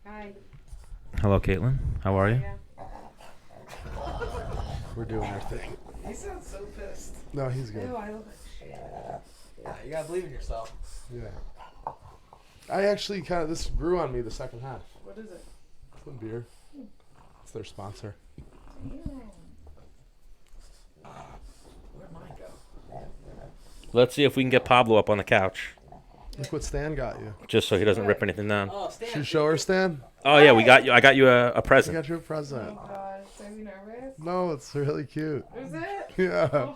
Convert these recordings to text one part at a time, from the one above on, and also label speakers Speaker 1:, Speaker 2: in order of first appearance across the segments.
Speaker 1: Hi.
Speaker 2: Hello, Katlyn. How are you?
Speaker 3: We're doing our thing.
Speaker 4: He sounds so pissed.
Speaker 3: No, he's good.
Speaker 1: Ew, I look like shit.
Speaker 4: Yeah, you gotta believe in yourself.
Speaker 3: Yeah. I actually this grew on me the second half.
Speaker 1: What is it?
Speaker 3: Some beer. It's their sponsor.
Speaker 4: Where'd mine go?
Speaker 2: Let's see if we can get Pablo up on the couch,
Speaker 3: Look what Stan got you.
Speaker 2: just so he doesn't rip anything down.
Speaker 4: Oh, Stan.
Speaker 3: Should we show her, Stan?
Speaker 2: Oh yeah, we got you. I got you a
Speaker 3: I
Speaker 2: present.
Speaker 3: got you a
Speaker 1: Oh
Speaker 3: present.
Speaker 1: gosh, are you nervous?
Speaker 3: No, it's really cute.
Speaker 1: Is it?
Speaker 3: Yeah.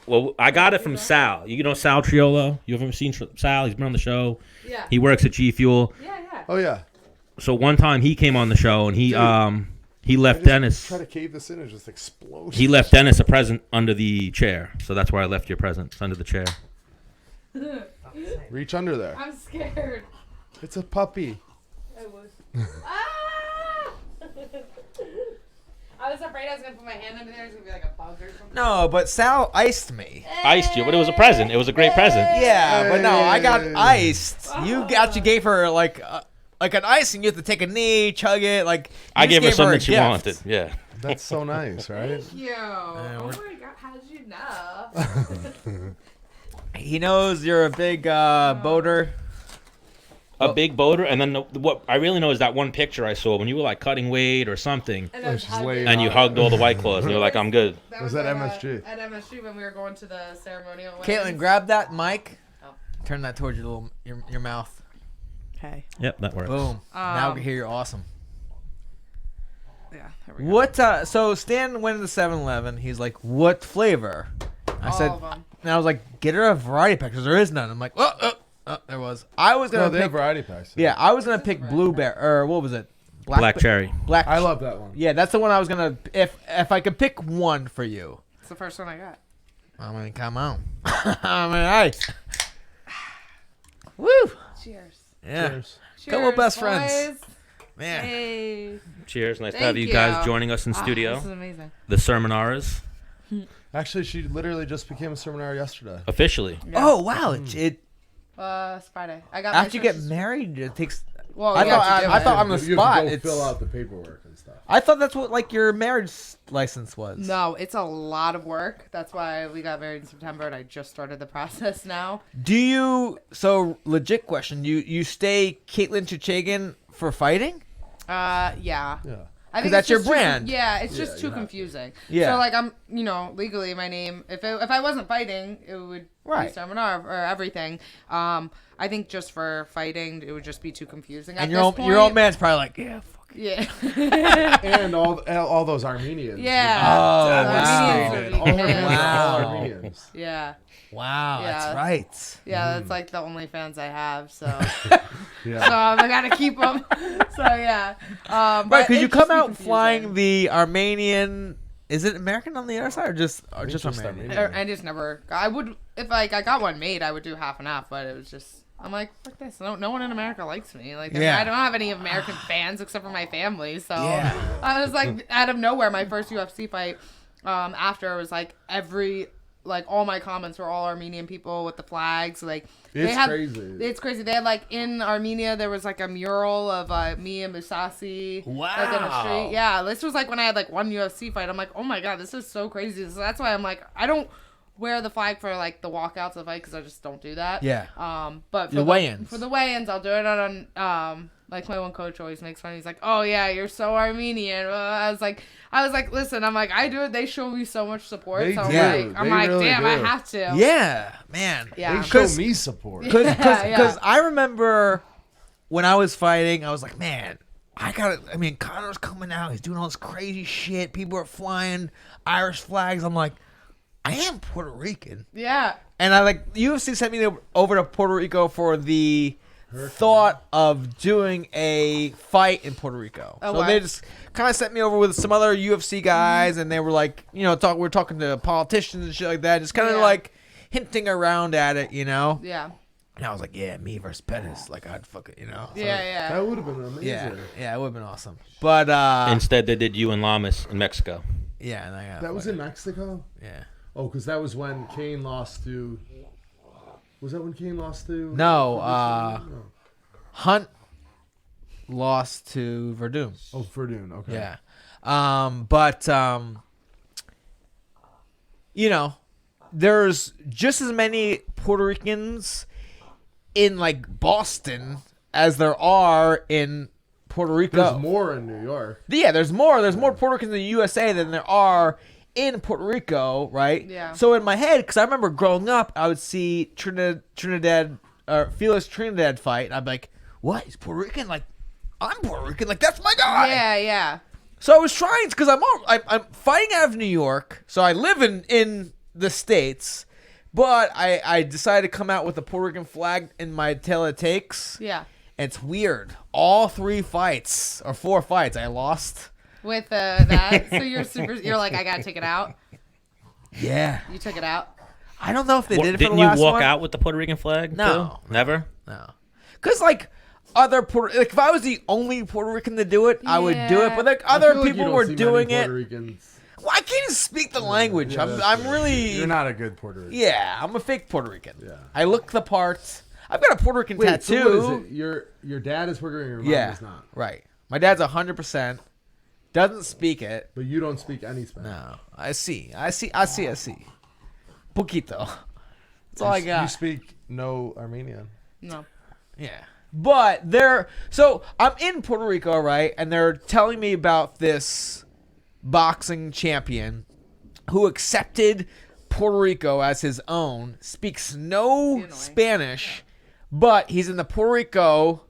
Speaker 2: Well, I got it from Sal. You know Sal Triolo? You ever seen Sal? He's been on the show.
Speaker 1: Yeah.
Speaker 2: He works at G Fuel.
Speaker 1: Yeah.
Speaker 3: Oh, yeah.
Speaker 2: So one time he came on the show and he left
Speaker 3: I
Speaker 2: Dennis.
Speaker 3: try to cave this in and just explode.
Speaker 2: He left Dennis a present under the chair, so that's where I left your present. It's under the chair.
Speaker 3: Reach under there.
Speaker 1: I'm scared.
Speaker 3: It's a puppy.
Speaker 1: I was. Ah! I was afraid I was gonna put my hand under there. It's gonna be like a bug or something.
Speaker 4: No, but Sal iced me.
Speaker 2: Iced you, but it was a present. It was a great present.
Speaker 4: Yeah, but no, I got
Speaker 3: Hey.
Speaker 4: iced. You actually gave her like an ice, and you have to take a knee, chug it. Like
Speaker 2: I
Speaker 4: you
Speaker 2: gave
Speaker 4: just
Speaker 2: her something
Speaker 4: a
Speaker 2: she
Speaker 4: gift.
Speaker 2: wanted. Yeah.
Speaker 3: That's so nice, right?
Speaker 1: Thank you. Oh
Speaker 4: we're-
Speaker 1: my god, how did you know?
Speaker 4: He knows you're a big boater.
Speaker 2: A big boater, and then what I really know is that one picture I saw when you were like cutting weight or something,
Speaker 1: And
Speaker 3: Oh,
Speaker 1: then
Speaker 3: she's
Speaker 1: hugged
Speaker 3: laying
Speaker 1: it.
Speaker 2: and you hugged all the White Claws, and you're like, "I'm good."
Speaker 1: That
Speaker 3: Was that
Speaker 1: at,
Speaker 3: MSG?
Speaker 1: At MSG when we were going to the ceremonial.
Speaker 4: Caitlin,
Speaker 1: weddings.
Speaker 4: grab that mic.
Speaker 1: Oh.
Speaker 4: Turn that towards your mouth.
Speaker 1: Okay.
Speaker 2: Yep, that works.
Speaker 4: Boom. Now we can hear you're awesome.
Speaker 1: Yeah. There we go.
Speaker 4: What? So Stan went to 7-Eleven. He's like, "What flavor?" I said,
Speaker 1: All of them.
Speaker 4: and I was like, "Get her a variety pack because there is none." I'm like, "Oh, there was." I was gonna
Speaker 3: No, they
Speaker 4: pick.
Speaker 3: have variety packs.
Speaker 4: Yeah, I was gonna pick blueberry or what was it?
Speaker 2: Black cherry.
Speaker 4: Black.
Speaker 3: I love that one.
Speaker 4: Yeah, that's the one I was gonna. If I could pick one for you,
Speaker 1: It's the first one I got.
Speaker 4: I mean, come on. I mean, hey. Woo.
Speaker 1: Cheers.
Speaker 4: Yeah.
Speaker 3: Cheers.
Speaker 4: Couple of best
Speaker 1: Cheers,
Speaker 4: friends.
Speaker 1: boys.
Speaker 4: Man.
Speaker 1: Hey.
Speaker 2: Cheers. Nice to
Speaker 1: Thank
Speaker 2: have you guys
Speaker 1: you.
Speaker 2: joining us in
Speaker 1: Ah,
Speaker 2: studio.
Speaker 1: this is amazing.
Speaker 2: The Cerminaras,
Speaker 3: Actually, she literally just became a Cerminara yesterday.
Speaker 2: officially.
Speaker 1: Yeah.
Speaker 4: Oh wow! It
Speaker 1: It's Friday. I got my
Speaker 4: after you get
Speaker 1: sister's-
Speaker 4: married, it takes.
Speaker 1: Well,
Speaker 4: I
Speaker 1: you
Speaker 4: thought-
Speaker 1: have to do
Speaker 4: I
Speaker 1: it.
Speaker 4: thought on the
Speaker 3: You
Speaker 4: spot,
Speaker 3: have to go
Speaker 4: it's-
Speaker 3: fill out the paperwork and stuff.
Speaker 4: I thought that's what like your marriage license was.
Speaker 1: No, it's a lot of work. That's why we got married in September, and I just started the process now.
Speaker 4: Do you? So legit question. You stay Katlyn Chookagian for fighting?
Speaker 1: Yeah.
Speaker 3: Yeah.
Speaker 1: I
Speaker 4: 'Cause
Speaker 1: think
Speaker 4: that's
Speaker 1: it's
Speaker 4: your
Speaker 1: just too
Speaker 4: brand.
Speaker 1: yeah, it's
Speaker 3: Yeah,
Speaker 1: just
Speaker 3: you
Speaker 1: too
Speaker 3: have to.
Speaker 1: confusing.
Speaker 4: Yeah.
Speaker 1: So like I'm, legally my name. If I wasn't fighting, it would
Speaker 4: Right.
Speaker 1: be Cerminara or everything. I think just for fighting, it would just be too confusing.
Speaker 4: And
Speaker 1: At
Speaker 4: your
Speaker 1: this
Speaker 4: old, your old
Speaker 1: point-
Speaker 4: man's probably like, yeah, fuck it.
Speaker 1: Yeah.
Speaker 3: And all those Armenians.
Speaker 1: Yeah.
Speaker 4: Oh,
Speaker 1: The
Speaker 4: wow.
Speaker 1: Armenians
Speaker 3: All
Speaker 1: would be
Speaker 3: Armenians.
Speaker 1: pissed.
Speaker 4: Wow.
Speaker 3: All Armenians.
Speaker 1: Yeah.
Speaker 4: Wow,
Speaker 1: Yeah.
Speaker 4: that's right.
Speaker 1: Yeah, that's like the only fans I have. So,
Speaker 3: Yeah.
Speaker 1: so I gotta keep them. So yeah.
Speaker 4: Right,
Speaker 1: But
Speaker 4: because
Speaker 1: it
Speaker 4: you
Speaker 1: just
Speaker 4: come
Speaker 1: be
Speaker 4: out
Speaker 1: confusing.
Speaker 4: flying the Armenian. Is it American on the other side or just
Speaker 3: Just
Speaker 4: Armenian?
Speaker 3: Armenian.
Speaker 1: I just never. I would if like I got one made, I would do half and half. But it was just. I'm like, fuck this. No one in America likes me. Like,
Speaker 4: Yeah.
Speaker 1: I don't have any American fans except for my family. So
Speaker 4: Yeah.
Speaker 1: I was like, out of nowhere, my first UFC fight. After it was like all my comments were all Armenian people with the flags. Like
Speaker 3: It's
Speaker 1: they had,
Speaker 3: crazy.
Speaker 1: It's crazy. They had like in Armenia, there was like a mural of me and Musasi. Like in the street. Yeah, this was like when I had like one UFC fight. I'm like, oh my god, this is so crazy. So that's why I'm like, I don't wear the flag for like the walkouts of the fight because I just don't do that.
Speaker 4: Yeah.
Speaker 1: But for
Speaker 4: The weigh-ins.
Speaker 1: For the weigh-ins, I'll do it on like my one coach always makes fun. He's like, "Oh yeah, you're so Armenian." I was like, listen, I'm like, I do it. They show me so much support.
Speaker 3: They
Speaker 1: so
Speaker 3: do.
Speaker 1: I'm
Speaker 3: They
Speaker 1: like,
Speaker 3: really
Speaker 1: damn,
Speaker 3: do.
Speaker 1: I have to.
Speaker 4: Yeah, man.
Speaker 1: Yeah.
Speaker 3: They show
Speaker 4: 'Cause-
Speaker 3: me support.
Speaker 4: Because
Speaker 1: Yeah.
Speaker 4: I remember when I was fighting, I was like, man, Connor's coming out. He's doing all this crazy shit. People are flying Irish flags. I'm like, I am Puerto Rican.
Speaker 1: Yeah.
Speaker 4: And I like UFC sent me over to Puerto Rico for the thought of doing a fight in Puerto Rico.
Speaker 1: Oh,
Speaker 4: so
Speaker 1: wow.
Speaker 4: they just kind of sent me over with some other UFC guys, and they were like, we're talking to politicians and shit like that, just kind of
Speaker 1: Yeah.
Speaker 4: like hinting around at it,
Speaker 1: Yeah.
Speaker 4: And I was like, yeah, me versus Pettis, like I'd fuck it, So,
Speaker 1: Yeah.
Speaker 3: That would have been amazing.
Speaker 4: yeah, it would have been awesome. But
Speaker 2: Instead, they did you and Lamas in Mexico.
Speaker 4: yeah, and I got
Speaker 3: That was in Mexico?
Speaker 4: yeah.
Speaker 3: Oh, because that was when Kane lost to... Was that when Kane lost to...
Speaker 4: No,
Speaker 3: No.
Speaker 4: Hunt lost to Verdun.
Speaker 3: Oh, Verdun. Okay.
Speaker 4: Yeah. But you know, there's just as many Puerto Ricans in like Boston as there are in Puerto Rico.
Speaker 3: There's more in New York.
Speaker 4: Yeah, there's more. There's more Puerto Ricans in the USA than there are in Puerto Rico, right?
Speaker 1: Yeah.
Speaker 4: So in my head, because I remember growing up, I would see Trinidad or Felix Trinidad fight, and I'd be like, "What? He's Puerto Rican? Like, I'm Puerto Rican. Like, that's my guy."
Speaker 1: Yeah, yeah.
Speaker 4: So I was trying because I'm fighting out of New York, so I live in the States, but I decided to come out with a Puerto Rican flag in my tail it takes.
Speaker 1: Yeah.
Speaker 4: And it's weird. All 3 fights or 4 fights I lost.
Speaker 1: With that, so you're like, I gotta take it out.
Speaker 4: Yeah.
Speaker 1: You took it out.
Speaker 4: I don't know if they did it for the
Speaker 2: Didn't you
Speaker 4: last
Speaker 2: walk
Speaker 4: one.
Speaker 2: out with the Puerto Rican flag?
Speaker 4: No.
Speaker 2: too? Never.
Speaker 4: No. Because like if I was the only Puerto Rican to do it, I would do it. But like other
Speaker 3: feel like you
Speaker 4: people
Speaker 3: don't
Speaker 4: were
Speaker 3: see
Speaker 4: doing
Speaker 3: many
Speaker 4: it.
Speaker 3: Puerto Ricans.
Speaker 4: Well, I can't even speak the language.
Speaker 3: Yeah,
Speaker 4: I'm
Speaker 3: true.
Speaker 4: really.
Speaker 3: You're not a good Puerto Rican.
Speaker 4: Yeah, I'm a fake Puerto Rican.
Speaker 3: Yeah.
Speaker 4: I look the part. I've got a Puerto Rican
Speaker 3: Wait,
Speaker 4: tattoo.
Speaker 3: so what is it? Your dad is Puerto Rican, your mom
Speaker 4: Yeah.
Speaker 3: is not.
Speaker 4: Right. My dad's 100%. Doesn't speak it.
Speaker 3: But you don't speak any Spanish.
Speaker 4: No. I see. Poquito. That's all I got.
Speaker 3: You speak no Armenian.
Speaker 1: No.
Speaker 4: Yeah. But so I'm in Puerto Rico, right? And they're telling me about this boxing champion who accepted Puerto Rico as his own, speaks no Spanish, but he's in the Puerto Rico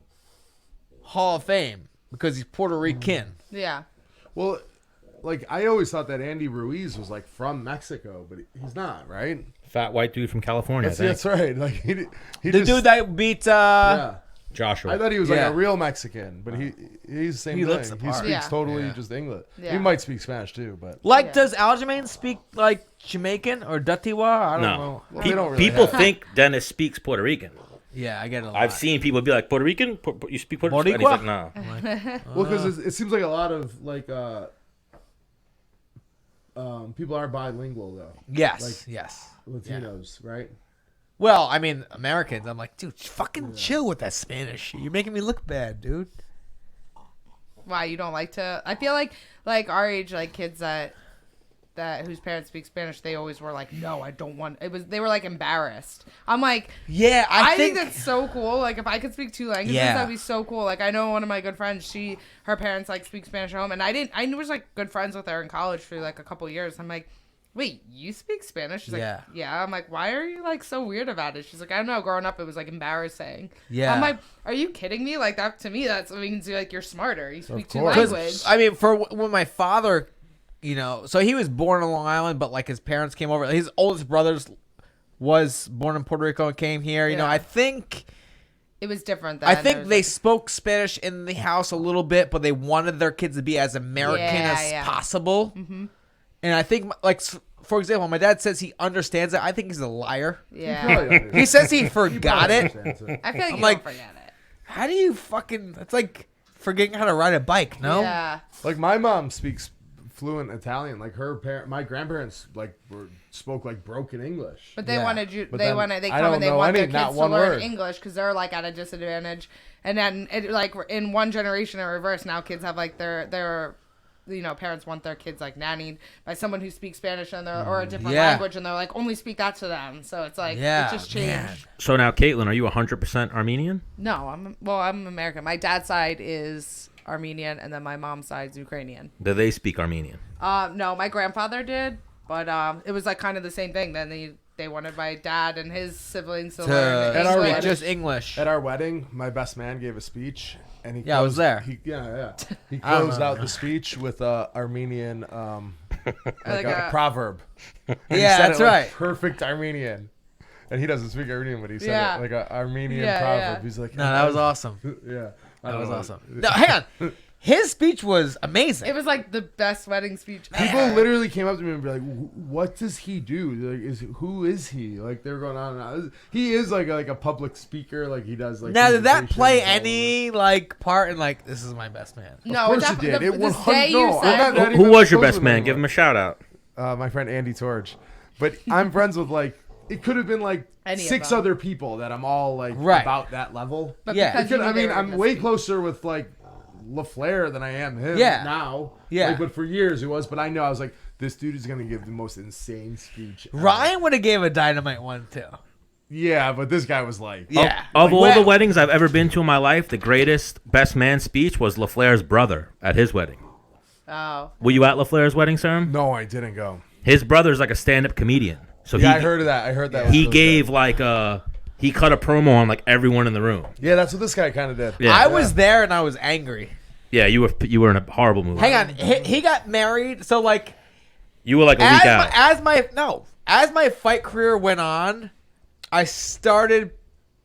Speaker 4: Hall of Fame because he's Puerto Rican.
Speaker 1: Yeah.
Speaker 3: Well, like I always thought that Andy Ruiz was like from Mexico, but he's not, right?
Speaker 2: Fat white dude from California.
Speaker 3: That's right. Like he
Speaker 4: The
Speaker 3: just,
Speaker 4: dude that beat
Speaker 3: yeah.
Speaker 2: Joshua.
Speaker 3: I thought he was
Speaker 4: Yeah.
Speaker 3: like a real Mexican, but he's the same
Speaker 4: He
Speaker 3: thing.
Speaker 4: looks the
Speaker 3: He
Speaker 4: part.
Speaker 3: speaks
Speaker 1: Yeah.
Speaker 3: totally
Speaker 4: Yeah.
Speaker 3: just English.
Speaker 1: Yeah.
Speaker 3: He might speak Spanish too, but
Speaker 1: Yeah.
Speaker 4: does Aljamain speak like Jamaican or Dutiwa? I don't know.
Speaker 3: Well, they don't really
Speaker 2: People
Speaker 3: have-
Speaker 2: think Dennis speaks Puerto Rican.
Speaker 4: Yeah, I get it a lot.
Speaker 2: I've seen people be like, Puerto Rican? You speak Puerto Rican? And he's
Speaker 4: Boricua?
Speaker 2: like, no.
Speaker 3: well, because it seems like a lot of like people are bilingual though.
Speaker 4: Yes,
Speaker 3: Like-
Speaker 4: yes.
Speaker 3: Latinos, right?
Speaker 4: Well, I mean, Americans. I'm like, dude, fucking chill with that Spanish shit. You're making me look bad, dude.
Speaker 1: Why you don't like to? I feel like our age, like kids that whose parents speak Spanish, they always were like, no, I don't want. They were like embarrassed. I'm like,
Speaker 4: Yeah,
Speaker 1: I think that's so cool. Like if I could speak 2 languages,
Speaker 4: Yeah.
Speaker 1: that'd be so cool. Like I know one of my good friends, her parents like speak Spanish at home, and I was like good friends with her in college for like a couple years. I'm like, wait, you speak Spanish? She's like,
Speaker 4: Yeah.
Speaker 1: yeah. I'm like, why are you like so weird about it? She's like, I don't know. Growing up, it was like embarrassing.
Speaker 4: Yeah.
Speaker 1: I'm like, are you kidding me? Like that to me, that means like you're smarter. You speak 2
Speaker 3: course.
Speaker 1: languages.
Speaker 4: I mean, for when my father, so he was born on Long Island, but like his parents came over. His oldest brother was born in Puerto Rico and came here. You know,
Speaker 1: Yeah.
Speaker 4: I think
Speaker 1: It was different then.
Speaker 4: I
Speaker 1: There
Speaker 4: think
Speaker 1: was,
Speaker 4: they
Speaker 1: like-
Speaker 4: spoke Spanish in the house a little bit, but they wanted their kids to be as American
Speaker 1: Yeah,
Speaker 4: as
Speaker 1: yeah.
Speaker 4: possible. Mm-hmm. And I think, like, for example, my dad says he understands it. I think he's a liar.
Speaker 1: Yeah.
Speaker 4: He says he forgot it.
Speaker 1: I feel like you
Speaker 4: like-
Speaker 1: don't forget it.
Speaker 4: How do you fucking? It's like forgetting how to ride a bike. No.
Speaker 1: Yeah.
Speaker 3: Like my mom speaks fluent Italian. Like my grandparents spoke like broken English.
Speaker 1: But they
Speaker 4: Yeah.
Speaker 1: wanted you.
Speaker 3: But
Speaker 1: They
Speaker 3: then
Speaker 1: wanted. They
Speaker 3: I
Speaker 1: come
Speaker 3: don't
Speaker 1: and they
Speaker 3: know
Speaker 1: want their
Speaker 3: any- not
Speaker 1: kids to
Speaker 3: one
Speaker 1: learn
Speaker 3: word.
Speaker 1: English because they're like at a disadvantage. And then it like in one generation in reverse. Now kids have like their parents want their kids like nannied by someone who speaks Spanish and or a different
Speaker 4: Yeah.
Speaker 1: language, and they're like only speak that to them. So it's like
Speaker 4: Yeah,
Speaker 1: it just changed.
Speaker 4: man.
Speaker 2: So now, Caitlin, are you 100% Armenian?
Speaker 1: No, I'm American. My dad's side is Armenian, and then my mom's side is Ukrainian.
Speaker 2: Do they speak Armenian?
Speaker 1: No, my grandfather did, but it was like kind of the same thing. Then they wanted my dad and his siblings to learn
Speaker 3: At our
Speaker 1: English.
Speaker 3: wedding-
Speaker 4: just English.
Speaker 3: At our wedding, my best man gave a speech, and he
Speaker 4: Yeah, I was there.
Speaker 3: He
Speaker 4: I
Speaker 3: closed
Speaker 4: remember.
Speaker 3: out the speech with a Armenian
Speaker 1: Like
Speaker 3: a
Speaker 1: a-
Speaker 3: proverb. And he
Speaker 4: Yeah,
Speaker 3: said
Speaker 4: that's
Speaker 3: it like
Speaker 4: right.
Speaker 3: Perfect Armenian. And he doesn't speak Armenian, but he said
Speaker 1: Yeah.
Speaker 3: it like an Armenian
Speaker 1: Yeah,
Speaker 3: proverb.
Speaker 1: yeah.
Speaker 3: He's like,
Speaker 4: No, that was awesome.
Speaker 3: Yeah, I
Speaker 4: That
Speaker 3: don't
Speaker 4: was
Speaker 3: know.
Speaker 4: awesome. No, hang on. His speech was amazing.
Speaker 1: It was like the best wedding speech
Speaker 3: People
Speaker 1: ever.
Speaker 3: literally came up to me and be like, "What does he do? Like, who is he?" Like they're going on and on. He is like a public speaker. Like he does like.
Speaker 4: Now, did that play
Speaker 3: presentations, all of it.
Speaker 4: any like part in like this is my best man?
Speaker 1: No,
Speaker 3: Of course
Speaker 1: it's
Speaker 3: it did.
Speaker 1: the,
Speaker 3: It
Speaker 1: this
Speaker 3: 100
Speaker 1: day you
Speaker 3: no, I'm
Speaker 1: said.
Speaker 3: not- not
Speaker 2: Who
Speaker 3: even
Speaker 2: was your
Speaker 3: close
Speaker 2: best
Speaker 3: with
Speaker 2: man?
Speaker 3: anyone.
Speaker 2: Give him a shout out.
Speaker 3: My friend Andy Torge. But I'm friends with like it could have been like
Speaker 1: Any of
Speaker 3: 6
Speaker 1: them.
Speaker 3: other people that I'm all like
Speaker 4: Right.
Speaker 3: about that level.
Speaker 1: But
Speaker 4: Yeah.
Speaker 1: because
Speaker 3: It could-
Speaker 1: you
Speaker 3: I
Speaker 1: knew they
Speaker 3: mean,
Speaker 1: were
Speaker 3: I'm
Speaker 1: gonna
Speaker 3: way
Speaker 1: speak.
Speaker 3: closer with like LaFleur than I am him now.
Speaker 4: Yeah.
Speaker 3: Like, but for years he was. But I know I was like, this dude is gonna give the most insane speech ever.
Speaker 4: Ryan would have gave a dynamite one too.
Speaker 3: Yeah, but this guy was like,
Speaker 4: Yeah.
Speaker 2: Of all the weddings I've ever been to in my life, the greatest best man speech was LaFleur's brother at his wedding.
Speaker 1: Oh.
Speaker 2: Were you at LaFleur's wedding, sir?
Speaker 3: no, I didn't go.
Speaker 2: His brother's like a stand-up comedian. So
Speaker 3: Yeah, I heard of that. I heard that.
Speaker 2: he
Speaker 3: was
Speaker 2: gave
Speaker 3: good.
Speaker 2: like he cut a promo on like everyone in the room.
Speaker 3: Yeah, that's what this guy kind of did.
Speaker 2: Yeah.
Speaker 4: I was there and I was angry.
Speaker 2: Yeah, you were in a horrible movie.
Speaker 4: Hang on, he got married. So like,
Speaker 2: You were like a week out.
Speaker 4: as my fight career went on, I started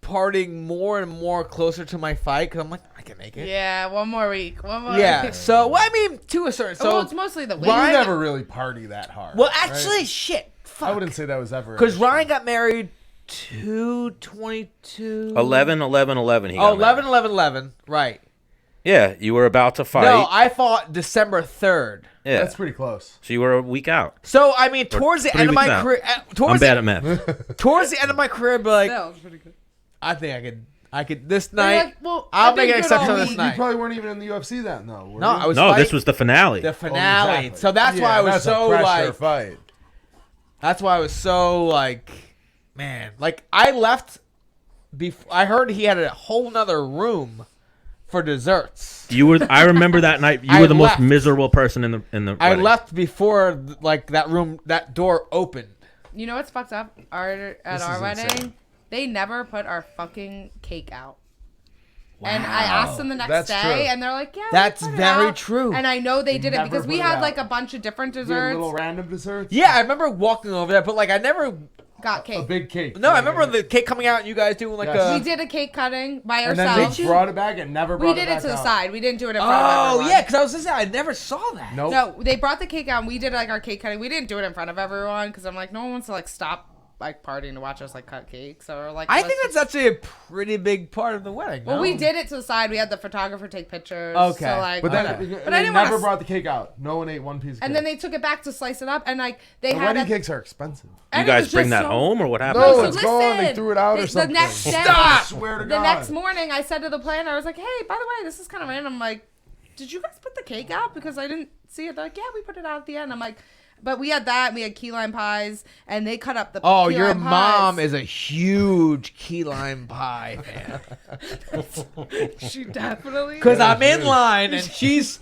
Speaker 4: partying more and more closer to my fight because I'm like, I can make it.
Speaker 1: Yeah, one more week.
Speaker 4: Yeah. So well, I mean, to a certain. So
Speaker 1: well, it's mostly the week.
Speaker 3: You
Speaker 4: Ryan-
Speaker 3: never really party that hard.
Speaker 4: well,
Speaker 3: right?
Speaker 4: actually, shit. Fuck.
Speaker 3: I wouldn't say that was ever.
Speaker 4: Because Ryan got married 2/22.
Speaker 2: 11/11/11. He
Speaker 4: Oh,
Speaker 2: got married.
Speaker 4: 11/11/11. Right.
Speaker 2: Yeah, you were about to fight.
Speaker 4: No, I fought December 3rd.
Speaker 2: yeah,
Speaker 3: That's pretty close.
Speaker 2: so you were a week out.
Speaker 4: So I mean, towards the
Speaker 2: 3
Speaker 4: end of
Speaker 2: weeks
Speaker 4: my
Speaker 2: out.
Speaker 4: career,
Speaker 2: I'm
Speaker 4: towards
Speaker 2: bad
Speaker 4: the,
Speaker 2: at math.
Speaker 4: towards the end of my career, I'd be like,
Speaker 1: Still, it's pretty good.
Speaker 4: I think I could this
Speaker 1: But you're
Speaker 4: night.
Speaker 1: like, well,
Speaker 4: I'll
Speaker 1: I've
Speaker 4: make
Speaker 1: been
Speaker 4: an
Speaker 1: good
Speaker 4: exception
Speaker 1: all
Speaker 4: this
Speaker 1: week.
Speaker 4: night.
Speaker 3: You probably weren't even in the UFC then, though. Were
Speaker 4: No,
Speaker 3: you?
Speaker 4: I was.
Speaker 2: No, this
Speaker 4: fighting
Speaker 2: was the finale.
Speaker 4: the finale.
Speaker 3: exactly.
Speaker 4: So that's why I was
Speaker 3: that's
Speaker 4: so
Speaker 3: a pressure
Speaker 4: like.
Speaker 3: fight.
Speaker 4: That's why I was so like, man, like I left. I heard he had a whole nother room for desserts.
Speaker 2: You were. I remember that night. You
Speaker 4: I
Speaker 2: were the
Speaker 4: left.
Speaker 2: most miserable person in the.
Speaker 4: I
Speaker 2: wedding.
Speaker 4: left before like that door opened.
Speaker 1: You know what's fucked up? At our
Speaker 3: is
Speaker 1: wedding,
Speaker 3: insane.
Speaker 1: they never put our fucking cake out. And I asked them the next
Speaker 3: That's
Speaker 1: day,
Speaker 3: true.
Speaker 1: and they're like, "Yeah, we
Speaker 4: That's
Speaker 1: put it
Speaker 4: very
Speaker 1: out."
Speaker 4: true.
Speaker 1: And I know they did it
Speaker 3: never
Speaker 1: because we
Speaker 3: put it
Speaker 1: had
Speaker 3: out.
Speaker 1: like a bunch of different
Speaker 3: You had
Speaker 1: desserts.
Speaker 3: little random desserts.
Speaker 4: Yeah, I remember walking over there, but like I never.
Speaker 1: Got
Speaker 3: A
Speaker 1: cake.
Speaker 3: big cake.
Speaker 4: No, I remember the cake coming out and you guys doing like
Speaker 3: Yes.
Speaker 1: We did a cake cutting by
Speaker 3: And then
Speaker 1: ourselves.
Speaker 3: they brought it back and never brought
Speaker 1: We
Speaker 3: it
Speaker 1: did
Speaker 3: back
Speaker 1: it to the
Speaker 3: out.
Speaker 1: side. We didn't do it in front of
Speaker 4: Oh
Speaker 1: everyone.
Speaker 4: yeah, because I was just saying I never saw that.
Speaker 3: Nope.
Speaker 1: No, they brought the cake out and we did like our cake cutting. We didn't do it in front of everyone because I'm like, no one wants to like stop like partying to watch us like cut cake. So we're like,
Speaker 4: I
Speaker 1: let's
Speaker 4: think
Speaker 1: just-
Speaker 4: that's actually a pretty big part of the wedding.
Speaker 1: Well,
Speaker 4: no?
Speaker 1: we did it to the side. We had the photographer take pictures.
Speaker 4: Okay.
Speaker 1: So like,
Speaker 3: But then
Speaker 1: whatever.
Speaker 3: but
Speaker 1: But I
Speaker 3: they
Speaker 1: didn't
Speaker 3: never
Speaker 1: want to.
Speaker 3: brought the cake out. No one ate one piece of cake.
Speaker 1: And then they took it back to slice it up, and like they
Speaker 3: the
Speaker 1: had
Speaker 3: wedding
Speaker 1: a,
Speaker 3: cakes are expensive.
Speaker 2: You
Speaker 1: and it
Speaker 2: guys
Speaker 1: was
Speaker 2: bring
Speaker 1: just
Speaker 2: that
Speaker 1: so-
Speaker 2: home or what happened?
Speaker 3: No,
Speaker 1: So
Speaker 3: it's gone. They threw it out or something.
Speaker 1: The next day,
Speaker 3: I swear to
Speaker 1: the
Speaker 3: God.
Speaker 1: next morning, I said to the planner, I was like, "Hey, by the way, this is kind of random. I'm like, did you guys put the cake out? Because I didn't see it." They're like, "Yeah, we put it out at the end." I'm like, but we had that. We had key lime pies, and they cut up the.
Speaker 4: Oh,
Speaker 1: key
Speaker 4: your
Speaker 1: lime
Speaker 4: mom
Speaker 1: pies.
Speaker 4: is a huge key lime pie fan.
Speaker 1: She definitely.
Speaker 4: Because I'm in line and she's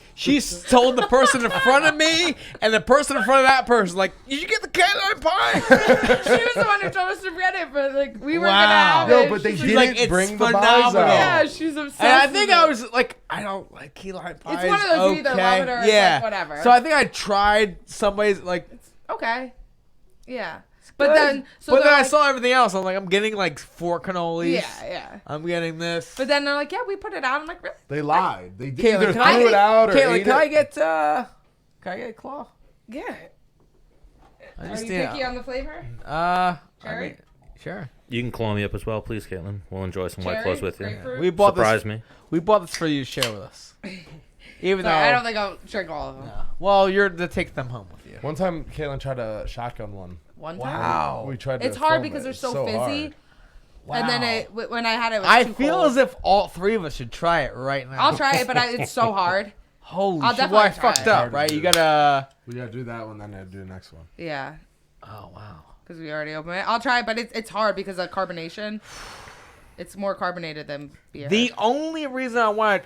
Speaker 4: told the person in front of me and the person in front of that person like, did you get the key lime pie?
Speaker 1: She was the one who told us to get it, but like we were
Speaker 4: Wow.
Speaker 1: gonna have
Speaker 3: No,
Speaker 1: it.
Speaker 3: but they
Speaker 1: She's
Speaker 3: didn't
Speaker 1: like,
Speaker 4: like, it's
Speaker 3: bring the pies
Speaker 4: phenomenal.
Speaker 3: out.
Speaker 1: yeah, she's obsessed.
Speaker 4: And I
Speaker 1: with
Speaker 4: think
Speaker 1: it.
Speaker 4: I was like, I don't like key lime pies.
Speaker 1: one of those you either
Speaker 4: okay.
Speaker 1: love it or it's
Speaker 4: yeah.
Speaker 1: like, whatever.
Speaker 4: So I think I tried somebody's like,
Speaker 1: Okay. Yeah. But
Speaker 4: good.
Speaker 1: then, so
Speaker 4: but
Speaker 1: they're
Speaker 4: then I
Speaker 1: like,
Speaker 4: saw everything else. I'm like, I'm getting like 4 cannolis.
Speaker 1: yeah.
Speaker 4: I'm getting this.
Speaker 1: But then they're like, yeah, we put it out. I'm like, really?
Speaker 3: They lied. They
Speaker 4: Caitlin,
Speaker 3: either
Speaker 4: can I
Speaker 3: threw
Speaker 4: get-
Speaker 3: it out or
Speaker 4: Caitlin,
Speaker 3: ate
Speaker 4: can I
Speaker 3: it.
Speaker 4: get a claw?
Speaker 1: Yeah.
Speaker 4: I
Speaker 1: Are
Speaker 4: just
Speaker 1: you picky on the flavor?
Speaker 4: I
Speaker 1: Cherry?
Speaker 4: mean, sure.
Speaker 2: You can claw me up as well, please, Caitlin. We'll enjoy some white
Speaker 1: Cherry?
Speaker 2: claws with you.
Speaker 1: Grapefruit?
Speaker 4: We bought
Speaker 2: Surprise
Speaker 4: this.
Speaker 2: me.
Speaker 4: We bought this for you to share with us. Even though
Speaker 1: Sorry, I don't think I'll drink all of them.
Speaker 4: well, you're to take them home with you.
Speaker 3: One time, Katlyn tried a shotgun one.
Speaker 1: One time.
Speaker 4: Wow.
Speaker 3: We tried to
Speaker 1: It's hard
Speaker 3: film
Speaker 1: because
Speaker 3: it.
Speaker 1: they're
Speaker 3: It's
Speaker 1: so fizzy.
Speaker 3: hard.
Speaker 1: And then when I had it, it was
Speaker 4: I
Speaker 1: too
Speaker 4: feel
Speaker 1: cold.
Speaker 4: as if all 3 of us should try it right now.
Speaker 1: I'll try it, but it's so hard.
Speaker 4: Holy
Speaker 1: I'll
Speaker 4: shit!
Speaker 1: definitely
Speaker 4: Well, I
Speaker 1: try
Speaker 4: fucked
Speaker 1: it.
Speaker 4: up, right? You gotta.
Speaker 3: We gotta do that one, then I gotta do the next one.
Speaker 1: Yeah.
Speaker 4: Oh wow.
Speaker 1: Because we already opened it. I'll try it, but it's hard because of carbonation. It's more carbonated than beer.
Speaker 4: The only reason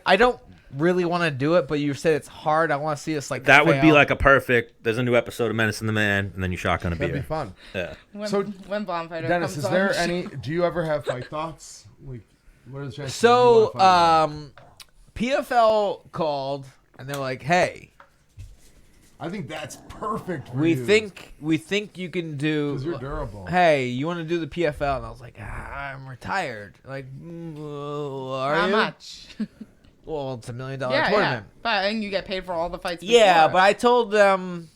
Speaker 4: I don't really want to do it, but you said it's hard. I want to see us like
Speaker 2: That would be
Speaker 4: fail.
Speaker 2: like a perfect. There's a new episode of Menace and the Man, and then you shotgun a
Speaker 3: That'd be
Speaker 2: beer.
Speaker 3: fun.
Speaker 2: Yeah.
Speaker 1: when Bonfighter
Speaker 3: Dennis,
Speaker 1: comes
Speaker 3: is
Speaker 1: on.
Speaker 3: there any? Do you ever have fight thoughts? Like, what are the chances?
Speaker 4: So,
Speaker 3: you wanna fight
Speaker 4: PFL called and they're like, "Hey,
Speaker 3: I think that's perfect. For
Speaker 4: we
Speaker 3: you.
Speaker 4: think you can do.
Speaker 3: because you're durable.
Speaker 4: Hey, you want to do the PFL?" And I was like, "I'm retired." Like, are
Speaker 1: How
Speaker 4: you?
Speaker 1: much?
Speaker 4: Well, it's $1 million
Speaker 1: yeah.
Speaker 4: tournament.
Speaker 1: But and you get paid for all the fights.
Speaker 4: Yeah,
Speaker 1: before.
Speaker 4: but I told them,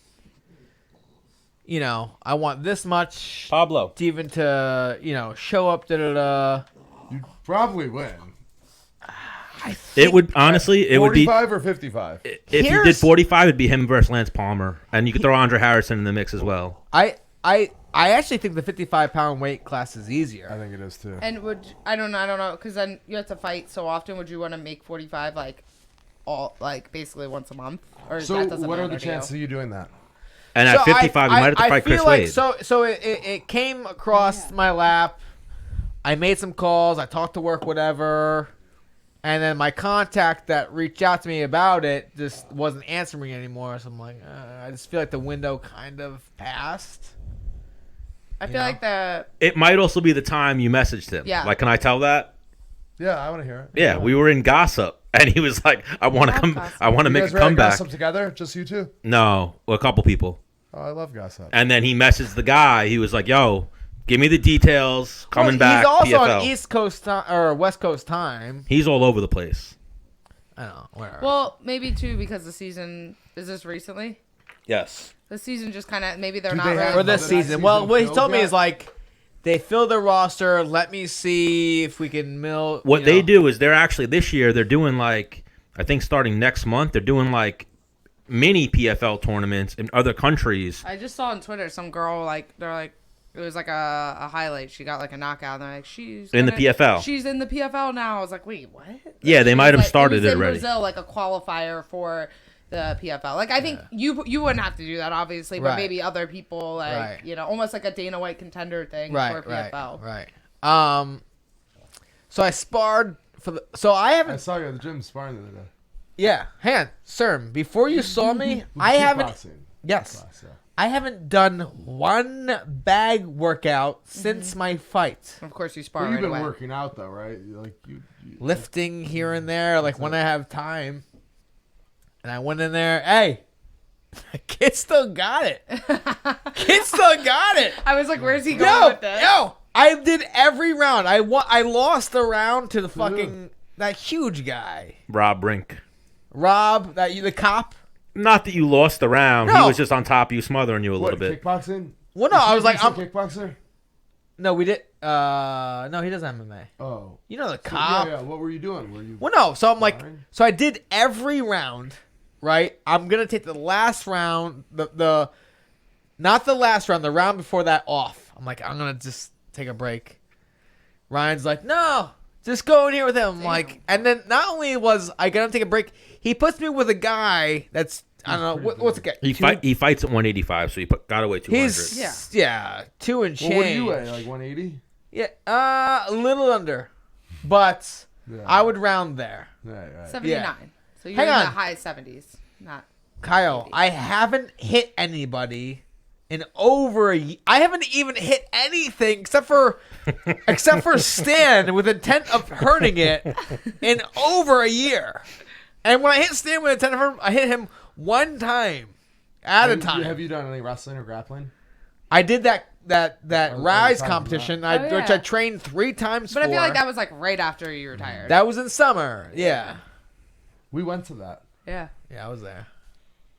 Speaker 4: you know, I want this much
Speaker 2: Pablo.
Speaker 4: to even to, show up, da-da-da.
Speaker 3: You probably win.
Speaker 2: It would honestly. It would be
Speaker 3: 45 or 55.
Speaker 2: if you did
Speaker 4: Here's-
Speaker 2: 45. It'd be him versus Lance Palmer, and you could throw Andre Harrison in the mix as well.
Speaker 4: I actually think the 55-pound weight class is
Speaker 3: I
Speaker 4: easier.
Speaker 3: think it is too.
Speaker 1: And I don't know, because then you have to fight so often. Would you want to make 45 like all like basically once a month? Or
Speaker 3: So
Speaker 1: that doesn't
Speaker 3: what are
Speaker 1: matter
Speaker 3: the
Speaker 1: to you?
Speaker 3: chances of you doing that?
Speaker 2: And at 55, you might have to fight Chris Wade.
Speaker 4: So it came across my lap. I made some calls. I talked to work, whatever. And then my contact that reached out to me about it just wasn't answering me anymore. So I'm like, I just feel like the window kind of passed.
Speaker 1: I feel like
Speaker 2: It might also be the time you messaged him.
Speaker 1: Yeah.
Speaker 2: Like, can I tell that?
Speaker 3: Yeah, I want to hear it.
Speaker 2: Yeah, we were in gossip, and he was like, "I want to come.
Speaker 1: gossip.
Speaker 2: I want to
Speaker 3: You
Speaker 2: make
Speaker 3: guys
Speaker 2: a
Speaker 3: were at
Speaker 2: comeback."
Speaker 3: gossip together? Just you two?
Speaker 2: No, well, a couple people.
Speaker 3: Oh, I love gossip.
Speaker 2: And then he messaged the guy. He was like, "Yo, give me the details. Coming back."
Speaker 4: He's also
Speaker 2: PFL.
Speaker 4: on East Coast time or West Coast time.
Speaker 2: He's all over the place.
Speaker 4: I don't know. Whatever.
Speaker 1: well, maybe too because the season is this recently.
Speaker 2: Yes.
Speaker 1: The season just kind of maybe they're
Speaker 3: Do
Speaker 1: not
Speaker 3: they
Speaker 1: ready.
Speaker 3: have
Speaker 4: for this
Speaker 3: that
Speaker 4: season.
Speaker 3: season
Speaker 4: Well, what he
Speaker 3: filled
Speaker 4: told me
Speaker 3: yet?
Speaker 4: is like they filled their roster. Let me see if we can mill.
Speaker 2: What they do is they're actually this year they're doing like I think starting next month they're doing like mini PFL tournaments in other countries.
Speaker 1: I just saw on Twitter some girl like they're like it was like a highlight. She got like a knockout. And they're like she's
Speaker 2: In the PFL.
Speaker 1: She's in the PFL now. I was like, wait, what?
Speaker 2: Yeah, they
Speaker 1: She
Speaker 2: might
Speaker 1: was,
Speaker 2: have
Speaker 1: like,
Speaker 2: started
Speaker 1: it was
Speaker 2: it
Speaker 1: in
Speaker 2: already.
Speaker 1: Brazil, like a qualifier for the PFL. Like I think you wouldn't have to do that obviously, but
Speaker 4: Right.
Speaker 1: maybe other people like
Speaker 4: Right.
Speaker 1: you know almost like a Dana White contender thing for PFL.
Speaker 4: Right. So I sparred for the. So I
Speaker 3: I
Speaker 4: haven't.
Speaker 3: saw you at the gym sparring the other day.
Speaker 4: Yeah, hang on, sir. Before you saw me, I haven't.
Speaker 3: Kickboxing.
Speaker 4: Yes,
Speaker 3: Class, yeah.
Speaker 4: I haven't done one bag workout since my fight.
Speaker 1: Of course, you spar
Speaker 3: Well,
Speaker 1: right
Speaker 3: you've been
Speaker 1: away.
Speaker 3: working out though, right? Like you
Speaker 4: Lifting here and there, like when I have time. And I went in there. Hey, kid still got it. Kid still got it.
Speaker 1: I was like, where's he going
Speaker 4: Yo,
Speaker 1: with this?
Speaker 4: yo, I did every round. I lost the round to the fucking that huge guy,
Speaker 2: Rob Brink.
Speaker 4: Rob. The cop.
Speaker 2: Not that you lost the round. He
Speaker 4: No.
Speaker 2: was just on top of you, smothering you a little bit.
Speaker 3: Kickboxing?
Speaker 4: Well, no, I was like,
Speaker 3: He's a kickboxer.
Speaker 4: no, we did. No, he doesn't MMA.
Speaker 3: Oh.
Speaker 4: You know the cop.
Speaker 3: Yeah. What were you doing? Were you?
Speaker 4: Well, no. So I'm like,
Speaker 3: Sparring?
Speaker 4: so I did every round, right? I'm gonna take the last round, the not the last round, the round before that off. I'm like, I'm gonna just take a break. Ryan's like, no, just go in here with him. I'm like, and then not only was I gonna take a break, he puts me with a guy that's I don't know what's the guy.
Speaker 2: He fights at 185, so he got away 200.
Speaker 4: He's yeah, 2 and change.
Speaker 3: Well, what are you at? Like 180?
Speaker 4: Yeah, a little under, but
Speaker 3: Yeah.
Speaker 4: I would round there.
Speaker 3: Right.
Speaker 1: 79. So you're
Speaker 4: Hang
Speaker 1: in
Speaker 4: on.
Speaker 1: the high 70s. Not.
Speaker 4: Kyle, I haven't hit anybody in over a year. I haven't even hit anything except for Stan with intent of hurting it in over a year. And when I hit Stan with intent of hurting, I hit him one time at a time.
Speaker 3: Have you done any wrestling or grappling?
Speaker 4: I did that
Speaker 3: Oh,
Speaker 4: Rise
Speaker 3: oh,
Speaker 4: competition,
Speaker 1: oh, yeah.
Speaker 4: which I trained 3 times
Speaker 1: But
Speaker 4: for.
Speaker 1: I feel like that was like right after you retired.
Speaker 4: That was in summer. Yeah.
Speaker 3: We went to that.
Speaker 1: Yeah.
Speaker 4: Yeah, I was there.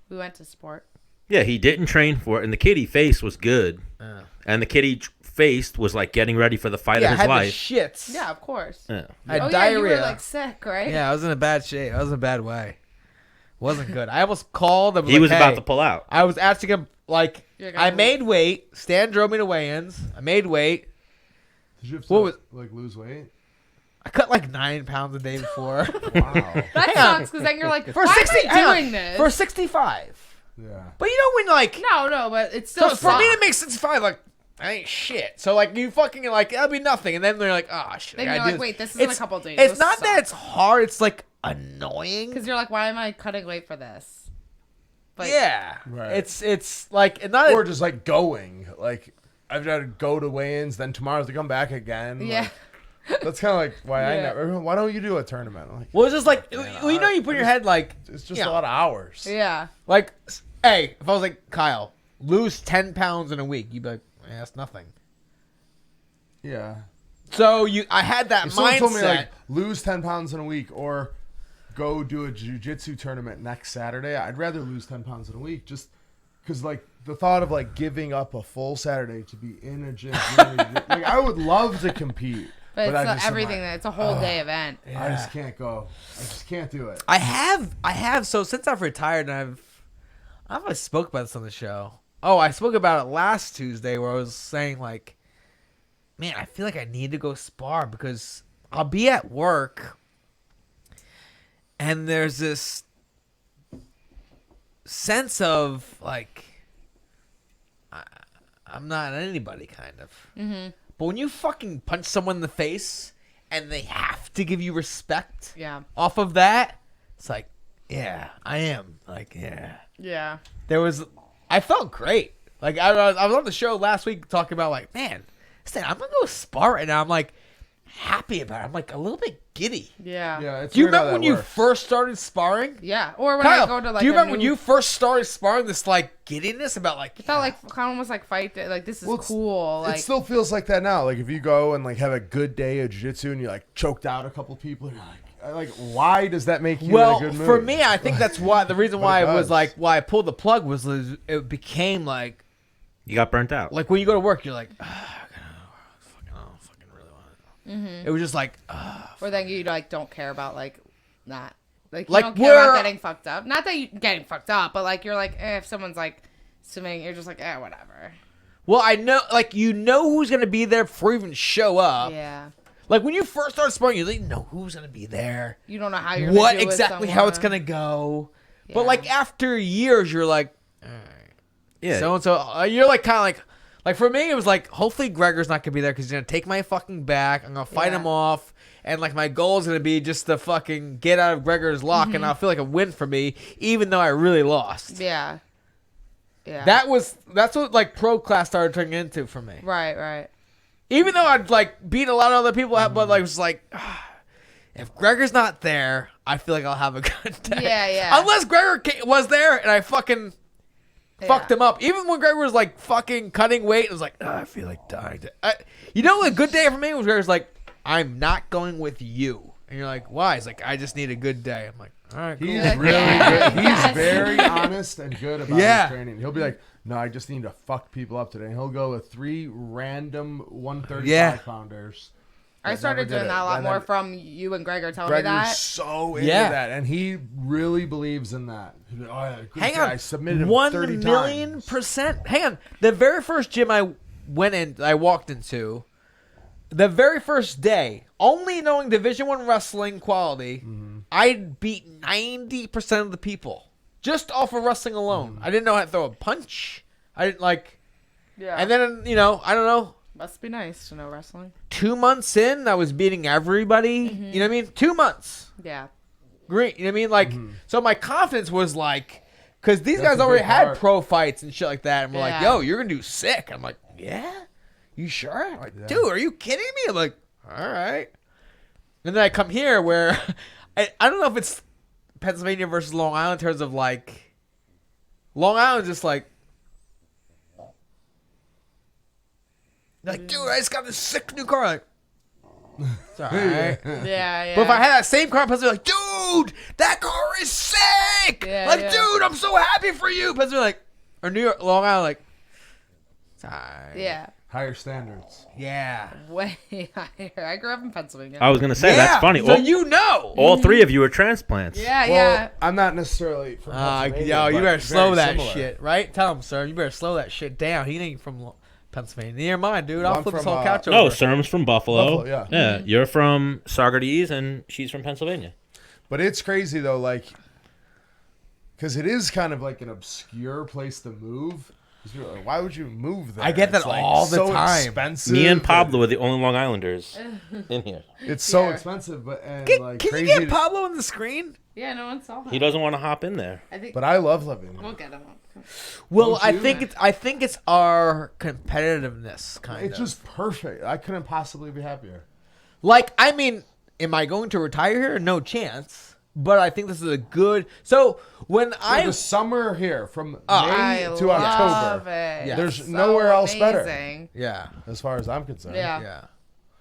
Speaker 1: We went to sport.
Speaker 2: Yeah, he didn't train for it, and the kid he faced was good. And the kid he faced was like getting ready for the fight
Speaker 4: Yeah,
Speaker 2: of
Speaker 4: I
Speaker 2: his
Speaker 4: had the
Speaker 2: life.
Speaker 4: shits.
Speaker 1: Yeah, of course.
Speaker 2: Yeah.
Speaker 4: I had
Speaker 1: Oh, yeah,
Speaker 4: diarrhea.
Speaker 1: you were like sick, right?
Speaker 4: Yeah, I was in a bad shape. I was in a bad way. Wasn't good. I almost called. I was
Speaker 2: He
Speaker 4: like,
Speaker 2: was
Speaker 4: hey.
Speaker 2: about to pull out.
Speaker 4: I was asking him, like,
Speaker 1: You're gonna
Speaker 4: I
Speaker 1: lose.
Speaker 4: made weight. Stan drove me to weigh-ins. I made weight.
Speaker 3: Did you have
Speaker 4: What
Speaker 3: to
Speaker 4: was-
Speaker 3: like lose weight?
Speaker 4: I cut like 9 pounds the day before.
Speaker 3: Wow.
Speaker 1: That
Speaker 4: Hang on.
Speaker 1: sucks because then you're like,
Speaker 4: For
Speaker 1: why
Speaker 4: 60,
Speaker 1: am I
Speaker 4: hang on.
Speaker 1: doing this?
Speaker 4: For 65.
Speaker 3: Yeah.
Speaker 4: But you know when, like,
Speaker 1: No, but it's still
Speaker 4: so for me to
Speaker 1: sucks.
Speaker 4: make 65, like, I ain't shit. So, like, you fucking, like, that'll be nothing. And then they're like, oh, shit.
Speaker 1: Then
Speaker 4: I
Speaker 1: you're
Speaker 4: gotta
Speaker 1: like,
Speaker 4: do
Speaker 1: wait, this is in a
Speaker 4: It's-
Speaker 1: couple days.
Speaker 4: It's
Speaker 1: This
Speaker 4: not that
Speaker 1: sucks.
Speaker 4: it's hard. It's, like, annoying.
Speaker 1: Because you're like, why am I cutting weight for this? But
Speaker 4: Yeah.
Speaker 3: Right.
Speaker 4: It's like, not
Speaker 3: Or just like going. Like I've got to go to weigh-ins, then tomorrow I have to come back again.
Speaker 1: Yeah.
Speaker 3: Like, that's kind of like why I
Speaker 1: Yeah.
Speaker 3: never. Why don't you do a tournament? I'm like,
Speaker 4: well, it's just like,
Speaker 3: Man,
Speaker 4: well, you know, you put in your head, like,
Speaker 3: it's just
Speaker 4: Yeah.
Speaker 3: a lot of hours.
Speaker 1: Yeah.
Speaker 4: like, hey, if I was like, Kyle, lose 10 pounds in a week, you'd be like, yeah, that's nothing.
Speaker 3: Yeah.
Speaker 4: So I had that
Speaker 3: If someone
Speaker 4: mindset.
Speaker 3: told me like lose 10 pounds in a week or go do a jiu-jitsu tournament next Saturday, I'd rather lose 10 pounds in a week just because like the thought of like giving up a full Saturday to be in a gym, like I would love to compete.
Speaker 1: But
Speaker 3: I
Speaker 1: it's
Speaker 3: just am
Speaker 1: everything.
Speaker 3: like,
Speaker 1: It's a whole day event.
Speaker 3: I just can't go. I just can't do it.
Speaker 4: I have. So since I've retired, and I don't know if I spoke about this on the show. Oh, I spoke about it last Tuesday where I was saying like, man, I feel like I need to go spar because I'll be at work and there's this sense of like I'm not anybody, kind of. Mm-hmm. But when you fucking punch someone in the face and they have to give you respect, off of that, it's like, yeah, I am. Like, yeah. I felt great. Like I was on the show last week talking about like, man, I'm gonna go spar right now. I'm like happy about it. I'm like a little bit giddy.
Speaker 1: Yeah.
Speaker 3: It's
Speaker 4: Do you
Speaker 3: weird how
Speaker 4: remember when
Speaker 3: that
Speaker 4: you
Speaker 3: works.
Speaker 4: first started sparring?
Speaker 1: Yeah. Or when
Speaker 4: Kyle,
Speaker 1: I go to like.
Speaker 4: do you remember when you first started sparring? This like giddiness about like.
Speaker 1: It felt like kind of almost like fight. Like this is cool. Like
Speaker 3: it still feels like that now. Like if you go and like have a good day of jiu-jitsu and you like choked out a couple people, and you're like why does that make you in a good mood?
Speaker 4: For me, I think that's why the reason why it was
Speaker 3: does.
Speaker 4: like why I pulled the plug was it became like
Speaker 2: You got burnt out.
Speaker 4: like when you go to work, you're like, I don't fucking really want it.
Speaker 1: Mm-hmm.
Speaker 4: It was just like,
Speaker 1: or then you like don't care about like not like you
Speaker 4: Like,
Speaker 1: don't care about
Speaker 4: we're-
Speaker 1: getting fucked up. Not that you getting fucked up, but like you're like if someone's like swimming, you're just like whatever.
Speaker 4: well, I know, like you know who's gonna be there before you even show up.
Speaker 1: Yeah.
Speaker 4: Like when you first start sparring, you didn't know who's gonna be there.
Speaker 1: You don't know how you're.
Speaker 4: What
Speaker 1: gonna do with
Speaker 4: exactly how it's
Speaker 1: someone.
Speaker 4: gonna go.
Speaker 1: Yeah.
Speaker 4: But like after years, you're like, all right.
Speaker 2: Yeah.
Speaker 4: So and so, you're like kind of like for me, it was like hopefully Gregor's not gonna be there because he's gonna take my fucking back. I'm gonna fight him off, and like my goal is gonna be just to fucking get out of Gregor's lock, and I'll feel like a win for me, even though I really lost.
Speaker 1: Yeah. Yeah.
Speaker 4: That's what like pro class started turning into for me.
Speaker 1: Right.
Speaker 4: Even though I'd like beat a lot of other people, but like it was like. If Gregor's not there, I feel like I'll have a good day.
Speaker 1: Yeah.
Speaker 4: Unless Gregor was there and I fucking fucked him up. Even when Gregor was like fucking cutting weight, it was like, I feel like dying. You know, a good day for me was Gregor's like, I'm not going with you. And you're like, why? He's like, I just need a good day. I'm like, all right, cool.
Speaker 3: He's really good. He's very honest and good about his training. He'll be like, no, I just need to fuck people up today. And he'll go with 3 random 135 pounders.
Speaker 1: I started doing that a lot more from you and Gregor telling me
Speaker 3: Gregor's
Speaker 1: that.
Speaker 3: so into that, and he really believes in that. He's like, oh, yeah, good
Speaker 4: Hang
Speaker 3: guy.
Speaker 4: on,
Speaker 3: I submitted him
Speaker 4: 1
Speaker 3: 30
Speaker 4: million
Speaker 3: times.
Speaker 4: %. Hang on, the very first gym I walked into, the very first day, only knowing Division I wrestling quality, I beat 90% of the people just off of wrestling alone. I didn't know how to throw a punch. I didn't like.
Speaker 1: Yeah.
Speaker 4: And then I don't know.
Speaker 1: Must be nice to know wrestling.
Speaker 4: 2 months in, I was beating everybody. You know what I mean? 2 months.
Speaker 1: Yeah.
Speaker 4: Great. You know what I mean? Like, so my confidence was like, because these
Speaker 3: That's
Speaker 4: guys
Speaker 3: a
Speaker 4: already
Speaker 3: big
Speaker 4: had
Speaker 3: part.
Speaker 4: pro fights and shit like that. And we're like,
Speaker 1: Yeah.
Speaker 4: yo, you're going to do sick. I'm like, yeah? You sure? I'm like, dude, are you kidding me? I'm like, all right. And then I come here where, I don't know if it's Pennsylvania versus Long Island in terms of like, Long Island's just like dude, I just got this sick new car. Like, it's all right.
Speaker 1: Yeah.
Speaker 4: But if I had that same car, Pennsylvania like, dude, that car is sick. Dude, I'm so happy for you. Pennsylvania like, or New York, Long Island like, it's all right.
Speaker 1: Yeah.
Speaker 3: Higher standards.
Speaker 4: Yeah.
Speaker 1: Way higher. I grew up in Pennsylvania.
Speaker 2: I was gonna say that's funny.
Speaker 4: So you know.
Speaker 2: All 3 of you are transplants.
Speaker 1: Yeah,
Speaker 3: Well, I'm not necessarily from Pennsylvania.
Speaker 4: yo, you
Speaker 3: but
Speaker 4: better slow
Speaker 3: very
Speaker 4: that
Speaker 3: similar.
Speaker 4: shit, right? Tell him, sir. You better slow that shit down. He ain't from Pennsylvania. Near mine, dude. I'll
Speaker 3: I'm
Speaker 4: flip this
Speaker 3: from,
Speaker 4: whole couch over.
Speaker 2: Oh, Serm's from Buffalo.
Speaker 3: Buffalo, yeah.
Speaker 2: Yeah, you're from Saugerties, and she's from Pennsylvania.
Speaker 3: But it's crazy though, like, because it is kind of like an obscure place to move. 'Cause you're like, why would you move there?
Speaker 4: I get that
Speaker 3: It's, like,
Speaker 4: all the
Speaker 3: so
Speaker 4: time.
Speaker 3: Expensive.
Speaker 2: Me and Pablo are the only Long Islanders in here.
Speaker 3: It's so
Speaker 1: Yeah.
Speaker 3: expensive, but and
Speaker 4: Can
Speaker 3: like
Speaker 4: you
Speaker 3: crazy.
Speaker 4: get Pablo on the screen?
Speaker 1: Yeah, no one saw him.
Speaker 2: He doesn't want to hop in there.
Speaker 1: I think
Speaker 3: But I love living.
Speaker 1: we'll get him.
Speaker 4: Well,
Speaker 3: Don't you?
Speaker 4: I think it's our competitiveness kind
Speaker 3: It's
Speaker 4: of.
Speaker 3: just perfect. I couldn't possibly be happier.
Speaker 4: Like, I mean, am I going to retire here? No chance. But I think this is a good. So when
Speaker 3: The summer here from May
Speaker 1: I
Speaker 3: to
Speaker 1: love
Speaker 3: October,
Speaker 1: it.
Speaker 4: Yeah.
Speaker 3: there's
Speaker 1: It's
Speaker 3: nowhere else better.
Speaker 1: amazing.
Speaker 4: yeah,
Speaker 3: as far as I'm concerned.
Speaker 1: Yeah.
Speaker 4: yeah.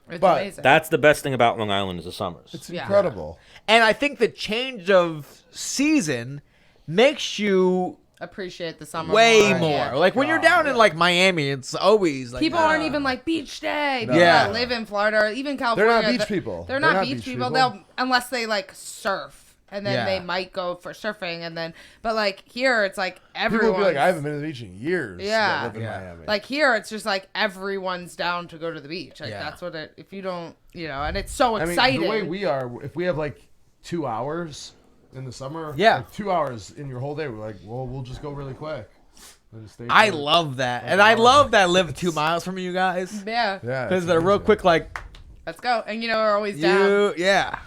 Speaker 1: It's
Speaker 3: But
Speaker 1: amazing.
Speaker 2: That's the best thing about Long Island is the summers.
Speaker 3: It's
Speaker 1: Yeah.
Speaker 3: incredible.
Speaker 4: And I think the change of season makes you
Speaker 1: appreciate the summer
Speaker 4: way
Speaker 1: more.
Speaker 4: more.
Speaker 1: Yeah.
Speaker 4: Like when you're down in like Miami, it's always like
Speaker 1: People aren't even like beach day. People
Speaker 4: Yeah.
Speaker 1: that live in Florida or even California.
Speaker 3: They're not beach people.
Speaker 1: They're not beach people. They'll unless they like surf. And then
Speaker 4: Yeah.
Speaker 1: they might go for surfing, and then, but like here, it's like
Speaker 3: People
Speaker 1: everyone.
Speaker 3: will be like, I haven't been to the beach in years.
Speaker 1: Yeah.
Speaker 3: that live in
Speaker 4: Yeah.
Speaker 3: Miami.
Speaker 1: Like here, it's just like everyone's down to go to the beach. Like
Speaker 4: Yeah.
Speaker 1: that's what it. If you don't, and it's so
Speaker 3: I mean,
Speaker 1: exciting.
Speaker 3: the way we are, if we have like 2 hours, in the summer.
Speaker 4: Yeah.
Speaker 3: Like 2 hours in your whole day. We're like, well, we'll just go really quick.
Speaker 4: I love that, and I love that I live 2 miles from you guys.
Speaker 1: Yeah.
Speaker 3: Yeah.
Speaker 4: Because they're real quick, like
Speaker 1: Let's go. And we're always down.
Speaker 4: yeah.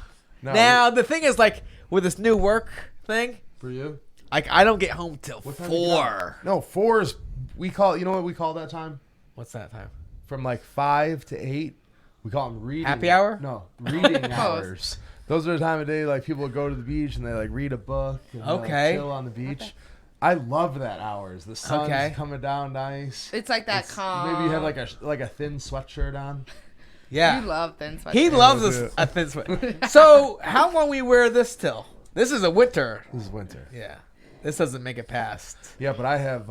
Speaker 3: No,
Speaker 4: Now the thing is, like, with this new work thing,
Speaker 3: for you.
Speaker 4: like, I don't get home till
Speaker 3: What time do you get
Speaker 4: 4.
Speaker 3: No, 4 is we call. You know what we call that time?
Speaker 4: What's that time?
Speaker 3: From like 5 to 8. We call them reading.
Speaker 4: Happy hour?
Speaker 3: No, reading hours. Those are the time of day like people go to the beach and they like read a book. And they, like, chill on the beach. Okay. I love that hours. The sun's coming down nice.
Speaker 1: It's like that calm.
Speaker 3: Maybe you have like a thin sweatshirt on.
Speaker 4: Yeah.
Speaker 1: You love thin sweatshirt.
Speaker 4: He loves a thin sweat. So how long we wear this till? This is a winter.
Speaker 3: This is winter.
Speaker 4: Yeah. This doesn't make it past.
Speaker 3: Yeah, but I have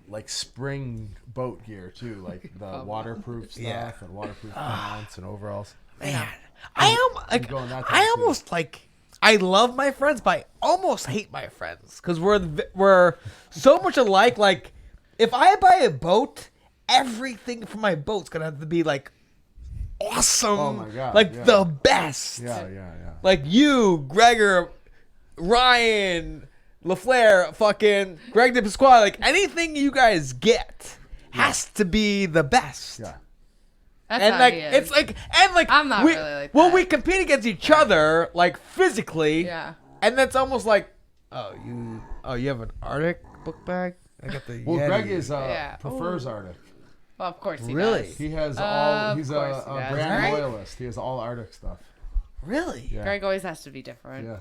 Speaker 3: like spring boat gear too, like the waterproof stuff and waterproof pants and overalls.
Speaker 4: Man, I almost like. I love my friends, but I almost hate my friends because we're so much alike. Like, if I buy a boat, everything from my boat's gonna have to be like awesome.
Speaker 3: Oh my god!
Speaker 4: Like the best.
Speaker 3: Yeah.
Speaker 4: Like you, Gregor, Ryan, LaFleur, fucking Greg DePasquale. Like anything you guys get has to be the best.
Speaker 3: Yeah.
Speaker 1: That's
Speaker 4: And
Speaker 1: how
Speaker 4: like
Speaker 1: he is.
Speaker 4: it's like and like
Speaker 1: I'm not really like that.
Speaker 4: Well, we compete against each other like physically.
Speaker 1: Yeah.
Speaker 4: And that's almost like, you have an Arctic book bag. I got the.
Speaker 3: Well,
Speaker 4: Yeti.
Speaker 3: Greg is
Speaker 1: Yeah.
Speaker 3: prefers Arctic.
Speaker 1: Well, of course he
Speaker 4: Really?
Speaker 1: does.
Speaker 3: He has all. He's
Speaker 1: course
Speaker 3: a
Speaker 1: he does.
Speaker 3: brand
Speaker 1: Right?
Speaker 3: loyalist. He has all Arctic stuff.
Speaker 4: Really.
Speaker 3: Yeah.
Speaker 1: Greg always has to be different.
Speaker 3: Yeah.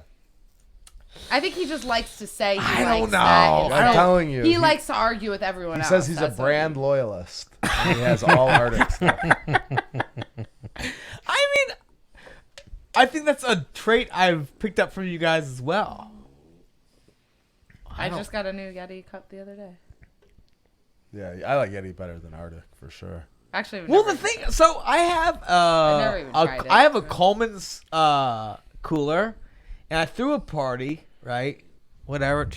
Speaker 1: I think he just likes to say he
Speaker 4: I
Speaker 1: likes
Speaker 4: don't
Speaker 1: that
Speaker 4: know.
Speaker 1: instead.
Speaker 3: I'm telling you.
Speaker 1: He likes to argue with everyone
Speaker 3: He
Speaker 1: else.
Speaker 3: says he's a
Speaker 1: That's what
Speaker 3: brand loyalist. And he has all Arctic stuff.
Speaker 4: I mean, I think that's a trait I've picked up from you guys as well.
Speaker 1: I just got a new Yeti cup the other day.
Speaker 3: Yeah, I like Yeti better than Arctic for sure.
Speaker 1: Actually,
Speaker 4: Well, the thing, so I have
Speaker 1: never even tried it.
Speaker 4: I have a Coleman's cooler, and I threw a party, right? Whatever.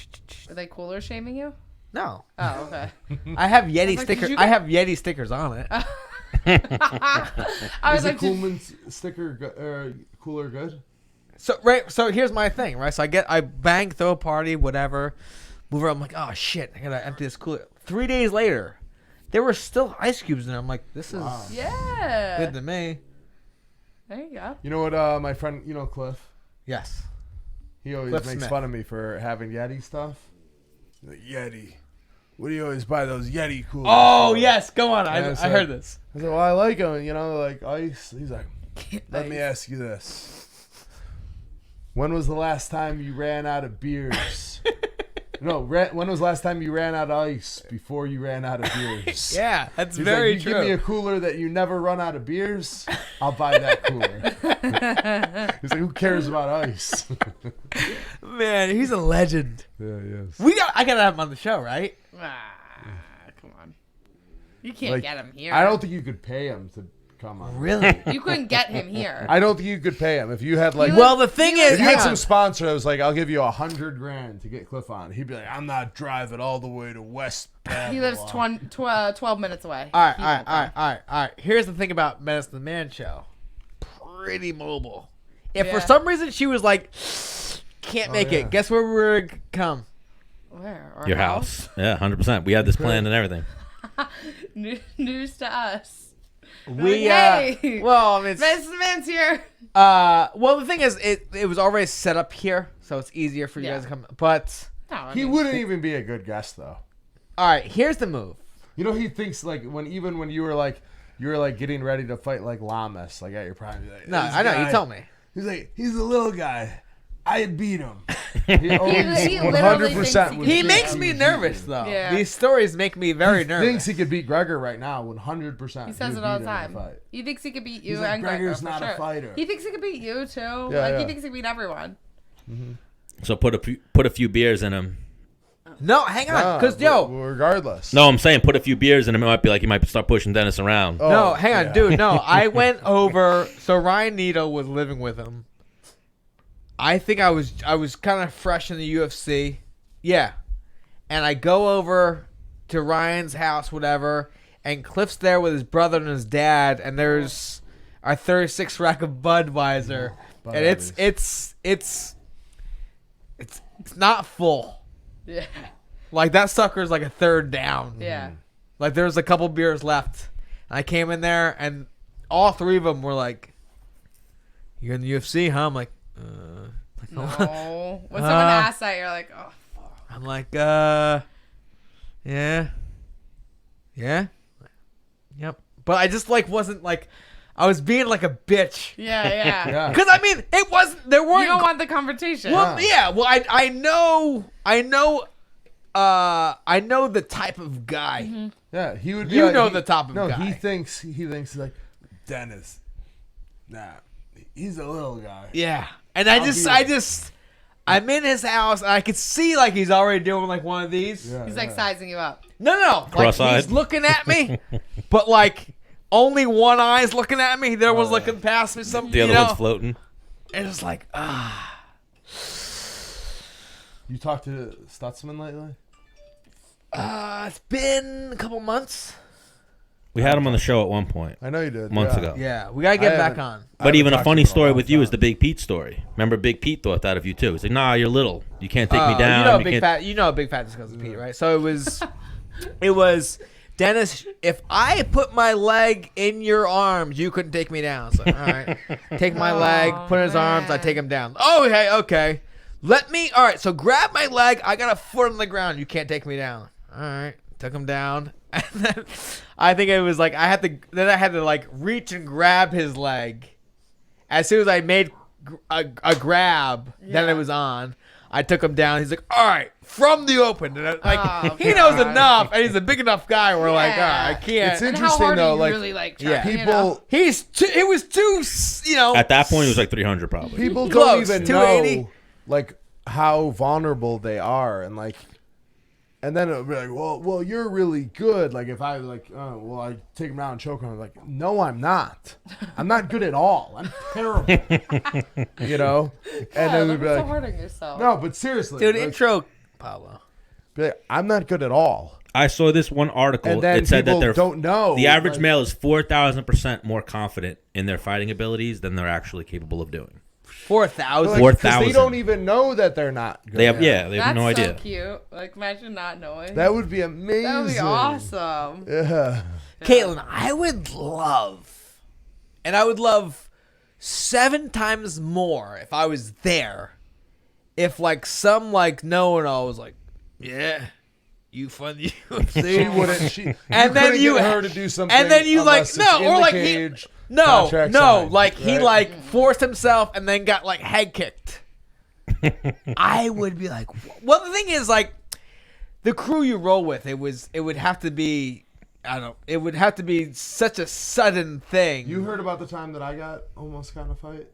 Speaker 1: Are they cooler shaming you?
Speaker 4: No,
Speaker 1: Oh, okay.
Speaker 4: I have Yeti
Speaker 1: like, did
Speaker 4: stickers.
Speaker 1: you
Speaker 4: I
Speaker 1: get-
Speaker 4: have Yeti stickers on it.
Speaker 1: I was
Speaker 3: Is the
Speaker 1: like, did-
Speaker 3: Coolman's sticker cooler good?
Speaker 4: So here's my thing, right? So I bang, throw a party, whatever. Move around. I'm like, oh shit, I gotta empty this cooler. 3 days later, there were still ice cubes in there. I'm like, this is
Speaker 1: yeah.
Speaker 4: good to me.
Speaker 1: There you go.
Speaker 3: You know what? My friend, Cliff.
Speaker 4: Yes.
Speaker 3: He always
Speaker 4: Cliff
Speaker 3: makes
Speaker 4: Smith.
Speaker 3: fun of me for having Yeti stuff. He's like, Yeti. What do you always buy those Yeti coolers?
Speaker 4: Oh
Speaker 3: for?
Speaker 4: yes, go on.
Speaker 3: Yeah,
Speaker 4: I
Speaker 3: so-
Speaker 4: heard this.
Speaker 3: I said, well, I like them, like ice. He's like, let me ask you this. When was the last time you ran out of beers? No, when was the last time you ran out of ice before you ran out of beers?
Speaker 4: Yeah, that's
Speaker 3: He's
Speaker 4: very
Speaker 3: like,
Speaker 4: true.
Speaker 3: Give me a cooler that you never run out of beers, I'll buy that cooler. He's like, who cares about ice?
Speaker 4: Man, he's a legend.
Speaker 3: Yeah, yes.
Speaker 4: I gotta have him on the show, right?
Speaker 1: Come on. You can't
Speaker 3: Like,
Speaker 1: get him here.
Speaker 3: I don't think you could pay him to come on.
Speaker 4: Really?
Speaker 1: You couldn't get him here.
Speaker 3: I don't think you could pay him if you had like.
Speaker 1: You
Speaker 4: Well, the thing is,
Speaker 3: if you had
Speaker 4: hang
Speaker 3: some
Speaker 4: on.
Speaker 3: sponsor that was like, I'll give you $100,000 to get Cliff on. He'd be like, I'm not driving all the way to West.
Speaker 1: He lives 12 minutes away.
Speaker 4: All right. Here's the thing about Menace the Man show. Pretty mobile. If for
Speaker 1: Yeah.
Speaker 4: some reason she was like, can't make
Speaker 3: yeah.
Speaker 4: it, guess where we're gonna come?
Speaker 1: Where? Our
Speaker 2: Your house. Yeah, 100%. We had this planned and everything.
Speaker 1: News to us.
Speaker 4: We
Speaker 1: hey!
Speaker 4: well, I mean, it's,
Speaker 1: Mr. Man's here.
Speaker 4: well, the thing is, it was already set up here, so it's easier for you
Speaker 1: Yeah.
Speaker 4: guys to come. But
Speaker 1: No, I
Speaker 3: He
Speaker 1: mean,
Speaker 3: wouldn't even be a good guest though.
Speaker 4: all right, here's the move.
Speaker 3: He thinks like when you were like getting ready to fight like Lamas, like at your prime. He's like,
Speaker 4: No,
Speaker 3: "This
Speaker 4: I know.
Speaker 3: guy,"
Speaker 4: You told me.
Speaker 3: He's like, he's a little guy. I beat him.
Speaker 1: he literally thinks he
Speaker 3: would
Speaker 1: can
Speaker 4: He
Speaker 3: beat
Speaker 4: makes
Speaker 3: you.
Speaker 4: me nervous, though.
Speaker 1: Yeah.
Speaker 4: These stories make me very
Speaker 3: He
Speaker 4: nervous.
Speaker 3: thinks he could beat Gregor right now, 100%.
Speaker 1: He says it all the time. He thinks he could beat you
Speaker 3: He's like,
Speaker 1: and Gregor
Speaker 3: Gregor's
Speaker 1: for
Speaker 3: not a
Speaker 1: sure.
Speaker 3: fighter.
Speaker 1: He thinks he could beat you too.
Speaker 3: Yeah,
Speaker 1: He
Speaker 3: yeah.
Speaker 1: thinks he could beat everyone.
Speaker 2: So put a few beers in him.
Speaker 4: No, hang on, because yo,
Speaker 3: regardless.
Speaker 2: No, I'm saying put a few beers in him. It might be like you might start pushing Dennis around.
Speaker 3: Oh,
Speaker 4: no, hang on,
Speaker 3: yeah.
Speaker 4: dude. No, I went over. So Ryan Needle was living with him. I think I was kind of fresh in the UFC. Yeah, and I go over to Ryan's house, whatever, and Cliff's there with his brother and his dad, and there's our 36 rack of Budweiser,
Speaker 3: Bud
Speaker 4: and it's it's not full.
Speaker 1: Yeah.
Speaker 4: Like that sucker's like a third down.
Speaker 1: Yeah.
Speaker 4: Like there's a couple beers left. And I came in there and all three of them were like, "You're in the UFC, huh?" I'm like,
Speaker 1: No. When someone asks that, you're like, oh, fuck.
Speaker 4: I'm like, yeah. Yep. But I just like wasn't like, I was being like a bitch.
Speaker 1: Yeah.
Speaker 3: Yeah.
Speaker 4: Because I mean, it wasn't. There weren't.
Speaker 1: You don't want the confrontation.
Speaker 4: Well, yeah. Well, I know the type of guy.
Speaker 1: Mm-hmm.
Speaker 3: Yeah, he would be
Speaker 4: You
Speaker 3: like,
Speaker 4: know the type of
Speaker 3: no,
Speaker 4: guy.
Speaker 3: he thinks like Dennis. Nah, he's a little guy.
Speaker 4: Yeah. And I'm in his house and I could see like he's already doing like one of these.
Speaker 3: Yeah,
Speaker 1: He's like sizing you up.
Speaker 4: No. Like
Speaker 2: Cross-eyed.
Speaker 4: he's looking at me, but like only one eye's looking at me. The other one's looking past me. Something.
Speaker 2: The other one's floating.
Speaker 4: And it's like,
Speaker 3: You talked to Stutzman lately?
Speaker 4: it's been a couple months.
Speaker 2: We had him on the show at one point,
Speaker 3: I know you did.
Speaker 2: months
Speaker 3: yeah.
Speaker 2: ago.
Speaker 4: Yeah, we gotta get
Speaker 3: I
Speaker 4: back
Speaker 3: haven't-
Speaker 4: on.
Speaker 2: But even a
Speaker 3: talked
Speaker 2: funny
Speaker 3: to him in a
Speaker 2: story
Speaker 3: long
Speaker 2: with you is
Speaker 3: time.
Speaker 2: the Big Pete story. Remember, Big Pete thought that of you too. He's like, "Nah, you're little. You can't take me down."
Speaker 4: You know,
Speaker 2: You
Speaker 4: big
Speaker 2: can't-
Speaker 4: fat. You know, big fat just goes to Pete, right? So it was Dennis. If I put my leg in your arms, you couldn't take me down. So all right, take my leg, put it in his arms, I take him down. Oh, hey, okay. Let me. All right, so grab my leg. I got a foot on the ground. You can't take me down. All right, took him down. And then I think it was like I had to like reach and grab his leg. As soon as I made a grab, then it was on. I took him down. He's like, "All right, from the open." And he knows
Speaker 1: God.
Speaker 4: enough, and he's a big enough guy. We're like, all right, I can't.
Speaker 3: It's
Speaker 1: And how
Speaker 3: interesting
Speaker 1: hard
Speaker 3: though.
Speaker 1: are you
Speaker 3: Like
Speaker 1: really like
Speaker 4: Yeah.
Speaker 1: trying, you know?
Speaker 3: people,
Speaker 4: It was too, you know.
Speaker 2: At that point, it was like 300 probably.
Speaker 3: people
Speaker 4: Close,
Speaker 3: don't even
Speaker 4: 280.
Speaker 3: know like how vulnerable they are, and like, and then it'll be like, well, you're really good. Like if I like, I take him down and choke him. I'm like, no, I'm not. I'm not good at all. I'm terrible. You know. And then we'd be
Speaker 1: so
Speaker 3: like,
Speaker 1: hurting yourself.
Speaker 3: no, but seriously,
Speaker 4: Dude,
Speaker 3: like,
Speaker 4: intro Pablo.
Speaker 3: be like, I'm not good at all.
Speaker 2: I saw this one article.
Speaker 3: And then
Speaker 2: It said that
Speaker 3: people
Speaker 2: they're
Speaker 3: don't know.
Speaker 2: the average
Speaker 3: like,
Speaker 2: male is 4,000% more confident in their fighting abilities than they're actually capable of doing.
Speaker 4: 4,000.
Speaker 3: like,
Speaker 2: 4,000.
Speaker 3: They don't even know that they're not good.
Speaker 2: They have they have
Speaker 1: That's
Speaker 2: no idea.
Speaker 1: so cute. Like imagine not knowing.
Speaker 3: That would be amazing.
Speaker 1: That would be awesome.
Speaker 3: Yeah.
Speaker 4: Caitlin, I would love 7 times more if I was there. If like some like know-it-all was like, yeah, you fund the UFC.
Speaker 3: She wouldn't. She
Speaker 4: And then
Speaker 3: couldn't
Speaker 4: you-
Speaker 3: get her to do something.
Speaker 4: and then you like
Speaker 3: unless
Speaker 4: no,
Speaker 3: it's in
Speaker 4: or
Speaker 3: the
Speaker 4: like
Speaker 3: cage,
Speaker 4: no,
Speaker 3: contract signed,
Speaker 4: like he
Speaker 3: right?
Speaker 4: like forced himself and then got like head kicked. I would be like, well, the thing is like the crew you roll with, it would have to be, it would have to be such a sudden thing.
Speaker 3: You heard about the time that I got almost kind of fight,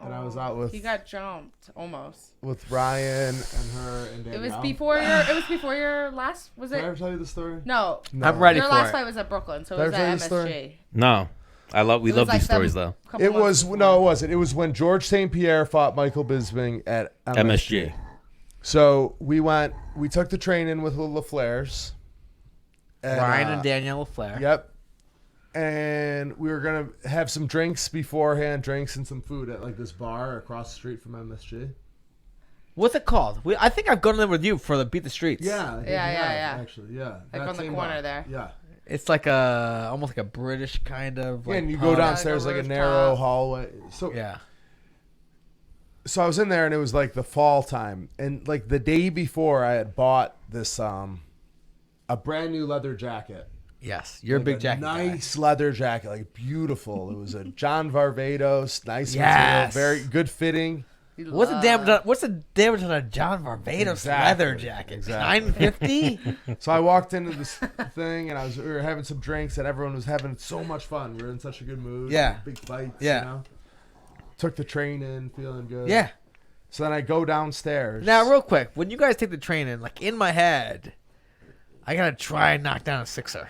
Speaker 3: and I was out with
Speaker 1: He got jumped almost.
Speaker 3: with Ryan and her and
Speaker 1: It
Speaker 3: Danielle.
Speaker 1: was before your last. Was
Speaker 3: Did I
Speaker 1: it?
Speaker 3: ever tell you the story?
Speaker 1: No.
Speaker 4: I'm ready
Speaker 1: Your
Speaker 4: for
Speaker 1: last
Speaker 4: it.
Speaker 1: fight was at Brooklyn, so
Speaker 3: Did I
Speaker 1: it was
Speaker 3: tell you
Speaker 1: at
Speaker 3: the story?
Speaker 1: MSG.
Speaker 2: No, we
Speaker 1: It
Speaker 2: love
Speaker 1: was
Speaker 2: these
Speaker 1: like
Speaker 2: stories
Speaker 1: them
Speaker 2: though.
Speaker 1: couple
Speaker 3: It
Speaker 1: months
Speaker 3: was
Speaker 1: before.
Speaker 3: no, it wasn't. It was when George St. Pierre fought Michael Bisping at
Speaker 2: MSG.
Speaker 3: So we took the train in with the LaFleurs.
Speaker 4: Ryan and Danielle Flair.
Speaker 3: Yep. And we were gonna have some drinks beforehand, drinks and some food at like this bar across the street from MSG.
Speaker 4: What's it called? I think I've gone there with you for the Beat the Streets.
Speaker 3: Yeah, I think
Speaker 1: Yeah,
Speaker 3: we
Speaker 1: yeah,
Speaker 3: have,
Speaker 1: yeah.
Speaker 3: Actually, yeah.
Speaker 1: Like
Speaker 3: that
Speaker 1: on the
Speaker 3: same
Speaker 1: corner
Speaker 3: bar.
Speaker 1: there.
Speaker 3: Yeah.
Speaker 4: It's like almost like a British kind of.
Speaker 3: Yeah,
Speaker 4: Like,
Speaker 3: and you
Speaker 4: pub.
Speaker 3: go
Speaker 1: like a
Speaker 3: downstairs like a narrow
Speaker 1: rooftop.
Speaker 3: hallway. So
Speaker 4: Yeah.
Speaker 3: so I was in there and it was like the fall time, and like the day before I had bought this a brand new leather jacket.
Speaker 4: Yes, you're
Speaker 3: Like
Speaker 4: a big jacket. guy.
Speaker 3: nice leather jacket, like beautiful. It was a John Varvatos, nice
Speaker 4: Yes.
Speaker 3: material, very good fitting.
Speaker 4: What's the damage on a John Varvatos
Speaker 3: Exactly.
Speaker 4: leather jacket?
Speaker 3: Exactly.
Speaker 4: $950.
Speaker 3: So I walked into this thing and we were having some drinks and everyone was having so much fun. We were in such a good mood.
Speaker 4: Yeah.
Speaker 3: Big fights.
Speaker 4: Yeah.
Speaker 3: You know? Took the train in, feeling good.
Speaker 4: Yeah.
Speaker 3: So then I go downstairs.
Speaker 4: Now, real quick, when you guys take the train in, like in my head, I gotta try and knock down a sixer.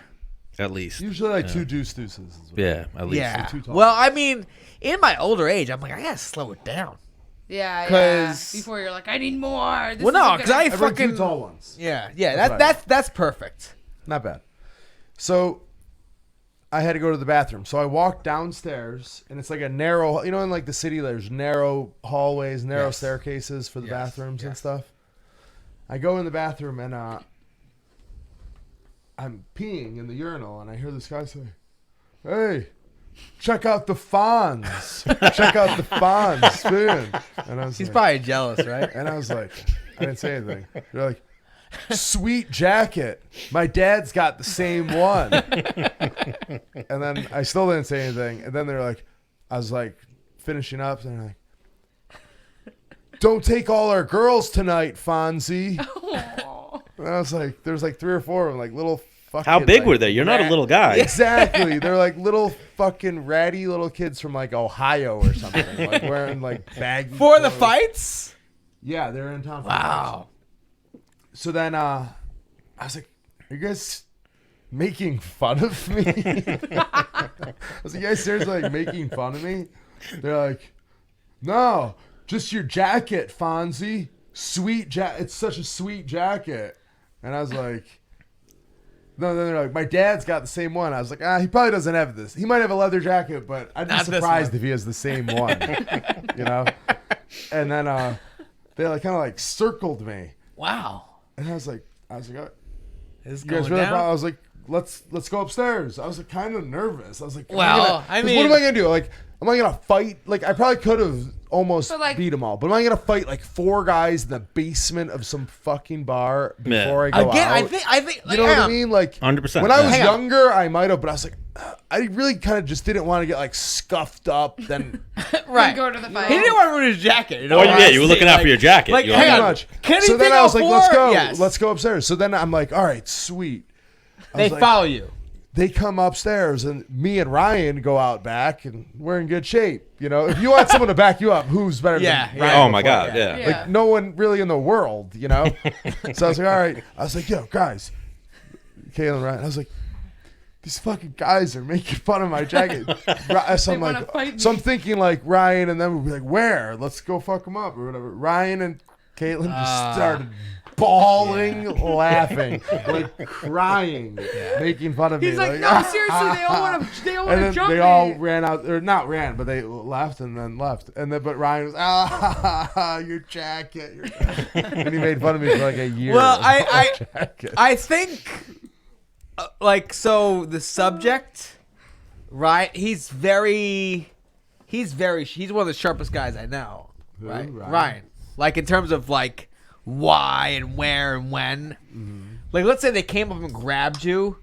Speaker 2: At least.
Speaker 3: Usually like two deuces. Is what-
Speaker 2: Yeah, at least.
Speaker 4: Yeah.
Speaker 3: too tall.
Speaker 4: Well, I mean, in my older age, I'm like, I gotta slow it down.
Speaker 1: Yeah,
Speaker 4: 'Cause-
Speaker 1: before you're like, I need more. This
Speaker 4: Well, no,
Speaker 1: isn't
Speaker 4: because I
Speaker 1: gonna-"
Speaker 3: I bring
Speaker 4: fucking
Speaker 3: two tall ones.
Speaker 4: yeah.
Speaker 3: That's what I
Speaker 4: That's perfect.
Speaker 3: Not bad. So I had to go to the bathroom. So I walked downstairs, and it's like a narrow, in like the city, there's narrow hallways, narrow staircases for the bathrooms and stuff. I go in the bathroom, and I'm peeing in the urinal, and I hear this guy say, "Hey, check out the Fonz. Check out the Fonz spoon." And I was
Speaker 4: He's probably jealous, right?
Speaker 3: And I was like, I didn't say anything. They're like, "Sweet jacket. My dad's got the same one." And then I still didn't say anything. And then they're like, I was like finishing up, and they're like, "Don't take all our girls tonight, Fonzie." And I was like, there's like 3 or 4 of them, like little fucking.
Speaker 2: How big
Speaker 3: like,
Speaker 2: were they? You're not a little guy.
Speaker 3: Exactly. They're like little fucking ratty little kids from like Ohio or something, like wearing like baggy
Speaker 4: For the
Speaker 3: clothes.
Speaker 4: fights?
Speaker 3: Yeah, they're in town.
Speaker 4: Wow.
Speaker 3: So then I was like, "Are you guys making fun of me?" I was like, "You guys seriously like making fun of me?" They're like, "No, just your jacket, Fonzie. Sweet It's such a sweet jacket." And I was like, no, then they're like, "My dad's got the same one." I was like, he probably doesn't have this. He might have a leather jacket, but I'd be
Speaker 4: Not this
Speaker 3: surprised
Speaker 4: one.
Speaker 3: if he has the same one. And then they like kind of like circled me.
Speaker 4: Wow.
Speaker 3: And I was like,
Speaker 4: This is
Speaker 3: "You guys
Speaker 4: going
Speaker 3: really?"
Speaker 4: down?
Speaker 3: I was like, let's go upstairs. I was like kind of nervous. I was like,
Speaker 4: Well,
Speaker 3: 'cause
Speaker 4: I
Speaker 3: what
Speaker 4: mean-
Speaker 3: am I gonna do? Like, am I gonna fight? Like, I probably could have almost
Speaker 1: But, like-
Speaker 3: beat them all, but am I gonna fight like 4 guys in the basement of some fucking bar before I go
Speaker 4: Again,
Speaker 3: out?
Speaker 4: I think.
Speaker 3: You know what I mean? Like,
Speaker 2: 100%,
Speaker 3: when I was
Speaker 2: yeah.
Speaker 3: younger, I might have, but I was like, I really kind of just didn't want to get like scuffed up. Then
Speaker 4: Right.
Speaker 1: Go to the fight.
Speaker 4: He didn't want to ruin his jacket. You know
Speaker 2: Well,
Speaker 4: what
Speaker 2: yeah,
Speaker 4: I'm
Speaker 2: you were
Speaker 4: saying?
Speaker 2: looking out for your jacket.
Speaker 4: Like,
Speaker 2: You were
Speaker 4: hang
Speaker 2: like-
Speaker 4: on.
Speaker 3: much.
Speaker 4: Can
Speaker 3: So
Speaker 4: he
Speaker 3: then
Speaker 4: take
Speaker 3: I was
Speaker 4: all
Speaker 3: like, let's
Speaker 4: 4?
Speaker 3: go.
Speaker 4: Yes.
Speaker 3: Let's go upstairs. So then I'm like, all right, sweet. I
Speaker 4: They
Speaker 3: was like,
Speaker 4: follow you.
Speaker 3: they come upstairs, and me and Ryan go out back, and we're in good shape. If you want someone to back you up, who's better
Speaker 4: Yeah,
Speaker 3: than
Speaker 4: yeah.
Speaker 3: Ryan?
Speaker 2: Oh my
Speaker 3: before?
Speaker 2: God, yeah.
Speaker 1: Yeah.
Speaker 3: Like, no one really in the world, So I was like, all right. I was like, yo, guys. Katlyn, Ryan. I was like, these fucking guys are making fun of my jacket. So I'm
Speaker 1: wanna
Speaker 3: like,
Speaker 1: fight me.
Speaker 3: so I'm thinking like Ryan, and then we'll be like, where? Let's go fuck them up or whatever. Ryan and Katlyn just started bawling, laughing, like crying, making fun of
Speaker 1: He's
Speaker 3: me.
Speaker 1: like, "No, seriously, they all want to. They all want
Speaker 3: And
Speaker 1: to
Speaker 3: then
Speaker 1: jump
Speaker 3: they
Speaker 1: me."
Speaker 3: all ran out, or not ran, but they left and then left. And then, but Ryan was, your jacket, your jacket. And he made fun of me for like a year.
Speaker 4: Well,
Speaker 3: Jacket.
Speaker 4: I think, so the subject, right? He's one of the sharpest guys I know, right?
Speaker 3: Ryan?
Speaker 4: Ryan. Like in terms of like why and where and when.
Speaker 3: Mm-hmm.
Speaker 4: Like let's say they came up and grabbed you,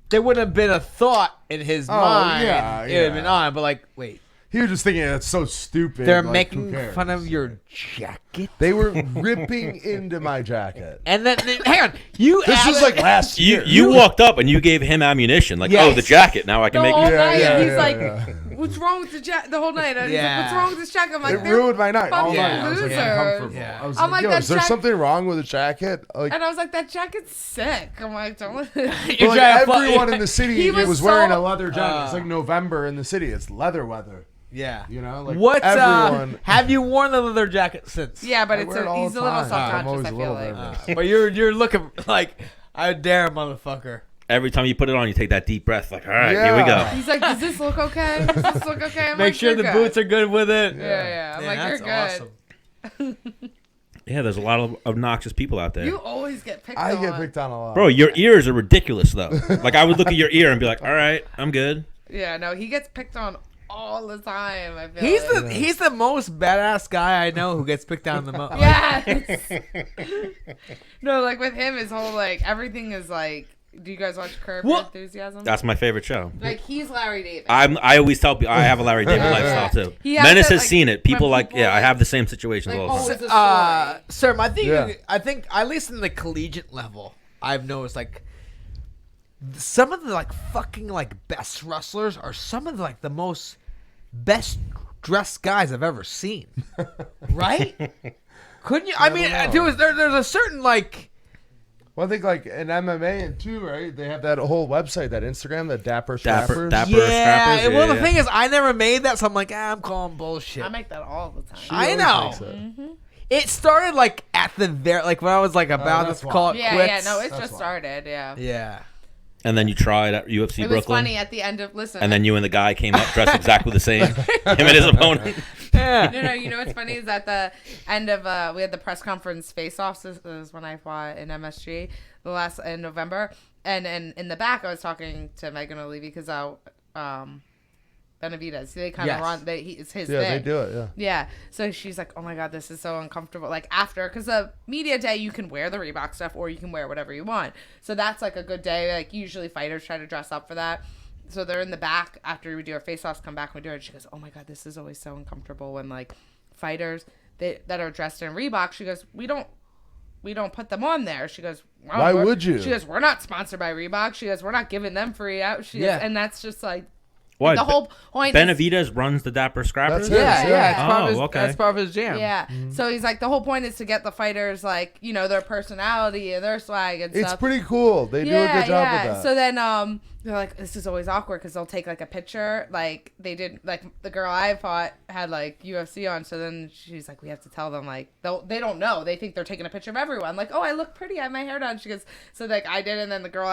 Speaker 4: there wouldn't have been a thought in his mind.
Speaker 3: yeah,
Speaker 4: It would have been
Speaker 3: yeah.
Speaker 4: on, but like, wait,
Speaker 3: He was just thinking that's so stupid.
Speaker 4: they're
Speaker 3: like,
Speaker 4: making
Speaker 3: who cares?
Speaker 4: fun of your jacket?
Speaker 3: They were ripping into my jacket.
Speaker 4: And then hang on, you
Speaker 3: This was
Speaker 4: added-
Speaker 3: like last year.
Speaker 2: You walked up and you gave him ammunition. Like,
Speaker 4: Yes.
Speaker 2: oh, the jacket. Now I can
Speaker 1: The
Speaker 2: make
Speaker 1: whole
Speaker 2: you.
Speaker 1: night,
Speaker 3: yeah,
Speaker 1: he's
Speaker 3: yeah,
Speaker 1: like,
Speaker 3: yeah.
Speaker 1: "What's wrong with the jacket?" The whole night, he's
Speaker 4: Yeah.
Speaker 1: like, "What's wrong with this jacket?" I'm like,
Speaker 3: It
Speaker 1: "They're
Speaker 3: ruined my night all
Speaker 1: fucking
Speaker 3: night. I was like
Speaker 1: losers."
Speaker 3: uncomfortable.
Speaker 4: Yeah.
Speaker 3: I was
Speaker 1: I'm
Speaker 3: like,
Speaker 1: like,
Speaker 3: yo,
Speaker 1: that
Speaker 3: is there
Speaker 1: jack-
Speaker 3: something wrong with the jacket? Like,
Speaker 1: And I was like, "That jacket's sick." I'm like, "Don't."
Speaker 3: but,
Speaker 4: You're
Speaker 3: like
Speaker 4: trying to play-
Speaker 3: everyone in the city
Speaker 1: He
Speaker 3: was,
Speaker 1: was
Speaker 3: wearing
Speaker 1: so-
Speaker 3: a leather jacket. It's like November in the city. It's leather weather.
Speaker 4: Yeah.
Speaker 3: Like
Speaker 4: What?
Speaker 3: everyone.
Speaker 4: Have you worn the leather jacket since?
Speaker 1: Yeah, but
Speaker 3: I
Speaker 1: it's
Speaker 3: wear it all
Speaker 1: he's
Speaker 3: the
Speaker 1: a little
Speaker 3: time. I'm
Speaker 1: self-conscious.
Speaker 3: always
Speaker 1: I
Speaker 3: a
Speaker 1: feel
Speaker 3: little
Speaker 1: like.
Speaker 3: nervous.
Speaker 4: But you're looking like I dare, motherfucker.
Speaker 2: Every time you put it on, you take that deep breath. Like, all right, here we go.
Speaker 3: Yeah.
Speaker 1: He's like, "Does this look okay? Does this look okay?" I'm
Speaker 4: Make
Speaker 1: like,
Speaker 4: sure
Speaker 1: "You're
Speaker 4: the
Speaker 1: good."
Speaker 4: boots are good with it.
Speaker 1: Yeah. I'm like,
Speaker 4: that's
Speaker 1: "You're good."
Speaker 4: awesome.
Speaker 2: Yeah, there's a lot of obnoxious people out there.
Speaker 1: You always get picked
Speaker 3: I
Speaker 1: on.
Speaker 3: get picked on a lot.
Speaker 2: Bro, your ears are ridiculous though. Like I would look at your ear and be like, all right, I'm good.
Speaker 1: Yeah, no, he gets picked on all the time. I feel
Speaker 4: He's
Speaker 1: like.
Speaker 4: he's the most badass guy I know who gets picked on the most.
Speaker 1: Yes. No, like with him, his whole like everything is like. Do you guys watch Curb Your
Speaker 4: What?
Speaker 1: Enthusiasm?
Speaker 2: That's my favorite show.
Speaker 1: Like he's Larry David.
Speaker 2: I always tell people I have a Larry David lifestyle too.
Speaker 1: He has
Speaker 2: Menace
Speaker 1: that,
Speaker 2: has
Speaker 1: like,
Speaker 2: seen it. People
Speaker 1: when
Speaker 2: like,
Speaker 1: people,
Speaker 2: yeah, I
Speaker 1: like-
Speaker 2: have the same situation
Speaker 1: like
Speaker 2: all the time.
Speaker 1: always a story.
Speaker 4: Sir,
Speaker 3: Yeah.
Speaker 4: I think at least in the collegiate level, I've noticed like some of the like fucking like best wrestlers are some of the, like the most best dressed guys I've ever seen. Right? Couldn't you? I mean,
Speaker 3: know.
Speaker 4: there's a certain like.
Speaker 3: Well, I think like in MMA and too, right? They have that whole website, that Instagram, that Dapper
Speaker 2: Dapper-
Speaker 3: Strappers.
Speaker 2: Dapper-
Speaker 4: Yeah,
Speaker 2: Strappers,
Speaker 4: well,
Speaker 2: yeah,
Speaker 4: the
Speaker 2: yeah.
Speaker 4: thing is, I never made that, so I'm like, I'm calling bullshit.
Speaker 1: I make that all the time.
Speaker 4: I
Speaker 3: always
Speaker 4: know.
Speaker 3: makes it.
Speaker 4: It started like at the very, like when I was like about
Speaker 3: that's
Speaker 4: to call it
Speaker 1: Yeah,
Speaker 4: quits.
Speaker 1: yeah, no, it
Speaker 3: That's
Speaker 1: just
Speaker 3: why.
Speaker 1: started. Yeah.
Speaker 4: Yeah.
Speaker 2: And then you tried at UFC
Speaker 1: It was
Speaker 2: Brooklyn.
Speaker 1: funny at the end of
Speaker 2: And then you and the guy came up dressed exactly the same. Him and his opponent.
Speaker 1: No, you know what's funny is at the end of we had the press conference face-offs. This was when I fought in MSG in November, and in the back I was talking to Megan O'Leary because Benavidez. They kind of run. It's his thing.
Speaker 3: Yeah, they do it. Yeah.
Speaker 1: Yeah. So she's like, "Oh my god, this is so uncomfortable." Like after, because the media day, you can wear the Reebok stuff or you can wear whatever you want. So that's like a good day. Like usually fighters try to dress up for that. So they're in the back after we do our face-offs. Come back and we do it. And she goes, "Oh my god, this is always so uncomfortable when like fighters that are dressed in Reebok." She goes, "We don't put them on there." She goes, well,
Speaker 3: "Why would you?"
Speaker 1: She goes, "We're not sponsored by Reebok." She goes, "We're not giving them free out." She goes, and that's just like.
Speaker 2: Why?
Speaker 1: The whole point
Speaker 2: Benavidez runs the Dapper Scrappers?
Speaker 4: That's part of his jam.
Speaker 1: Yeah. Mm-hmm. So he's like, the whole point is to get the fighters, like, you know, their personality and their swag and stuff.
Speaker 3: It's pretty cool. They do a good job with that.
Speaker 1: So then they're like, this is always awkward because they'll take, like, a picture. Like, they did, like, the girl I fought had, like, UFC on. So then she's like, we have to tell them, like, they don't know. They think they're taking a picture of everyone. Like, oh, I look pretty. I have my hair done. She goes, so, like, I did. And then the girl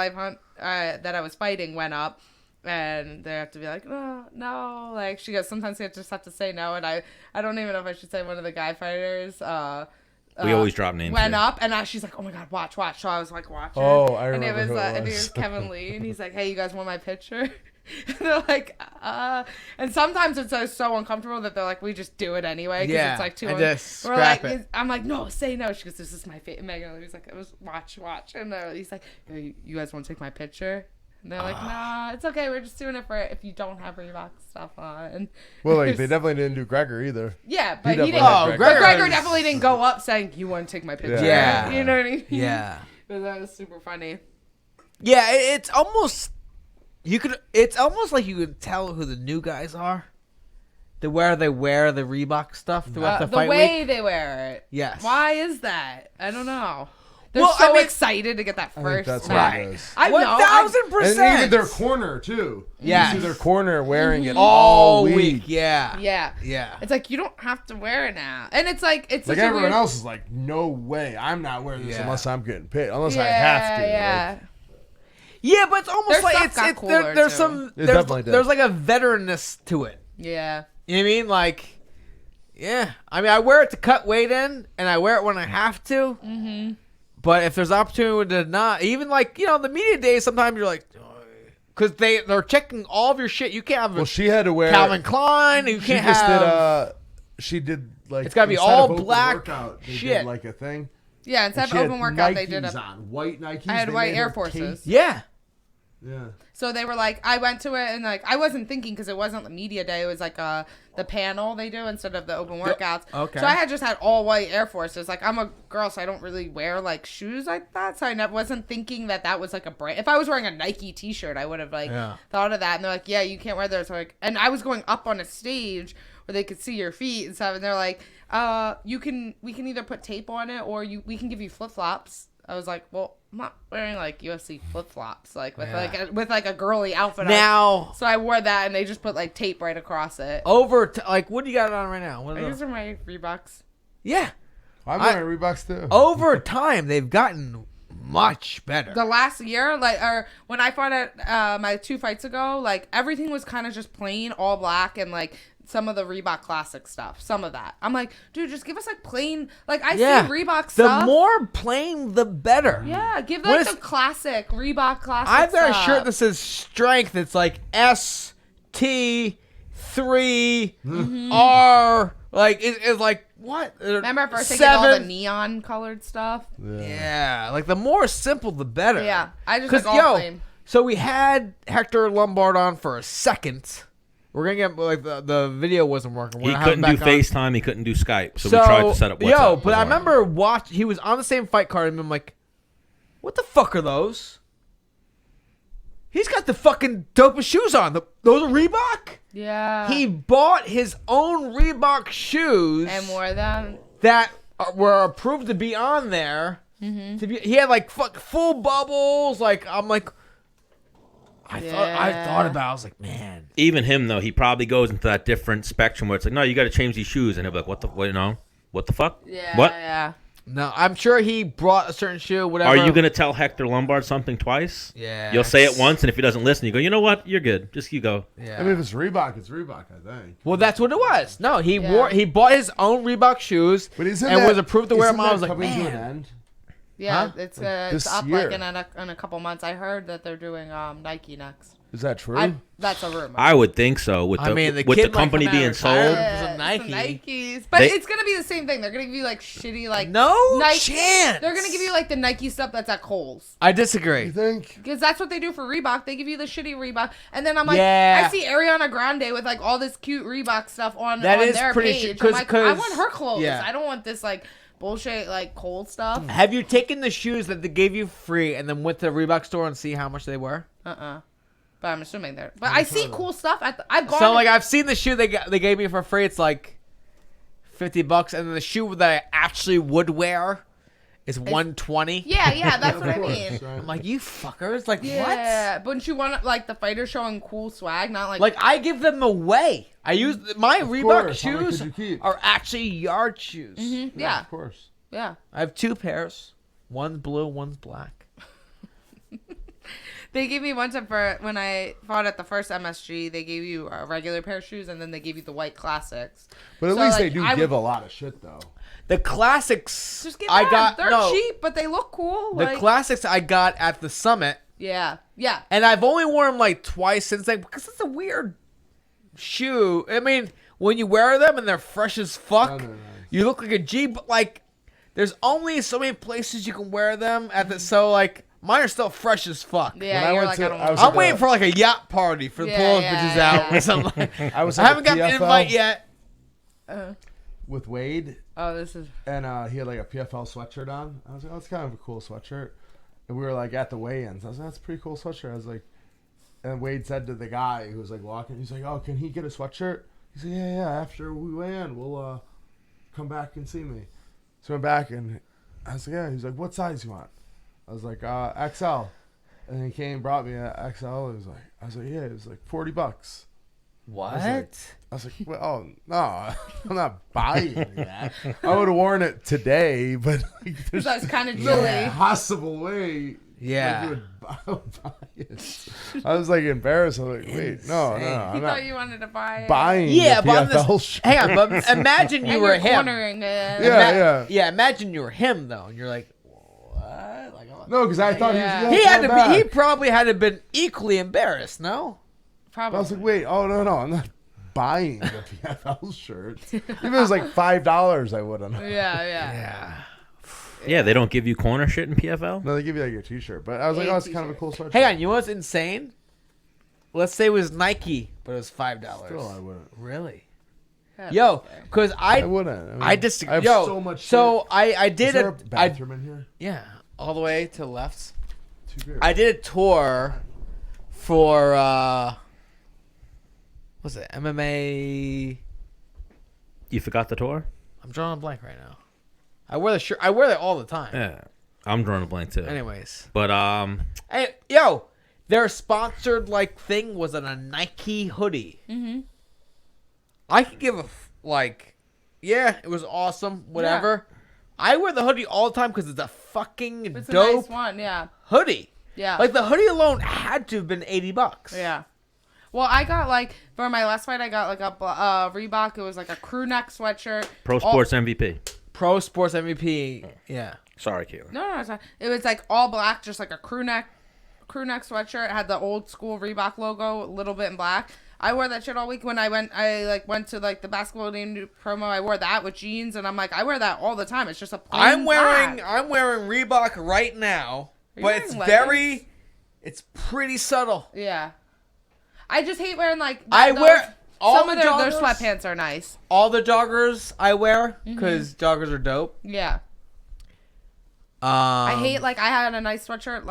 Speaker 1: that I was fighting went up. And they have to be like, no. Like, she goes, sometimes you just have to say no. And I don't even know if I should say one of the guy fighters.
Speaker 2: We always drop names.
Speaker 1: Went up, and she's like, oh my God, watch. So I was like, watching.
Speaker 3: Oh, I remember
Speaker 1: and it was,
Speaker 3: who it was.
Speaker 1: And it was Kevin Lee. And he's like, hey, you guys want my picture? And they're like, And sometimes it's so uncomfortable that they're like, we just do it anyway. Because it's like too.
Speaker 4: And just scrap it.
Speaker 1: I'm like, no, say no. She goes, this is my favorite. Megan Lee's like, it was watch. And he's like, hey, you guys want to take my picture? And they're like, nah, it's okay. We're just doing it for if you don't have Reebok stuff on.
Speaker 3: Well, like, they definitely didn't do Gregor either.
Speaker 1: Yeah, but he didn't.
Speaker 3: But
Speaker 1: Gregor definitely didn't go up saying, you want to take my picture.
Speaker 4: Yeah.
Speaker 1: You know what I mean?
Speaker 4: Yeah.
Speaker 1: But that was super funny.
Speaker 4: Yeah, it's almost like you could tell who the new guys are. They wear the Reebok stuff throughout the fight
Speaker 1: week. The way
Speaker 4: week.
Speaker 1: they wear it.
Speaker 4: Yes.
Speaker 1: Why is that? I don't know. They're so excited to get that first
Speaker 3: that's
Speaker 1: match.
Speaker 3: what it is.
Speaker 1: I know.
Speaker 4: 1,000%.
Speaker 3: And even their corner, too.
Speaker 4: Yeah.
Speaker 3: You see their corner wearing it
Speaker 4: all
Speaker 3: week.
Speaker 4: week. Yeah.
Speaker 1: Yeah. It's like, you don't have to wear it now. And it's like, it's
Speaker 3: like
Speaker 1: such
Speaker 3: everyone
Speaker 1: a weird...
Speaker 3: else is like, no way. I'm not wearing this unless I'm getting paid. Unless
Speaker 1: yeah,
Speaker 3: I have to.
Speaker 1: Yeah.
Speaker 3: Like,
Speaker 4: yeah, but it's almost
Speaker 1: Their
Speaker 4: like
Speaker 1: stuff got cooler,
Speaker 4: there's
Speaker 1: too.
Speaker 4: some
Speaker 3: It definitely did.
Speaker 4: there's like a veteranness to it.
Speaker 1: Yeah.
Speaker 4: You know what I mean? Like, yeah. I mean, I wear it to cut weight in, and I wear it when I have to. Mm-hmm. But if there's opportunity to not, even like, you know, the media days, sometimes you're like, because they're checking all of your shit. You can't have.
Speaker 3: Well, she had to wear
Speaker 4: Calvin Klein. You can't have.
Speaker 3: She did like.
Speaker 4: It's gotta be
Speaker 3: instead
Speaker 4: all
Speaker 3: of open
Speaker 4: black
Speaker 3: workout, they
Speaker 4: shit.
Speaker 3: Did like a thing.
Speaker 1: Yeah, instead
Speaker 3: And
Speaker 1: of
Speaker 3: she had
Speaker 1: open workout,
Speaker 3: Nikes
Speaker 1: they did
Speaker 3: on white Nikes.
Speaker 1: I had
Speaker 3: They
Speaker 1: white
Speaker 3: made
Speaker 1: Air
Speaker 3: her
Speaker 1: Forces.
Speaker 3: tape.
Speaker 4: Yeah.
Speaker 3: Yeah.
Speaker 1: So they were like, I went to it and like, I wasn't thinking because it wasn't the media day. It was like the panel they do instead of the open workouts.
Speaker 4: Okay.
Speaker 1: So I had just had all white Air Forces. Like, I'm a girl, so I don't really wear like shoes like that. So I wasn't thinking that was like a brand. If I was wearing a Nike t-shirt, I would have like thought of that. And they're like, yeah, you can't wear those. So like, and I was going up on a stage where they could see your feet and stuff. And they're like, we can either put tape on it or we can give you flip-flops. I was like, well, I'm not wearing like UFC flip flops, like with like a girly outfit.
Speaker 4: Now,
Speaker 1: so I wore that, and they just put like tape right across it.
Speaker 4: like, what do you got on right now? What are
Speaker 1: These are my Reeboks.
Speaker 4: Yeah,
Speaker 3: I'm wearing Reeboks too.
Speaker 4: Over time, they've gotten much better.
Speaker 1: The last year, like, or when I fought at my 2 fights ago, like everything was kind of just plain, all black, and like some of the Reebok classic stuff. Some of that, I'm like, dude, just give us like plain. Like I see Reebok stuff.
Speaker 4: The more plain, the better.
Speaker 1: Yeah, give like the classic Reebok classic.
Speaker 4: I've got
Speaker 1: stuff.
Speaker 4: a shirt that says strength. It's like ST3 R. Like it's like what?
Speaker 1: Remember first they get all the neon colored stuff?
Speaker 4: Yeah, like the more simple, the better.
Speaker 1: Yeah, I just like all plain.
Speaker 4: So we had Hector Lombard on for a second. We're gonna get like the video wasn't working.
Speaker 2: He couldn't do FaceTime. He couldn't do Skype. So we tried to set up WhatsApp.
Speaker 4: But I remember he was on the same fight card, and I'm like, what the fuck are those? He's got the fucking dopest shoes on. Those are Reebok?
Speaker 1: Yeah.
Speaker 4: He bought his own Reebok shoes.
Speaker 1: And wore them.
Speaker 4: That were approved to be on there. Mm-hmm. He had like full bubbles. Like, I'm like, I thought about it. I was like, man.
Speaker 2: Even him, though, he probably goes into that different spectrum where it's like, no, you got to change these shoes. And he'll be like, what the fuck?
Speaker 1: Yeah.
Speaker 2: What?
Speaker 1: Yeah.
Speaker 4: No, I'm sure he brought a certain shoe, whatever.
Speaker 2: Are you going to tell Hector Lombard something twice?
Speaker 4: Yeah.
Speaker 2: You'll say it once, and if he doesn't listen, you go, you know what? You're good. Just you go.
Speaker 4: Yeah.
Speaker 3: I mean, if it's Reebok, it's Reebok, I think.
Speaker 4: Well, that's what it was. No, he bought his own Reebok shoes
Speaker 3: But
Speaker 4: and was approved to wear them. I was like,
Speaker 3: coming to an
Speaker 4: man.
Speaker 3: end?
Speaker 1: Yeah,
Speaker 4: Huh?
Speaker 1: it's
Speaker 3: This
Speaker 1: up
Speaker 3: year.
Speaker 1: like in a couple months. I heard that they're doing Nike next.
Speaker 3: Is that true?
Speaker 1: That's a rumor.
Speaker 2: I would think so with
Speaker 4: I mean, the
Speaker 2: with
Speaker 4: kid
Speaker 2: the
Speaker 4: might
Speaker 2: company
Speaker 4: come out
Speaker 2: being
Speaker 4: and retire.
Speaker 2: sold.
Speaker 1: Yeah,
Speaker 4: Some Nike.
Speaker 1: Nikes, but
Speaker 2: They-
Speaker 1: it's gonna be the same thing. They're gonna give you like shitty like
Speaker 4: No
Speaker 1: Nike.
Speaker 4: chance.
Speaker 1: They're gonna give you like the Nike stuff that's at Kohl's.
Speaker 4: I disagree.
Speaker 3: You think?
Speaker 1: Because that's what they do for Reebok. They give you the shitty Reebok, and then I'm like,
Speaker 4: Yeah.
Speaker 1: I see Ariana Grande with like all this cute Reebok stuff on
Speaker 4: That is
Speaker 1: their
Speaker 4: pretty
Speaker 1: page.
Speaker 4: cause,
Speaker 1: I'm like, I
Speaker 4: cause-
Speaker 1: want her clothes.
Speaker 4: yeah.
Speaker 1: I don't want this like bullshit like Kohl's stuff.
Speaker 4: Have you taken the shoes that they gave you free and then went to the Reebok store and see how much they were?
Speaker 1: But I'm assuming they're. But I see cool stuff at. I've gone.
Speaker 4: So like I've seen the shoe they gave me for free. It's like $50, and then the shoe that I actually would wear is $120.
Speaker 1: Yeah, that's what I
Speaker 3: Of course,
Speaker 1: mean.
Speaker 3: right?
Speaker 4: I'm like, you fuckers! Like
Speaker 1: Yeah, but wouldn't you want like the fighters showing cool swag, not like.
Speaker 4: what? Like I give them away. I use my Reebok
Speaker 3: course. How many
Speaker 4: shoes
Speaker 3: could you keep?
Speaker 4: are actually yard shoes.
Speaker 1: yeah,
Speaker 3: Of course.
Speaker 1: yeah.
Speaker 4: I have 2 pairs. One's blue, one's black.
Speaker 1: They gave me one time for when I fought at the first MSG. They gave you a regular pair of shoes, and then they gave you the white classics.
Speaker 3: But at
Speaker 1: So,
Speaker 3: least
Speaker 1: like,
Speaker 3: they do
Speaker 1: I
Speaker 3: give
Speaker 1: would-
Speaker 3: a lot of shit, though.
Speaker 4: The classics
Speaker 1: Just get
Speaker 4: I
Speaker 1: them.
Speaker 4: got.
Speaker 1: They're
Speaker 4: no,
Speaker 1: cheap, but they look cool.
Speaker 4: the
Speaker 1: Like,
Speaker 4: classics I got at the summit.
Speaker 1: yeah.
Speaker 4: And I've only worn them like twice since then because it's a weird shoe. I mean, when you wear them and they're fresh as fuck,
Speaker 3: No, no, no.
Speaker 4: you look like a G. But like, there's only so many places you can wear them at the. So like, mine are still fresh as fuck.
Speaker 1: Yeah,
Speaker 3: I
Speaker 1: you're
Speaker 3: went
Speaker 1: like,
Speaker 3: to-
Speaker 1: I don't
Speaker 3: I
Speaker 1: want
Speaker 3: was
Speaker 1: to.
Speaker 4: I'm waiting for like a yacht party for the
Speaker 1: Yeah,
Speaker 4: pull those
Speaker 1: yeah,
Speaker 4: bitches
Speaker 1: yeah.
Speaker 4: out or something.
Speaker 3: I was
Speaker 4: I
Speaker 3: at
Speaker 4: haven't
Speaker 3: the
Speaker 4: got an
Speaker 3: PFL
Speaker 4: invite yet.
Speaker 3: with Wade,
Speaker 1: Oh, this is.
Speaker 3: and he had like a PFL sweatshirt on. I was like, oh, it's kind of a cool sweatshirt. And we were like at the weigh-ins. I was like, that's a pretty cool sweatshirt. I was like, and Wade said to the guy who was like walking, he's like, oh, can he get a sweatshirt? He's like, yeah. After we weigh in, we'll come back and see me. So I went back and I was like, yeah. He's like, what size you want? I was like, XL. And he came and brought me an XL. I was like, yeah. It was like $40.
Speaker 4: What?
Speaker 3: I was like, well, oh, no, I'm not buying that. I would have worn it today, but like, there's
Speaker 1: That's kind of
Speaker 3: no
Speaker 1: chilly.
Speaker 3: possible way.
Speaker 4: Yeah.
Speaker 3: Like, you would buy it. I was like embarrassed. I was like, wait, no,
Speaker 1: He
Speaker 3: I'm not
Speaker 1: thought you wanted to buy it.
Speaker 3: buying
Speaker 4: Yeah,
Speaker 3: the
Speaker 4: but I'm
Speaker 3: PFL
Speaker 4: just,
Speaker 3: shirt.
Speaker 4: hang on. But imagine you
Speaker 1: And
Speaker 4: were
Speaker 1: you're
Speaker 4: him.
Speaker 1: cornering it.
Speaker 3: Yeah.
Speaker 4: Yeah. Imagine you were him though, and you're like, what? Like, oh.
Speaker 3: No, because I thought
Speaker 1: Yeah.
Speaker 3: he was
Speaker 4: He had to
Speaker 3: back.
Speaker 4: be. He probably had to have been equally embarrassed. No.
Speaker 1: Probably.
Speaker 3: I was like, wait, oh no, I'm not buying the PFL shirt. If it was like $5, I wouldn't.
Speaker 1: Yeah.
Speaker 2: Yeah, they don't give you corner shit in PFL.
Speaker 3: No, they give you like your T-shirt, but I was like,
Speaker 1: A
Speaker 3: oh, it's kind of a
Speaker 1: t-shirt.
Speaker 3: cool sweatshirt.
Speaker 4: Hang on. You know what's insane? Let's say it was Nike, but it was $5.
Speaker 3: Still, I wouldn't.
Speaker 4: Really?
Speaker 1: Yeah,
Speaker 4: Yo,
Speaker 1: that's fair.
Speaker 4: because
Speaker 3: I wouldn't. mean,
Speaker 4: I disagree.
Speaker 3: I have
Speaker 4: Yo,
Speaker 3: so much.
Speaker 4: so
Speaker 3: shit.
Speaker 4: I
Speaker 3: Is
Speaker 4: did
Speaker 3: there
Speaker 4: a
Speaker 3: a bathroom in here?
Speaker 4: yeah, all the way to the left.
Speaker 3: 2 beers.
Speaker 4: I did a tour for what's it? MMA.
Speaker 2: You forgot the tour?
Speaker 4: I'm drawing a blank right now. I wear the shirt. I wear that all the time.
Speaker 2: Yeah, I'm drawing a blank too.
Speaker 4: Anyways,
Speaker 2: But
Speaker 4: hey, yo, their sponsored like thing was on a Nike hoodie.
Speaker 1: Mm-hmm.
Speaker 4: I could give a yeah, it was awesome. Whatever. I wear the hoodie all the time because it's a fucking
Speaker 1: It's a
Speaker 4: dope
Speaker 1: nice one. Yeah.
Speaker 4: hoodie.
Speaker 1: Yeah.
Speaker 4: Like the hoodie alone had to have been $80.
Speaker 1: Yeah. Well, I got like for my last fight, I got like a Reebok. It was like a crew neck sweatshirt.
Speaker 2: Pro Sports MVP.
Speaker 4: Pro Sports MVP. Yeah.
Speaker 2: Sorry, Katlyn.
Speaker 1: No, it's not. It was like all black, just like a crew neck sweatshirt. It had the old school Reebok logo, a little bit in black. I wore that shit all week when I went to like the basketball game promo. I wore that with jeans, and I'm like, I wear that all the time. It's just a plain
Speaker 4: I'm wearing
Speaker 1: black.
Speaker 4: Reebok right now,
Speaker 1: Are you
Speaker 4: but it's
Speaker 1: wearing leggings?
Speaker 4: it's pretty subtle.
Speaker 1: Yeah. I just hate weering like.
Speaker 4: I wear all
Speaker 1: some
Speaker 4: the
Speaker 1: of their
Speaker 4: joggers.
Speaker 1: sweatpants are nice.
Speaker 4: All the joggers I wear
Speaker 1: Mm-hmm.
Speaker 4: because joggers are dope.
Speaker 1: Yeah. I hate like I had a nice sweatshirt,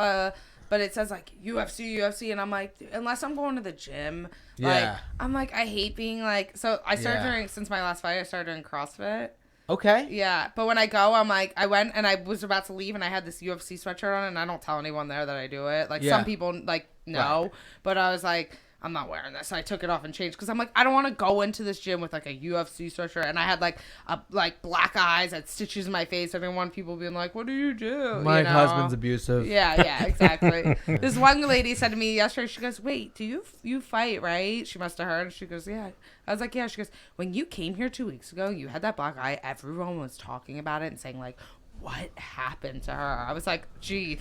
Speaker 1: but it says like UFC, and I'm like, unless I'm going to the gym,
Speaker 4: Yeah.
Speaker 1: like I'm like I hate being like. So I started
Speaker 4: Yeah.
Speaker 1: doing since my last fight. I started doing CrossFit.
Speaker 4: Okay.
Speaker 1: Yeah, but when I go, I'm like I went and I was about to leave, and I had this UFC sweatshirt on, and I don't tell anyone there that I do it. Like
Speaker 4: Yeah.
Speaker 1: some people like know, but I was like. I'm not wearing this. So I took it off and changed because I'm like, I don't want to go into this gym with like a UFC sweatshirt. And I had like black eyes, I had stitches in my face. I didn't want people being like, what do you do?
Speaker 4: My husband's abusive.
Speaker 1: Yeah, exactly. This one lady said to me yesterday, she goes, wait, do you fight, right? She must have heard. She goes, yeah. I was like, yeah. She goes, when you came here 2 weeks ago, you had that black eye. Everyone was talking about it and saying like, what happened to her? I was like, gee,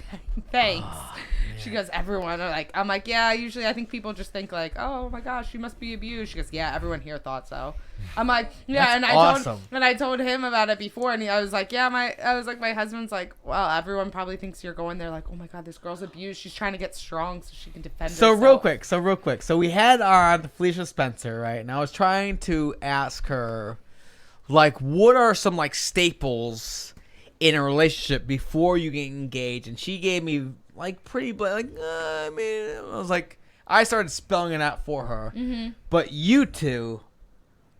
Speaker 1: thanks. Oh, she goes, everyone are like, I'm like, yeah, usually I think people just think like, oh my gosh, she must be abused. She goes, yeah, everyone here thought so. I'm like, yeah.
Speaker 4: That's
Speaker 1: and I told him about it before, and I was like, yeah, my husband's like, well, everyone probably thinks you're going there like, oh my God, this girl's abused. She's trying to get strong so she can defend herself.
Speaker 4: Real quick. So we had our Felicia Spencer, right? And I was trying to ask her, like, what are some like staples in a relationship before you get engaged? And she gave me like pretty I was like, I started spelling it out for her. Mm-hmm. But you two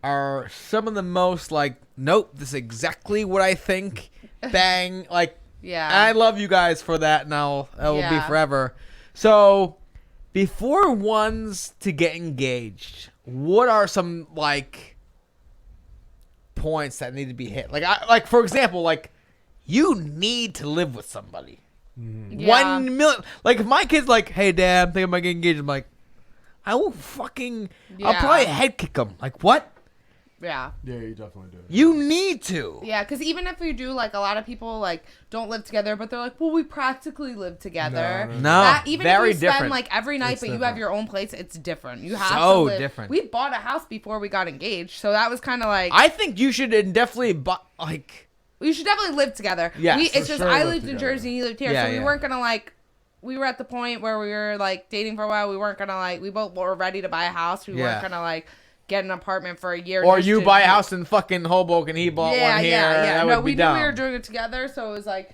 Speaker 4: are some of the most like, nope, this is exactly what I think. Bang. Like, yeah. I love you guys for that, and it will be forever. So before one's to get engaged, what are some like points that need to be hit? Like for example, like, you need to live with somebody. Yeah. 1 million. Like, if my kid's like, hey, Dad, I'm thinking about getting engaged, I'm like, I will fucking, I'll probably head kick him. Like, what?
Speaker 1: Yeah.
Speaker 3: Yeah, you definitely do.
Speaker 4: You need to.
Speaker 1: Yeah, because even if you do, like, a lot of people, like, don't live together, but they're like, well, we practically live together.
Speaker 4: No,
Speaker 1: even
Speaker 4: very
Speaker 1: if you spend,
Speaker 4: different.
Speaker 1: like, every night,
Speaker 3: It's
Speaker 1: but
Speaker 3: different.
Speaker 1: you have your own place, it's different. You have to
Speaker 4: So
Speaker 1: live.
Speaker 4: different.
Speaker 1: We bought a house before we got engaged, so that was kind of like...
Speaker 4: I think you should definitely, like...
Speaker 1: You should definitely live together.
Speaker 4: Yes,
Speaker 1: it's just,
Speaker 3: sure
Speaker 1: I
Speaker 3: live
Speaker 1: lived in
Speaker 3: together.
Speaker 1: Jersey and you lived here,
Speaker 4: Yeah,
Speaker 1: so we
Speaker 4: yeah.
Speaker 1: weren't going to, like... We were at the point where we were, like, dating for a while. We weren't going to, like... We both were ready to buy a house. We weren't going to, like... Get an apartment for a year.
Speaker 4: Or you buy a house in fucking Hoboken, he bought one here.
Speaker 1: Yeah.
Speaker 4: That
Speaker 1: No,
Speaker 4: would
Speaker 1: we
Speaker 4: be
Speaker 1: knew
Speaker 4: dumb.
Speaker 1: we were doing it together, so it was like,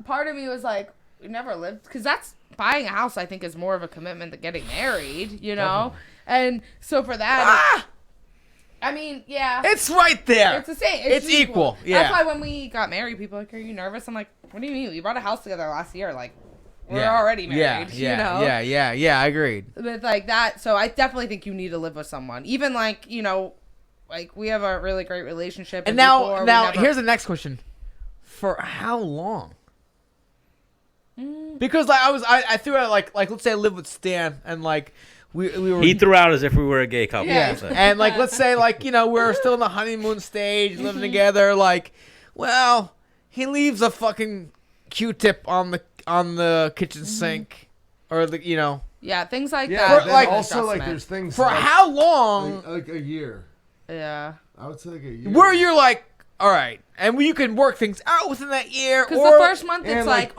Speaker 1: part of me was like, we never lived, because that's buying a house. I think is more of a commitment than getting married, you know. Definitely. And so for that, I mean, yeah,
Speaker 4: it's right there.
Speaker 1: It's the same.
Speaker 4: It's equal. Yeah.
Speaker 1: That's why when we got married, people were like, are you nervous? I'm like, what do you mean? We bought a house together last year, like. We're already married, you know?
Speaker 4: Yeah, I agreed.
Speaker 1: With like that, so I definitely think you need to live with someone. Even like, you know, like we have a really great relationship.
Speaker 4: And now here's the next question. For how long? Because like I threw out like let's say I live with Stan and like we were.
Speaker 2: He threw out as if we were a gay couple.
Speaker 1: Yeah.
Speaker 4: And like let's say like, you know, we're still in the honeymoon stage, living together, like, well, he leaves a fucking Q-tip on the kitchen sink, or the, you know.
Speaker 1: Yeah, things like
Speaker 3: Yeah,
Speaker 1: that.
Speaker 3: like also like there's things
Speaker 4: for
Speaker 3: like,
Speaker 4: how long?
Speaker 3: like a year.
Speaker 1: Yeah.
Speaker 3: I would say like a year.
Speaker 4: Where you're like, all right, and you can work things out within that year.
Speaker 1: Because the first month it's
Speaker 3: like,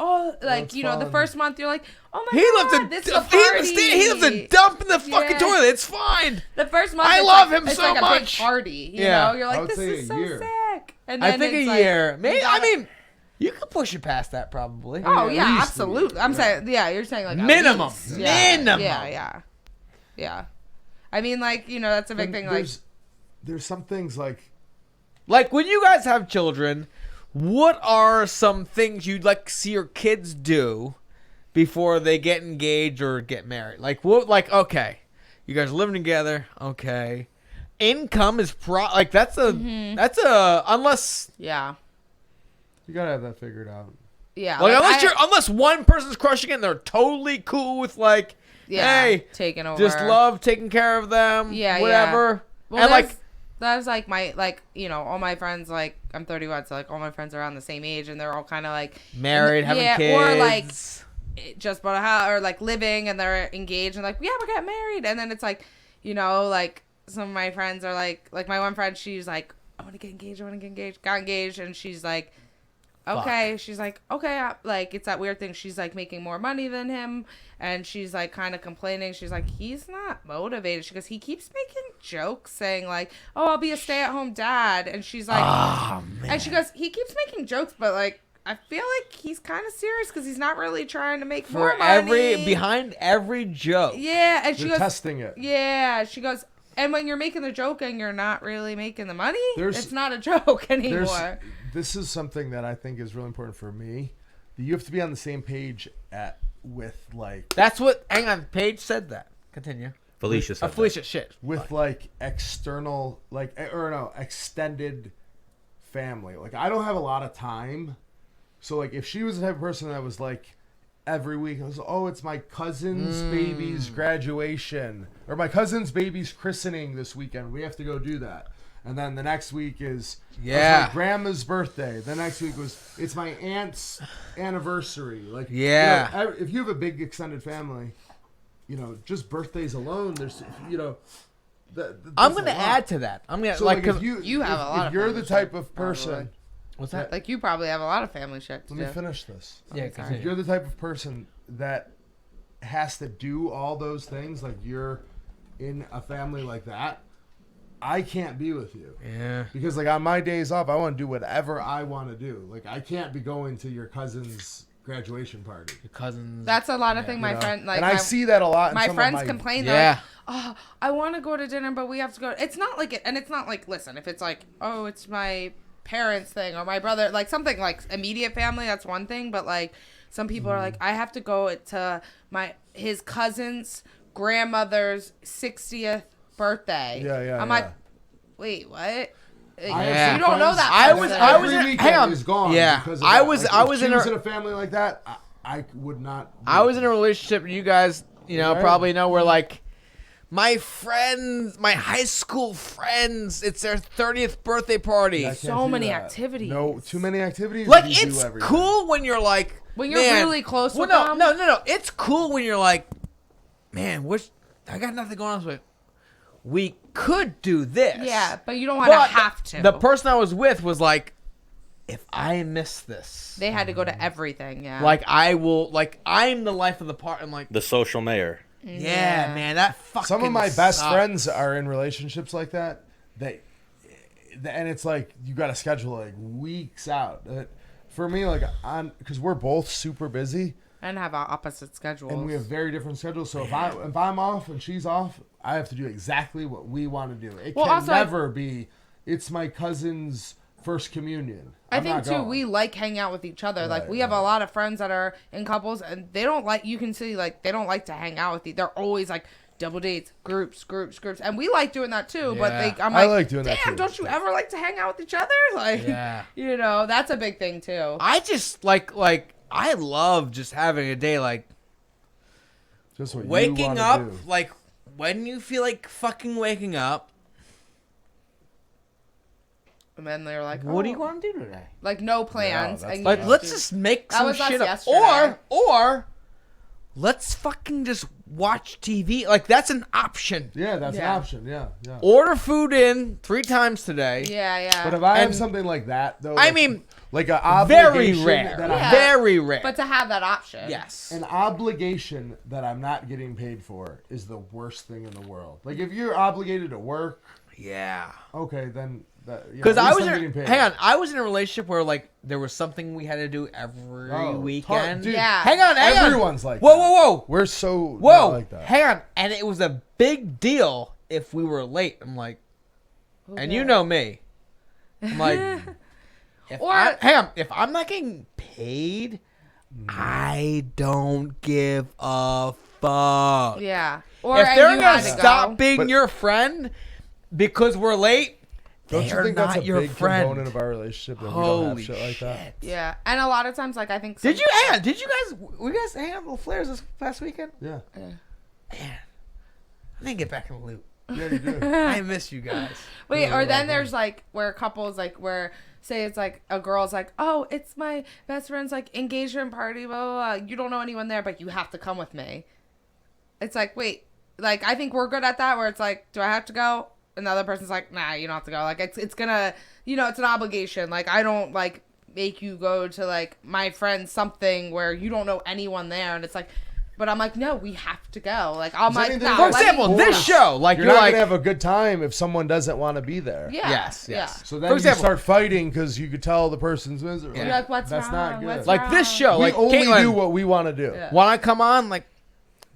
Speaker 1: you know, the first month you're like, oh my God, this is a
Speaker 4: he left a dump in the fucking toilet. It's fine.
Speaker 1: The first month
Speaker 4: I
Speaker 1: it's
Speaker 4: love
Speaker 1: like,
Speaker 4: him
Speaker 1: it's
Speaker 4: so
Speaker 1: like
Speaker 4: much.
Speaker 1: a big party. You
Speaker 4: Yeah.
Speaker 1: know, you're
Speaker 3: I
Speaker 1: like,
Speaker 3: would
Speaker 1: this
Speaker 3: say
Speaker 1: is
Speaker 3: a
Speaker 1: so
Speaker 3: year.
Speaker 1: sick. And then
Speaker 4: I think
Speaker 1: it's
Speaker 4: a
Speaker 1: like,
Speaker 4: year. Maybe.
Speaker 1: gotta-
Speaker 4: I mean, you could push it past that probably.
Speaker 1: Oh
Speaker 3: at
Speaker 1: yeah,
Speaker 3: least
Speaker 1: absolutely. I'm saying, you're saying like at
Speaker 4: Minimum.
Speaker 1: least. Yeah.
Speaker 4: Minimum.
Speaker 1: Yeah. I mean, like, you know, that's a big thing. Like,
Speaker 3: there's some things like
Speaker 4: when you guys have children, what are some things you'd like to see your kids do before they get engaged or get married? Like what? Like, okay, you guys are living together. Okay, income is that's a unless
Speaker 1: yeah.
Speaker 3: you gotta have that figured out.
Speaker 1: Yeah.
Speaker 4: like
Speaker 1: like
Speaker 4: unless one person's crushing it and they're totally cool with like, hey,
Speaker 1: taking over.
Speaker 4: just love taking care of them.
Speaker 1: Yeah,
Speaker 4: whatever.
Speaker 1: Well,
Speaker 4: and like.
Speaker 1: That was like my, like, you know, all my friends, like, I'm 31, so like all my friends are around the same age and they're all kind of like
Speaker 4: Married, having kids.
Speaker 1: Or like just bought a house or like living and they're engaged and like, yeah, we're getting married. And then it's like, you know, like some of my friends are like my one friend, she's like, I want to get engaged. Got engaged. And she's like, okay. Fuck. She's like, okay. Like, it's that weird thing. She's like making more money than him. And she's like kind of complaining. She's like, he's not motivated. She goes, he keeps making jokes saying like, oh, I'll be a stay-at-home dad. And she's like, and she goes, he keeps making jokes, but like, I feel like he's kind of serious because he's not really trying to make more money.
Speaker 4: Behind every joke.
Speaker 1: Yeah. And she
Speaker 3: They're
Speaker 1: goes,
Speaker 3: testing it.
Speaker 1: Yeah. She goes, and when you're making the joke and you're not really making the money,
Speaker 3: There's-
Speaker 1: it's not a joke anymore.
Speaker 3: This is something that I think is really important for me. You have to be on the same page with like.
Speaker 4: That's what. Hang on. Paige said that. Continue.
Speaker 2: Felicia said
Speaker 4: Felicia, shit.
Speaker 3: with like external, like, or no, extended family. Like, I don't have a lot of time. So, like, if she was the type of person that was like, every week, I was, oh, it's my cousin's baby's graduation, or my cousin's baby's christening this weekend. We have to go do that. And then the next week is my grandma's birthday. The next week it's my aunt's anniversary. Like, if you have a big extended family, just birthdays alone, there's,
Speaker 4: I'm going to add to that. I'm going to,
Speaker 3: so
Speaker 4: like,
Speaker 3: if you
Speaker 1: have a lot of
Speaker 3: you're
Speaker 1: family
Speaker 3: the type
Speaker 1: shit,
Speaker 3: of person.
Speaker 1: probably.
Speaker 4: what's that?
Speaker 1: Like, you probably have a lot of family shit to
Speaker 3: Let me
Speaker 1: do.
Speaker 3: finish this.
Speaker 4: Yeah,
Speaker 1: sorry.
Speaker 3: If you're the type of person that has to do all those things, like you're in a family like that, I can't be with you.
Speaker 4: Yeah.
Speaker 3: Because, like, on my days off, I want to do whatever I want to do. Like, I can't be going to your cousin's graduation party.
Speaker 4: Your cousins.
Speaker 1: That's a lot of thing. My friend, like,
Speaker 3: and I see that a lot. In
Speaker 1: my
Speaker 3: some
Speaker 1: friends
Speaker 3: of my,
Speaker 1: complain.
Speaker 4: Yeah.
Speaker 1: They're like, oh, I want to go to dinner, but we have to go. It's not like it, and it's not like, listen, if it's like, oh, it's my parents' thing or my brother, like something like immediate family, that's one thing. But like, some people are like, I have to go to his cousin's grandmother's 60th birthday.
Speaker 3: Yeah.
Speaker 1: I'm like, wait, what?
Speaker 3: Yeah.
Speaker 1: You don't know that.
Speaker 4: I was
Speaker 3: Every
Speaker 4: in-
Speaker 3: weekend
Speaker 4: hang on.
Speaker 3: is gone.
Speaker 4: Yeah.
Speaker 3: because of
Speaker 4: I
Speaker 3: that.
Speaker 4: was-
Speaker 3: Like,
Speaker 4: I
Speaker 3: if
Speaker 4: was
Speaker 3: she
Speaker 4: in
Speaker 3: was
Speaker 4: a-
Speaker 3: in a family like that. I would not.
Speaker 4: I was in a relationship, and you guys,
Speaker 3: Right.
Speaker 4: probably know, where like my friends, my high school friends, it's their 30th birthday party.
Speaker 3: I can't
Speaker 1: So
Speaker 3: do
Speaker 1: many
Speaker 3: that.
Speaker 1: activities.
Speaker 3: No, too many activities.
Speaker 4: Like,
Speaker 3: that you do
Speaker 4: it's
Speaker 3: every day.
Speaker 4: cool when you're like,
Speaker 1: When you're
Speaker 4: man,
Speaker 1: really close
Speaker 4: well,
Speaker 1: with
Speaker 4: no,
Speaker 1: them.
Speaker 4: No. It's cool when you're like, man, I got nothing going on with. We could do this.
Speaker 1: Yeah, but you don't want to have to.
Speaker 4: The person I was with was like, if I miss this,
Speaker 1: They had to go to everything, yeah.
Speaker 4: like, I will, like, I'm the life of the party. I'm like,
Speaker 2: The social mayor.
Speaker 4: yeah, man, that fucking
Speaker 3: Some of my best
Speaker 4: sucks.
Speaker 3: friends are in relationships like that. And it's like you got to schedule like weeks out. For me, like, because we're both super busy
Speaker 1: And have opposite schedules.
Speaker 3: and we have very different schedules. So if I'm off and she's off, I have to do exactly what we want to do. It
Speaker 1: Well,
Speaker 3: can
Speaker 1: also,
Speaker 3: never be. It's my cousin's first communion.
Speaker 1: I
Speaker 3: I'm
Speaker 1: think
Speaker 3: not
Speaker 1: too,
Speaker 3: going.
Speaker 1: we like hanging out with each other. Like,
Speaker 3: Right,
Speaker 1: we have a lot of friends that are in couples, and they don't like. You can see, like, they don't like to hang out with you. They're always like double dates, groups, and we like doing that too. But
Speaker 4: Yeah.
Speaker 1: I'm
Speaker 3: I
Speaker 1: like,
Speaker 3: like doing that
Speaker 1: damn,
Speaker 3: too.
Speaker 1: don't you ever like to hang out with each other? Like,
Speaker 4: Yeah.
Speaker 1: that's a big thing too.
Speaker 4: I just like I love just having a day, like,
Speaker 3: Just what you
Speaker 4: waking
Speaker 3: wanna
Speaker 4: up,
Speaker 3: do.
Speaker 4: like, when you feel like fucking waking up.
Speaker 1: And then they're like,
Speaker 4: What do you
Speaker 1: "Oh."
Speaker 4: want to do today?
Speaker 1: Like, no plans.
Speaker 3: that's
Speaker 1: and
Speaker 3: the
Speaker 1: you
Speaker 4: Like, let's
Speaker 1: do-
Speaker 4: just make
Speaker 1: That
Speaker 4: some
Speaker 1: was us
Speaker 4: shit up,
Speaker 1: yesterday.
Speaker 4: or let's fucking just watch TV. Like, that's an option.
Speaker 3: Yeah, that's
Speaker 1: Yeah.
Speaker 3: an option. Yeah.
Speaker 4: Order food in 3 times today.
Speaker 1: Yeah.
Speaker 3: But if I have
Speaker 4: And-
Speaker 3: something like that, though,
Speaker 4: I mean,
Speaker 3: like an
Speaker 4: very
Speaker 3: obligation
Speaker 4: rare.
Speaker 3: that
Speaker 1: Yeah.
Speaker 4: Very rare.
Speaker 1: But to have that option.
Speaker 4: yes.
Speaker 3: an obligation that I'm not getting paid for is the worst thing in the world. Like, if you're obligated to work,
Speaker 4: Yeah.
Speaker 3: okay, then
Speaker 4: Because
Speaker 3: at
Speaker 4: I
Speaker 3: least
Speaker 4: was
Speaker 3: I'm
Speaker 4: in,
Speaker 3: getting paid.
Speaker 4: hang on, I was in a relationship where, like, there was something we had to do every weekend.
Speaker 3: Dude,
Speaker 1: Yeah.
Speaker 4: Hang on.
Speaker 3: everyone's like
Speaker 4: Whoa,
Speaker 3: that.
Speaker 4: whoa.
Speaker 3: We're so
Speaker 4: Whoa,
Speaker 3: not like that.
Speaker 4: hang on. And it was a big deal if we were late. I'm like, and you know me. I'm like, hang on. If I'm not getting paid, I don't give a fuck.
Speaker 1: Yeah. Or
Speaker 4: If
Speaker 1: and
Speaker 4: they're
Speaker 1: you
Speaker 4: gonna
Speaker 1: had to
Speaker 4: stop
Speaker 1: go.
Speaker 4: being
Speaker 3: But-
Speaker 4: your friend because we're late,
Speaker 3: Don't
Speaker 4: they
Speaker 3: you
Speaker 4: are
Speaker 3: think
Speaker 4: not
Speaker 3: that's a
Speaker 4: your
Speaker 3: big
Speaker 4: friend.
Speaker 3: component of our relationship that we don't
Speaker 4: Holy
Speaker 3: have shit like that?
Speaker 4: shit.
Speaker 1: Yeah, and a lot of times, like, I think.
Speaker 4: Did you guys hang out with Flares this past weekend?
Speaker 3: Yeah,
Speaker 4: Man, I didn't get back in the loop.
Speaker 3: yeah, you do.
Speaker 4: I miss you guys.
Speaker 1: Wait, or then there's like where couples like where say it's like a girl's like, oh, it's my best friend's like engagement party, blah, blah, blah. You don't know anyone there, but you have to come with me. It's like, wait, like, I think we're good at that where it's like, do I have to go? And the other person's like, nah, you don't have to go. Like, it's gonna, it's an obligation. Like, I don't like make you go to like my friend's something where you don't know anyone there, and it's like, but I'm like, no, we have to go. Like, I'm
Speaker 3: Is
Speaker 1: like,
Speaker 3: anything
Speaker 1: nah,
Speaker 4: For
Speaker 3: that's
Speaker 1: let me-
Speaker 4: example, this show, like,
Speaker 3: You're
Speaker 4: you're
Speaker 3: not
Speaker 4: like,
Speaker 3: gonna have a good time if someone doesn't want to be there.
Speaker 1: yeah,
Speaker 4: Yes,
Speaker 1: yeah.
Speaker 4: yes.
Speaker 3: So then
Speaker 4: For
Speaker 3: you
Speaker 4: example-
Speaker 3: start fighting because you could tell the person's miserable.
Speaker 1: You're like, what's
Speaker 3: That's
Speaker 1: wrong?
Speaker 3: not good.
Speaker 1: What's
Speaker 4: like this
Speaker 1: wrong?
Speaker 4: show,
Speaker 3: We
Speaker 4: like,
Speaker 3: only
Speaker 4: Caitlin,
Speaker 3: do what we want to do.
Speaker 1: Yeah.
Speaker 4: when I come on, like,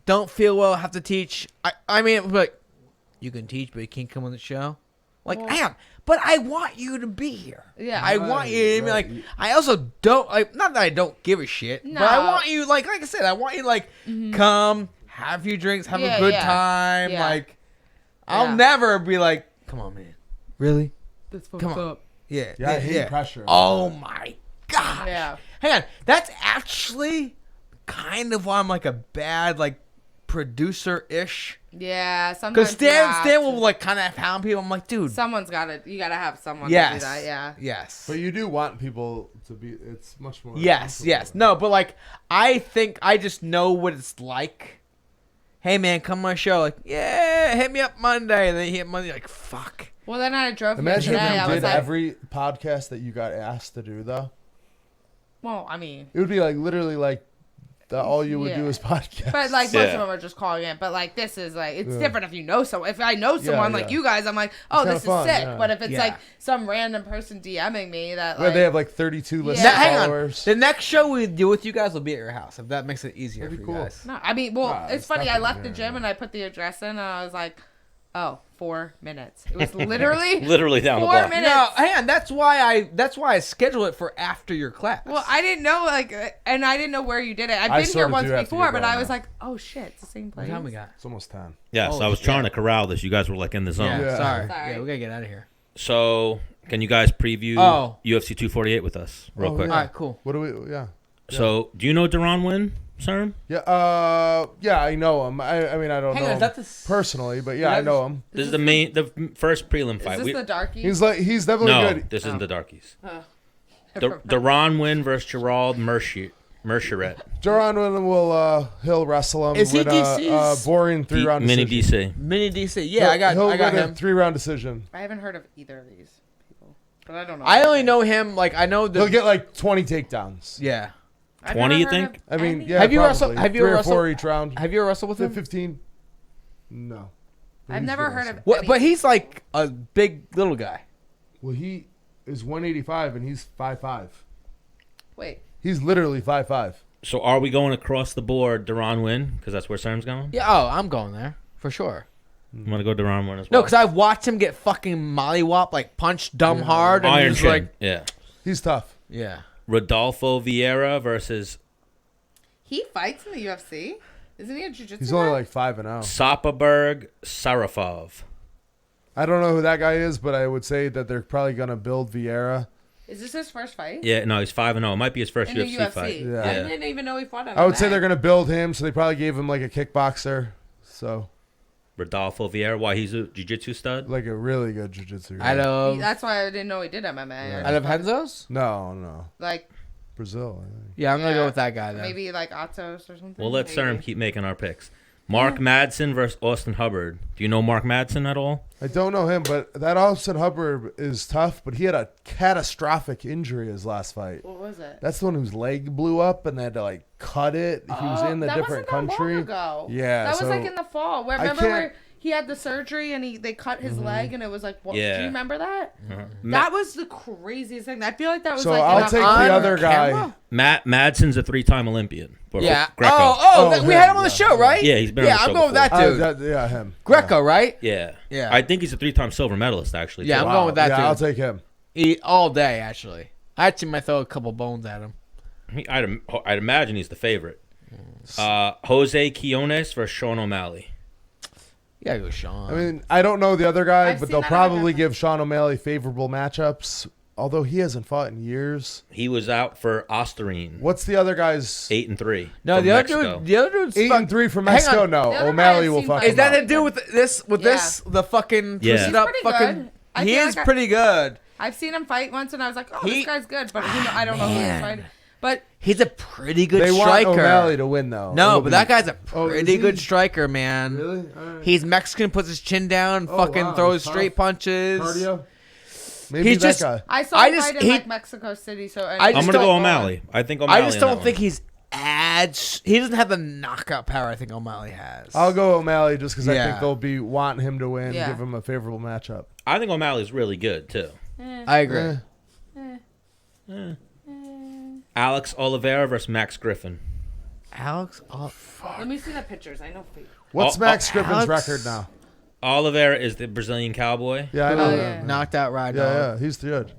Speaker 4: don't feel well, have to teach. I mean, like, you can teach, but you can't come on the show. Like,
Speaker 1: Well-
Speaker 4: hang on, but I want you to be here.
Speaker 1: Yeah.
Speaker 4: I want you to be
Speaker 3: Right.
Speaker 4: like. I also don't like. Not that I don't give a shit, but I
Speaker 1: No.
Speaker 4: want you like I said. I want you like come have a few drinks, have
Speaker 1: Yeah,
Speaker 4: a good
Speaker 1: yeah.
Speaker 4: time.
Speaker 1: Yeah.
Speaker 4: Like, I'll
Speaker 1: Yeah.
Speaker 4: never be like, come on, man. Really?
Speaker 1: That's
Speaker 4: Come
Speaker 1: fucked
Speaker 4: on.
Speaker 1: up.
Speaker 4: Yeah.
Speaker 3: Yeah, I hate pressure.
Speaker 4: Oh my gosh.
Speaker 1: Yeah.
Speaker 4: Hang on. That's actually kind of why I'm like a bad like producer-ish.
Speaker 1: Yeah, sometimes
Speaker 4: Because Stan
Speaker 1: you have
Speaker 4: will
Speaker 1: to-
Speaker 4: like kind of hound people. I'm like, dude.
Speaker 1: Someone's got to. You got to have someone
Speaker 4: Yes.
Speaker 1: to do that. Yeah.
Speaker 4: Yes.
Speaker 3: But you do want people to be. It's much more.
Speaker 4: Yes, yes. No, but like I think I just know what it's like. Hey man, come on my show. Like, yeah, hit me up Monday. And then you hit Monday, like, fuck.
Speaker 1: Well, then I drove
Speaker 3: Imagine
Speaker 1: here
Speaker 3: if
Speaker 1: today.
Speaker 3: you
Speaker 1: I was
Speaker 3: did
Speaker 1: like,
Speaker 3: every podcast that you got asked to do, though.
Speaker 1: well, I mean,
Speaker 3: It would be like literally like all you would do
Speaker 1: Yeah.
Speaker 3: is podcast.
Speaker 1: but like most
Speaker 2: Yeah.
Speaker 1: of them are just calling in. But like this is like it's different if you know someone. If I know someone like
Speaker 3: yeah.
Speaker 1: you guys, I'm like, oh,
Speaker 3: kinda
Speaker 1: this is
Speaker 3: fun,
Speaker 1: sick.
Speaker 3: yeah.
Speaker 1: But if it's
Speaker 4: Yeah.
Speaker 1: like some random person DMing me that
Speaker 3: Where
Speaker 1: like,
Speaker 3: they have like 32 lists
Speaker 1: Yeah.
Speaker 3: of
Speaker 4: Hang on.
Speaker 3: followers.
Speaker 4: The next show we do with you guys will be at your house, if that makes it easier
Speaker 3: That'd
Speaker 4: for
Speaker 3: be
Speaker 4: you
Speaker 3: cool.
Speaker 4: guys.
Speaker 1: no, I mean, well,
Speaker 3: Nah,
Speaker 1: it's
Speaker 3: it's
Speaker 1: funny. I
Speaker 3: nothing,
Speaker 1: left the
Speaker 3: yeah.
Speaker 1: gym and I put the address in, and I was like, oh, 4 minutes. It was literally
Speaker 2: Literally down the
Speaker 1: 4
Speaker 2: block.
Speaker 1: minutes.
Speaker 4: No, hang on. That's why I schedule it for after your class.
Speaker 1: Well, I didn't know and I didn't know where you did it. I've
Speaker 3: I
Speaker 1: been here
Speaker 3: sorta
Speaker 1: once
Speaker 3: do have to
Speaker 1: before,
Speaker 3: get
Speaker 1: but
Speaker 3: going
Speaker 1: I was
Speaker 3: now.
Speaker 1: like, oh shit, it's the same
Speaker 4: what
Speaker 1: place.
Speaker 4: time we got?
Speaker 3: It's almost 10.
Speaker 2: Yes,
Speaker 4: Holy
Speaker 2: I was
Speaker 4: shit.
Speaker 2: trying to corral this. You guys were like in the zone.
Speaker 4: Yeah,
Speaker 3: Yeah.
Speaker 4: sorry.
Speaker 1: Sorry.
Speaker 4: Yeah, we gotta get out of here.
Speaker 2: So, can you guys preview UFC 248 with us real
Speaker 3: Oh,
Speaker 2: quick?
Speaker 3: yeah.
Speaker 4: All right, cool.
Speaker 3: What do we? Yeah.
Speaker 2: So, do you know Deron Wynn, sir?
Speaker 3: Yeah. Yeah, I know him. I mean, I don't
Speaker 4: Hang
Speaker 3: know
Speaker 4: on,
Speaker 3: him
Speaker 4: is that the
Speaker 3: personally, but yeah, I know him.
Speaker 2: This is the first prelim
Speaker 1: Is
Speaker 2: fight.
Speaker 1: this the darky?
Speaker 3: He's definitely
Speaker 2: No,
Speaker 3: good.
Speaker 2: this isn't the darkies.
Speaker 1: Oh.
Speaker 2: Deron Wynn versus Gerald Mercheret.
Speaker 3: Duran he'll wrestle him.
Speaker 4: Is he
Speaker 3: with a
Speaker 4: DC's?
Speaker 3: boring 3-round
Speaker 2: Mini
Speaker 3: decision.
Speaker 2: DC.
Speaker 4: Mini DC. Yeah,
Speaker 3: He'll
Speaker 4: I got
Speaker 3: win
Speaker 4: him.
Speaker 3: a 3-round decision.
Speaker 1: I haven't heard of either of these people, but I don't know.
Speaker 4: I only know him. Like I know the.
Speaker 3: He'll get like 20 takedowns.
Speaker 4: Yeah.
Speaker 1: I've
Speaker 2: 20,
Speaker 1: never
Speaker 2: you
Speaker 1: heard
Speaker 2: think?
Speaker 1: of
Speaker 3: I mean,
Speaker 1: any-
Speaker 3: yeah.
Speaker 4: Have you
Speaker 3: probably.
Speaker 4: wrestled- have you
Speaker 3: 3 or
Speaker 4: wrestled-
Speaker 3: 4 each round.
Speaker 4: Have you ever wrestled with him?
Speaker 3: 15. No. But
Speaker 1: I've
Speaker 3: he's
Speaker 1: never
Speaker 3: good
Speaker 1: heard
Speaker 3: wrestler.
Speaker 1: of.
Speaker 4: What?
Speaker 1: any-
Speaker 4: But he's like a big little guy.
Speaker 3: Well, he is 185 and he's 5'5".
Speaker 1: Wait,
Speaker 3: He's literally 5'5".
Speaker 2: So, are we going across the board Deron Wynn? Because that's where Cern's going?
Speaker 4: Yeah. Oh, I'm going there for sure.
Speaker 2: I'm going to go Deron Wynn as
Speaker 4: No,
Speaker 2: well.
Speaker 4: because I've watched him get fucking mollywop, like punched dumb hard, and
Speaker 2: Iron
Speaker 4: he's
Speaker 2: Chin.
Speaker 4: like,
Speaker 2: Yeah.
Speaker 3: He's tough.
Speaker 4: yeah.
Speaker 2: Rodolfo Vieira versus
Speaker 1: he fights in the UFC. Isn't he a jiu-jitsu
Speaker 3: He's
Speaker 1: guy?
Speaker 3: only like 5-0.
Speaker 2: Sapaberg Sarafov.
Speaker 3: I don't know who that guy is, but I would say that they're probably gonna build Vieira.
Speaker 1: Is this his first fight?
Speaker 2: Yeah, no, he's 5-0. It might be his first
Speaker 1: In the
Speaker 2: UFC,
Speaker 1: UFC.
Speaker 2: fight.
Speaker 3: Yeah.
Speaker 1: I didn't even know he fought on
Speaker 3: I would say
Speaker 1: MMA.
Speaker 3: they're gonna build him, so they probably gave him like a kickboxer, so
Speaker 2: Rodolfo Vieira. Why, he's a jiu-jitsu stud?
Speaker 3: like a really good jiu-jitsu guy.
Speaker 4: Out of
Speaker 1: That's why I didn't know he did MMA.
Speaker 4: out of Henzo's.
Speaker 3: No,
Speaker 1: Like
Speaker 3: Brazil. I think.
Speaker 4: Yeah, I'm gonna
Speaker 1: Yeah.
Speaker 4: go with that guy then.
Speaker 1: maybe like Atos or something.
Speaker 2: We'll let
Speaker 1: Maybe.
Speaker 2: Cern keep making our picks. Mark Madsen versus Austin Hubbard. Do you know Mark Madsen at all?
Speaker 3: I don't know him, but that Austin Hubbard is tough. But he had a catastrophic injury his last fight.
Speaker 1: What was it?
Speaker 3: That's the one whose leg blew up and they had to like cut it. He was in a
Speaker 1: that
Speaker 3: different
Speaker 1: wasn't that
Speaker 3: country.
Speaker 1: long ago.
Speaker 3: Yeah,
Speaker 1: that was
Speaker 3: so
Speaker 1: like in the fall. Where,
Speaker 3: I
Speaker 1: remember
Speaker 3: can't-
Speaker 1: where he had the surgery and they cut his leg and it was like, what,
Speaker 2: Yeah.
Speaker 1: do you remember that?
Speaker 2: Uh-huh.
Speaker 1: That was the craziest thing. I feel like that was
Speaker 3: So
Speaker 1: like
Speaker 3: I'll
Speaker 1: in a
Speaker 3: take
Speaker 1: on-
Speaker 3: the other guy.
Speaker 4: camera?
Speaker 2: Matt Madsen's a 3-time Olympian. Or
Speaker 4: Yeah.
Speaker 2: Greco.
Speaker 3: Oh,
Speaker 4: we
Speaker 3: him,
Speaker 4: had him on the
Speaker 3: yeah.
Speaker 4: show, right?
Speaker 2: Yeah, he's been on
Speaker 4: Yeah,
Speaker 2: the
Speaker 4: I'm
Speaker 2: show
Speaker 4: going with that dude.
Speaker 3: Yeah, him.
Speaker 4: Greco, right?
Speaker 2: Yeah.
Speaker 4: Yeah.
Speaker 2: I think he's a 3-time silver medalist, actually.
Speaker 4: Yeah,
Speaker 2: too.
Speaker 4: I'm going with that
Speaker 3: yeah,
Speaker 4: dude.
Speaker 3: I'll take him.
Speaker 4: Eat all day, actually. I actually might throw a couple bones at him.
Speaker 2: I'd imagine he's the favorite. Jose Quinones versus Sean O'Malley.
Speaker 4: You gotta go, Sean.
Speaker 3: I mean, I don't know the other guy,
Speaker 1: I've
Speaker 3: but
Speaker 1: seen
Speaker 3: they'll
Speaker 1: that
Speaker 3: probably
Speaker 1: other guy.
Speaker 3: give Sean O'Malley favorable matchups, although he hasn't fought in years.
Speaker 2: He was out for Osterine.
Speaker 3: What's the other guy's
Speaker 2: 8-3.
Speaker 4: no,
Speaker 2: from
Speaker 4: the other
Speaker 2: Mexico.
Speaker 4: dude. The other dude's
Speaker 3: 8-3 from
Speaker 4: Hang
Speaker 3: Mexico?
Speaker 4: on.
Speaker 3: No,
Speaker 1: The other guy
Speaker 3: O'Malley
Speaker 1: I've
Speaker 3: will
Speaker 1: seen
Speaker 3: fuck
Speaker 1: fight.
Speaker 3: him
Speaker 4: Is that
Speaker 3: up.
Speaker 4: to do with this? With
Speaker 1: Yeah.
Speaker 4: this, the fucking
Speaker 2: Yeah.
Speaker 4: twisted
Speaker 2: He's
Speaker 4: up
Speaker 1: pretty
Speaker 4: fucking.
Speaker 1: good. I
Speaker 4: He
Speaker 1: feel
Speaker 4: is
Speaker 1: like
Speaker 4: pretty good.
Speaker 1: I've seen him fight once and I was like, oh,
Speaker 4: He-
Speaker 1: this guy's good, but I don't know who he's
Speaker 4: Man.
Speaker 1: fighting. But
Speaker 4: He's a pretty good
Speaker 3: They want
Speaker 4: striker.
Speaker 3: O'Malley to win, though.
Speaker 4: No,
Speaker 3: It'll
Speaker 4: but
Speaker 3: be-
Speaker 4: that guy's a
Speaker 3: Oh, is
Speaker 4: pretty
Speaker 3: he?
Speaker 4: good striker, man.
Speaker 3: Really? All right.
Speaker 4: He's Mexican, puts his chin down,
Speaker 3: Oh,
Speaker 4: fucking
Speaker 3: wow,
Speaker 4: throws
Speaker 3: he's tough.
Speaker 4: straight punches.
Speaker 3: Cardio? Maybe
Speaker 4: He's
Speaker 3: that
Speaker 4: just-
Speaker 3: guy.
Speaker 1: I saw
Speaker 4: I
Speaker 1: him
Speaker 4: just-
Speaker 1: fight in
Speaker 4: he-
Speaker 1: like Mexico City, so
Speaker 4: I
Speaker 2: I'm
Speaker 4: just
Speaker 2: going to go
Speaker 4: don't-
Speaker 2: O'Malley. I think O'Malley
Speaker 4: I just
Speaker 2: in that
Speaker 4: don't
Speaker 2: one.
Speaker 4: think he's he doesn't have the knockout power I think O'Malley has.
Speaker 3: I'll go O'Malley just because I
Speaker 4: Yeah.
Speaker 3: think they'll be wanting him to win,
Speaker 1: Yeah.
Speaker 3: give him a favorable matchup.
Speaker 2: I think O'Malley's really good, too.
Speaker 4: I agree.
Speaker 3: Eh.
Speaker 2: Alex Oliveira versus Max Griffin.
Speaker 4: Alex,
Speaker 1: let me see the pictures. I know.
Speaker 3: What's
Speaker 2: Oh,
Speaker 3: Max Griffin's
Speaker 4: Alex-
Speaker 3: record now?
Speaker 2: Oliveira is the Brazilian cowboy.
Speaker 3: Yeah, I know.
Speaker 1: Oh,
Speaker 3: that.
Speaker 1: yeah.
Speaker 4: knocked out ride
Speaker 3: Yeah,
Speaker 4: dog.
Speaker 3: yeah, he's good.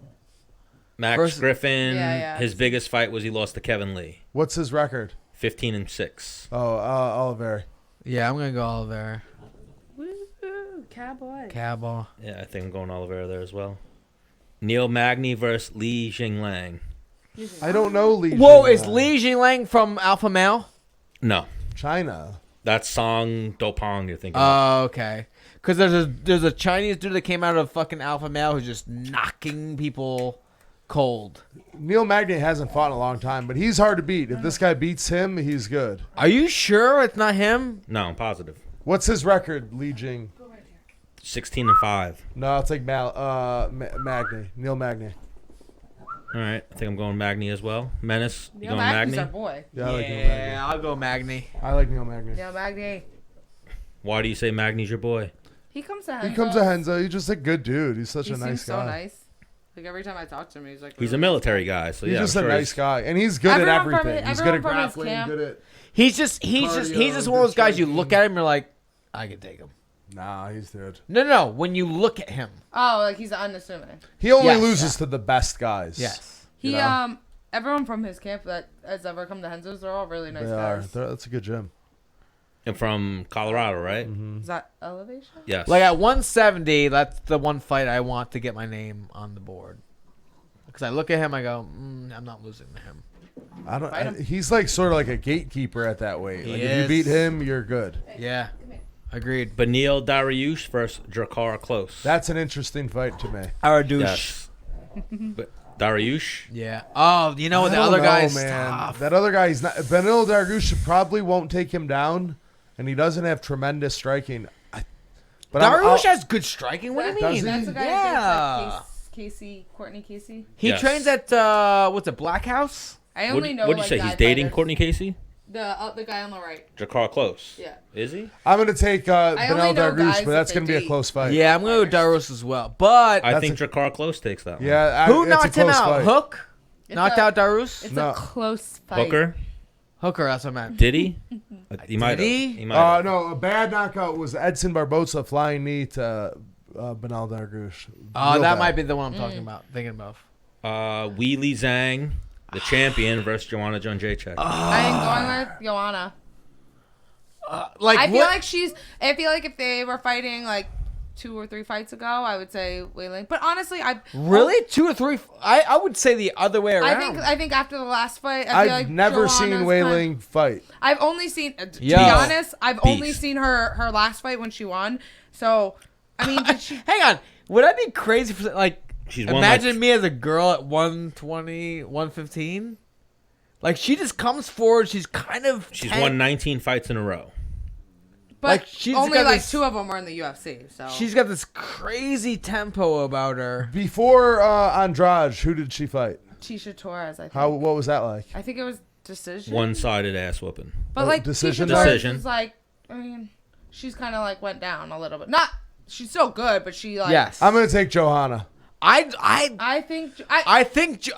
Speaker 2: Max
Speaker 4: Versus-
Speaker 2: Griffin,
Speaker 1: Yeah.
Speaker 2: his biggest fight was he lost to Kevin Lee.
Speaker 3: What's his record?
Speaker 2: 15-6.
Speaker 3: Oh, Oliveira.
Speaker 4: Yeah, I'm gonna go Oliveira.
Speaker 1: Woo, cowboy.
Speaker 4: Cowboy.
Speaker 2: Yeah, I think I'm going Oliveira there as well. Neil Magny versus Li Jinglang.
Speaker 3: I don't know Li.
Speaker 4: Whoa,
Speaker 3: Jinglang.
Speaker 4: is Li Jinglang from Alpha Male?
Speaker 2: No,
Speaker 3: China?
Speaker 2: that's Song Dopong you're thinking of.
Speaker 4: Oh, okay. Because there's a Chinese dude that came out of fucking Alpha Male who's just knocking people cold.
Speaker 3: Neil Magny hasn't fought in a long time, but he's hard to beat. If this guy beats him, he's good.
Speaker 4: Are you sure it's not him?
Speaker 2: No, I'm positive.
Speaker 3: What's his record, Li Jing?
Speaker 2: 16-5.
Speaker 3: No, it's like Magny. Neil Magny.
Speaker 2: All right, I think I'm going Magny as well. Menace, you
Speaker 1: Neil
Speaker 2: going
Speaker 1: Magny's
Speaker 2: Magny?
Speaker 1: our boy.
Speaker 3: Yeah, I like Neil Magny.
Speaker 4: I'll go Magny.
Speaker 3: I like Neil Magny.
Speaker 1: Neil Magny.
Speaker 2: Why do you say Magny's your boy?
Speaker 1: He comes to Henzo.
Speaker 3: He comes to Henzo. He's just a good dude. He's such
Speaker 1: He
Speaker 3: a nice
Speaker 1: seems so
Speaker 3: guy.
Speaker 1: nice. Like every time I talk to him, he's like.
Speaker 2: He's a
Speaker 1: really
Speaker 2: military guy, so
Speaker 3: He's
Speaker 2: yeah.
Speaker 3: just
Speaker 2: I'm
Speaker 3: a
Speaker 2: sure
Speaker 3: nice guy, and he's good at
Speaker 1: Everyone from
Speaker 3: everything.
Speaker 1: it-
Speaker 3: He's good at
Speaker 1: everyone from his
Speaker 3: grappling,
Speaker 1: camp.
Speaker 3: good at.
Speaker 4: He's just
Speaker 3: Cardio,
Speaker 4: one of those guys you
Speaker 3: good
Speaker 4: look at him, you're like, I can take him.
Speaker 3: Nah, he's good.
Speaker 4: No. When you look at him,
Speaker 1: Oh, like he's unassuming.
Speaker 3: He only
Speaker 4: Yes.
Speaker 3: loses to the best guys.
Speaker 4: yes.
Speaker 1: He
Speaker 3: You know?
Speaker 1: everyone from his camp that has ever come to Henzo's, they're all really nice
Speaker 3: They are.
Speaker 1: guys.
Speaker 3: That's a good gym.
Speaker 2: And from Colorado, right?
Speaker 3: Mm-hmm.
Speaker 1: Is that elevation?
Speaker 2: Yes.
Speaker 4: Like at 170, that's the one fight I want to get my name on the board. Because I look at him, I go, I'm not losing to him.
Speaker 1: Fight him.
Speaker 3: He's like sort of like a gatekeeper at that weight.
Speaker 4: He
Speaker 3: Like if you
Speaker 4: is.
Speaker 3: beat him, you're good.
Speaker 4: Yeah, agreed.
Speaker 2: Benil Dariush versus Drakkar Close.
Speaker 3: That's an interesting fight to me.
Speaker 4: Our douche.
Speaker 2: Yes. But Dariush?
Speaker 4: Yeah. Oh, you know what?
Speaker 3: I
Speaker 4: The
Speaker 3: don't
Speaker 4: other
Speaker 3: know,
Speaker 4: guy's
Speaker 3: man.
Speaker 4: tough.
Speaker 3: That other guy, he's not. Benil Dariush probably won't take him down, and he doesn't have tremendous striking. But
Speaker 4: Dariush has good striking. What do you
Speaker 3: Does
Speaker 4: mean?
Speaker 3: he?
Speaker 1: That's the guy
Speaker 4: Yeah.
Speaker 1: Casey, Courtney Casey.
Speaker 4: He
Speaker 2: Yes.
Speaker 4: trains at what's it, Black House?
Speaker 1: I
Speaker 2: What
Speaker 1: only know.
Speaker 2: did you
Speaker 1: like,
Speaker 2: say?
Speaker 1: guy
Speaker 2: He's dating
Speaker 1: fighters.
Speaker 2: Courtney Casey?
Speaker 1: The guy on the right.
Speaker 2: Drakkar Close.
Speaker 1: Yeah.
Speaker 2: Is he?
Speaker 3: I'm gonna take
Speaker 1: only
Speaker 3: Benil
Speaker 1: know
Speaker 3: Dariush,
Speaker 1: guys
Speaker 3: but that's
Speaker 1: that
Speaker 3: gonna
Speaker 1: they
Speaker 3: be a
Speaker 1: date.
Speaker 3: close fight.
Speaker 4: Yeah, I'm going to go Dariush as well. But
Speaker 2: I
Speaker 3: That's
Speaker 2: think Drakkar Close takes that one.
Speaker 3: Yeah.
Speaker 4: who
Speaker 3: it's a
Speaker 4: knocked him
Speaker 3: close
Speaker 4: out?
Speaker 3: fight.
Speaker 4: Hook?
Speaker 1: It's
Speaker 4: Knocked
Speaker 1: a-
Speaker 4: out Dariush?
Speaker 1: It's
Speaker 3: No.
Speaker 1: a close fight.
Speaker 2: Hooker?
Speaker 4: Hooker, that's what I meant.
Speaker 2: Did he? He might have.
Speaker 4: he?
Speaker 2: He might have.
Speaker 3: No, a bad knockout was Edson Barboza flying knee to Benil Dariush.
Speaker 4: Oh,
Speaker 3: Real
Speaker 4: that
Speaker 3: bad.
Speaker 4: might be the one I'm talking about, thinking about.
Speaker 2: Weili Zhang, the champion, versus Joanna Jędrzejczyk.
Speaker 1: I ain't going with Joanna.
Speaker 4: Like
Speaker 1: I feel
Speaker 4: what?
Speaker 1: like if they were fighting like 2 or 3 fights ago, I would say Wailing. But honestly,
Speaker 4: Really? 2 or 3? I would say the other way around.
Speaker 1: I think after the last fight, I feel
Speaker 3: I've
Speaker 1: like
Speaker 3: never
Speaker 1: Joanna's
Speaker 3: seen
Speaker 1: kind-
Speaker 3: Wailing fight.
Speaker 1: I've only seen. To
Speaker 4: Yo.
Speaker 1: be honest, I've only
Speaker 2: Beast.
Speaker 1: seen her last fight when she won. So, I mean, did she?
Speaker 4: Hang on. Would I be crazy for like
Speaker 2: She's won,
Speaker 4: imagine
Speaker 2: like-
Speaker 4: me as a girl at 120, 115? Like she just comes forward, she's kind of
Speaker 2: She's won 19 fights in a row.
Speaker 1: But
Speaker 4: Like, she's
Speaker 1: only
Speaker 4: got
Speaker 1: like
Speaker 4: this-
Speaker 1: 2 of them were in the UFC. So
Speaker 4: She's got this crazy tempo about her.
Speaker 3: Before Andrade, who did she fight?
Speaker 1: Tisha Torres. I think.
Speaker 3: What was that like?
Speaker 1: I think it was decision.
Speaker 2: One-sided ass whooping.
Speaker 1: But like
Speaker 3: Decision?
Speaker 1: Tisha Torres
Speaker 2: Decision.
Speaker 1: is like, I mean, she's kind of like went down a little bit. Not, she's still good, but she like.
Speaker 4: Yes.
Speaker 3: I'm gonna take Johanna.
Speaker 4: I
Speaker 1: think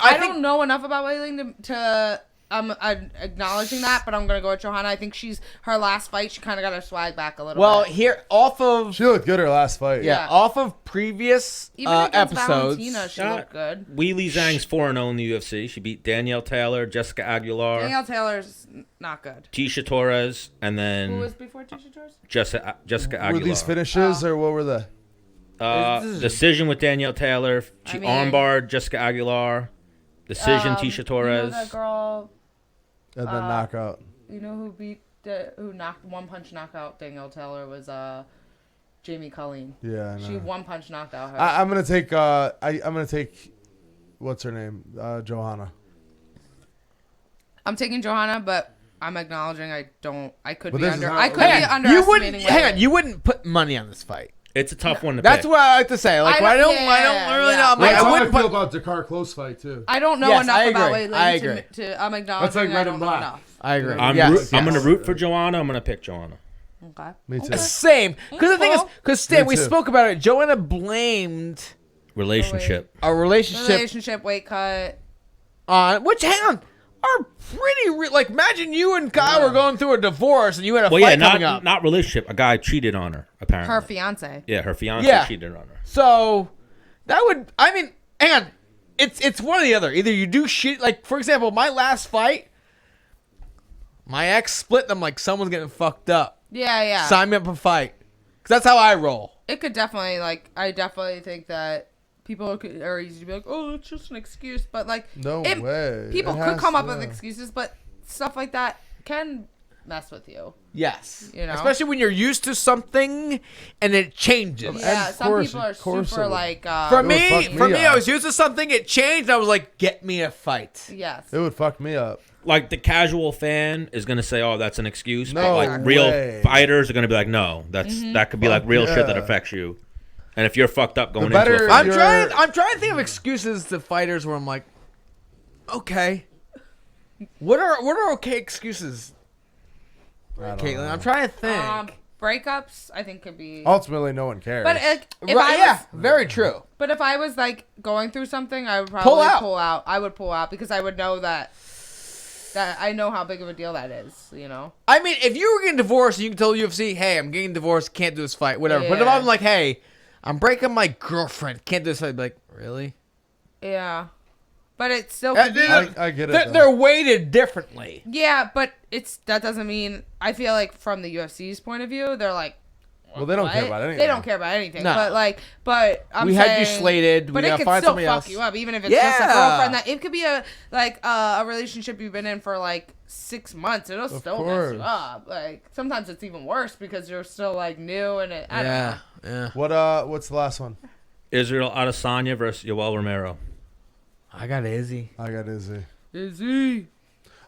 Speaker 4: I
Speaker 1: don't know enough about Wailing to I'm acknowledging that, but I'm gonna go with Johanna. I think her last fight, she kind of got her swag back a little
Speaker 4: well
Speaker 1: bit.
Speaker 4: here off of
Speaker 3: She looked good her last fight.
Speaker 4: yeah,
Speaker 1: Yeah.
Speaker 4: off of previous
Speaker 1: Even against
Speaker 4: episodes.
Speaker 1: Valentina, she
Speaker 2: Yeah.
Speaker 1: looked good.
Speaker 2: Weili Zhang's 4-0 in the UFC. She beat Danielle Taylor, Jessica Aguilar,
Speaker 1: Danielle Taylor's not good.
Speaker 2: Tisha Torres, and
Speaker 1: Who
Speaker 2: then
Speaker 1: was before Tisha Torres?
Speaker 2: Jessica
Speaker 3: Were
Speaker 2: Aguilar.
Speaker 3: these finishes or what were they?
Speaker 2: Decision with Danielle Taylor. She
Speaker 1: I mean-
Speaker 2: armbarred Jessica Aguilar. Decision Tisha
Speaker 1: You
Speaker 2: Torres.
Speaker 1: know that girl.
Speaker 3: And then knockout.
Speaker 1: You know who who knocked one punch knockout Danielle Taylor was Jamie Colleen.
Speaker 3: Yeah, I know.
Speaker 1: She one punch knocked out her.
Speaker 3: I'm gonna take I'm gonna take what's her name? Johanna.
Speaker 1: I'm taking Johanna, but I'm acknowledging I could
Speaker 3: But
Speaker 1: be
Speaker 3: this is
Speaker 1: under.
Speaker 3: how-
Speaker 1: I could be
Speaker 3: Hang
Speaker 1: underestimating.
Speaker 4: You wouldn't hang on.
Speaker 1: Wailing.
Speaker 4: You wouldn't put money on this fight.
Speaker 2: It's a tough one to
Speaker 4: That's
Speaker 2: pick.
Speaker 4: what I like to say. Like I don't really know. I'm like,
Speaker 3: That's
Speaker 4: I
Speaker 3: how I
Speaker 4: wouldn't
Speaker 3: feel
Speaker 4: put.
Speaker 3: about Dakar close fight too.
Speaker 1: I don't know
Speaker 4: Yes,
Speaker 1: enough
Speaker 4: I
Speaker 1: about
Speaker 4: agree.
Speaker 1: Wailing
Speaker 4: I agree.
Speaker 1: I'm acknowledging
Speaker 3: That's like
Speaker 1: I
Speaker 3: Red
Speaker 1: don't
Speaker 3: and
Speaker 1: know
Speaker 3: Black.
Speaker 1: enough.
Speaker 4: I agree.
Speaker 2: I'm
Speaker 4: Yes.
Speaker 2: gonna root for Joanna. I'm gonna pick Joanna.
Speaker 1: Okay.
Speaker 3: Me too.
Speaker 1: Okay.
Speaker 4: Same. Because the thing is, because Stan,
Speaker 3: Me
Speaker 4: we
Speaker 3: too.
Speaker 4: spoke about it. Joanna blamed
Speaker 2: Relationship.
Speaker 4: a
Speaker 1: Relationship, weight cut.
Speaker 4: on which, hang on, are pretty like. Imagine you and Kyle were going through a divorce and you had a
Speaker 2: Well, yeah,
Speaker 4: fight coming up.
Speaker 2: not relationship. A guy cheated on her. Apparently.
Speaker 1: Her fiance.
Speaker 2: Yeah, her fiance
Speaker 4: Yeah.
Speaker 2: cheated on her.
Speaker 4: So that would, I mean, hang on, it's one or the other. Either you do shit, like for example, my last fight, my ex split. And I'm like, someone's getting fucked up.
Speaker 1: Yeah.
Speaker 4: Sign me up for a fight. Because that's how I roll.
Speaker 1: It could definitely, like, I definitely think that people are easy to be like, oh, it's just an excuse. But, like,
Speaker 3: No way.
Speaker 1: People
Speaker 3: It
Speaker 1: could
Speaker 3: has
Speaker 1: come up
Speaker 3: to.
Speaker 1: with excuses, but stuff like that can mess with you.
Speaker 4: Yes.
Speaker 1: You know?
Speaker 4: Especially when you're used to something and it changes.
Speaker 1: Yeah,
Speaker 3: of
Speaker 1: some
Speaker 3: course,
Speaker 1: people are
Speaker 3: of course
Speaker 1: super,
Speaker 3: it would.
Speaker 1: like,
Speaker 4: For
Speaker 3: It would fuck
Speaker 4: me,
Speaker 3: me
Speaker 4: I
Speaker 3: up.
Speaker 4: was used to something, it changed, I was like, get me a fight.
Speaker 1: yes.
Speaker 3: It would fuck me up.
Speaker 2: Like the casual fan is gonna say, "Oh, that's an excuse."
Speaker 3: No
Speaker 2: but like real
Speaker 3: way.
Speaker 2: fighters are gonna be like, "No, that could be like real shit that
Speaker 3: yeah.
Speaker 2: affects you." And if you're fucked up going
Speaker 3: better
Speaker 2: into a
Speaker 4: I'm
Speaker 2: fight,
Speaker 4: trying to think of excuses to fighters where I'm like, okay. What are okay excuses?
Speaker 3: I don't
Speaker 4: Caitlin,
Speaker 3: know.
Speaker 4: I'm trying to think.
Speaker 1: Breakups, I think, could be.
Speaker 3: Ultimately, no one cares.
Speaker 1: But if
Speaker 4: Right,
Speaker 1: I was,
Speaker 4: very true.
Speaker 1: but if I was like going through something, I would probably
Speaker 4: Pull out.
Speaker 1: I would pull out because I would know that I know how big of a deal that is. You know.
Speaker 4: I mean, if you were getting divorced, you can tell UFC, hey, I'm getting divorced, can't do this fight, whatever. But if
Speaker 1: Yeah.
Speaker 4: I'm like, hey, I'm breaking my girlfriend, can't do this fight, I'd be like, really?
Speaker 1: Yeah. But it still could be.
Speaker 3: I get it. though.
Speaker 4: They're weighted differently.
Speaker 1: Yeah, but that doesn't mean. I feel like from the UFC's point of view, they're like.
Speaker 3: Well, they don't care
Speaker 1: what?
Speaker 3: about anything.
Speaker 1: They don't care about anything.
Speaker 4: No.
Speaker 1: But I'm
Speaker 4: We
Speaker 1: saying,
Speaker 4: had you slated, we
Speaker 1: But it
Speaker 4: gotta
Speaker 1: could
Speaker 4: find
Speaker 1: still
Speaker 4: somebody
Speaker 1: fuck
Speaker 4: else.
Speaker 1: you up, even if it's just a
Speaker 4: Yeah.
Speaker 1: girlfriend. That it could be a relationship you've been in for like 6 months. It'll still mess
Speaker 3: course.
Speaker 1: you up. Like sometimes it's even worse because you're still like new and I don't know.
Speaker 4: Yeah.
Speaker 3: What's the last one?
Speaker 2: Israel Adesanya versus Yoel Romero.
Speaker 4: I got Izzy.
Speaker 3: I got Izzy.
Speaker 1: Is he?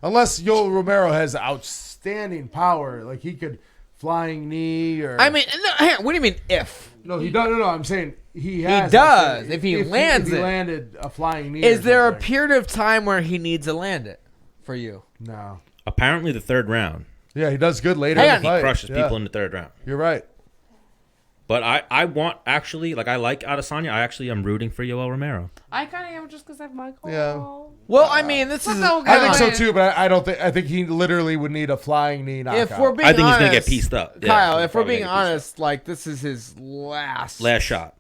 Speaker 3: Unless Yoel Romero has outstanding power, like he could flying knee or.
Speaker 4: I mean, no, hang on, what do you mean if?
Speaker 3: no, he doesn't. No, I'm saying he has.
Speaker 4: does,
Speaker 3: I'm saying
Speaker 4: if he lands
Speaker 3: if he
Speaker 4: it.
Speaker 3: landed a flying knee.
Speaker 4: Is
Speaker 3: or
Speaker 4: there a
Speaker 3: something.
Speaker 4: period of time where he needs to land it for you?
Speaker 3: No.
Speaker 2: Apparently, the third round.
Speaker 3: Yeah, he does good later
Speaker 4: Hang
Speaker 3: in
Speaker 4: on.
Speaker 3: the
Speaker 4: He
Speaker 3: fight.
Speaker 2: Crushes
Speaker 3: Yeah,
Speaker 2: people in the third round.
Speaker 3: You're right.
Speaker 2: But I want actually, like, I like Adesanya. I actually am rooting for Yoel Romero.
Speaker 1: I kind of am just because I have Michael.
Speaker 3: Yeah.
Speaker 4: Well, I mean, this is.
Speaker 1: so
Speaker 3: I think so
Speaker 1: good.
Speaker 3: too, but I don't think. I think he literally would need a flying knee knockout.
Speaker 4: If we're being
Speaker 2: I think
Speaker 4: honest,
Speaker 2: he's gonna get pieced up. Yeah,
Speaker 4: Kyle,
Speaker 2: he's
Speaker 4: if we're
Speaker 2: probably
Speaker 4: being
Speaker 2: gonna get pieced
Speaker 4: honest, like this is his last
Speaker 2: shot.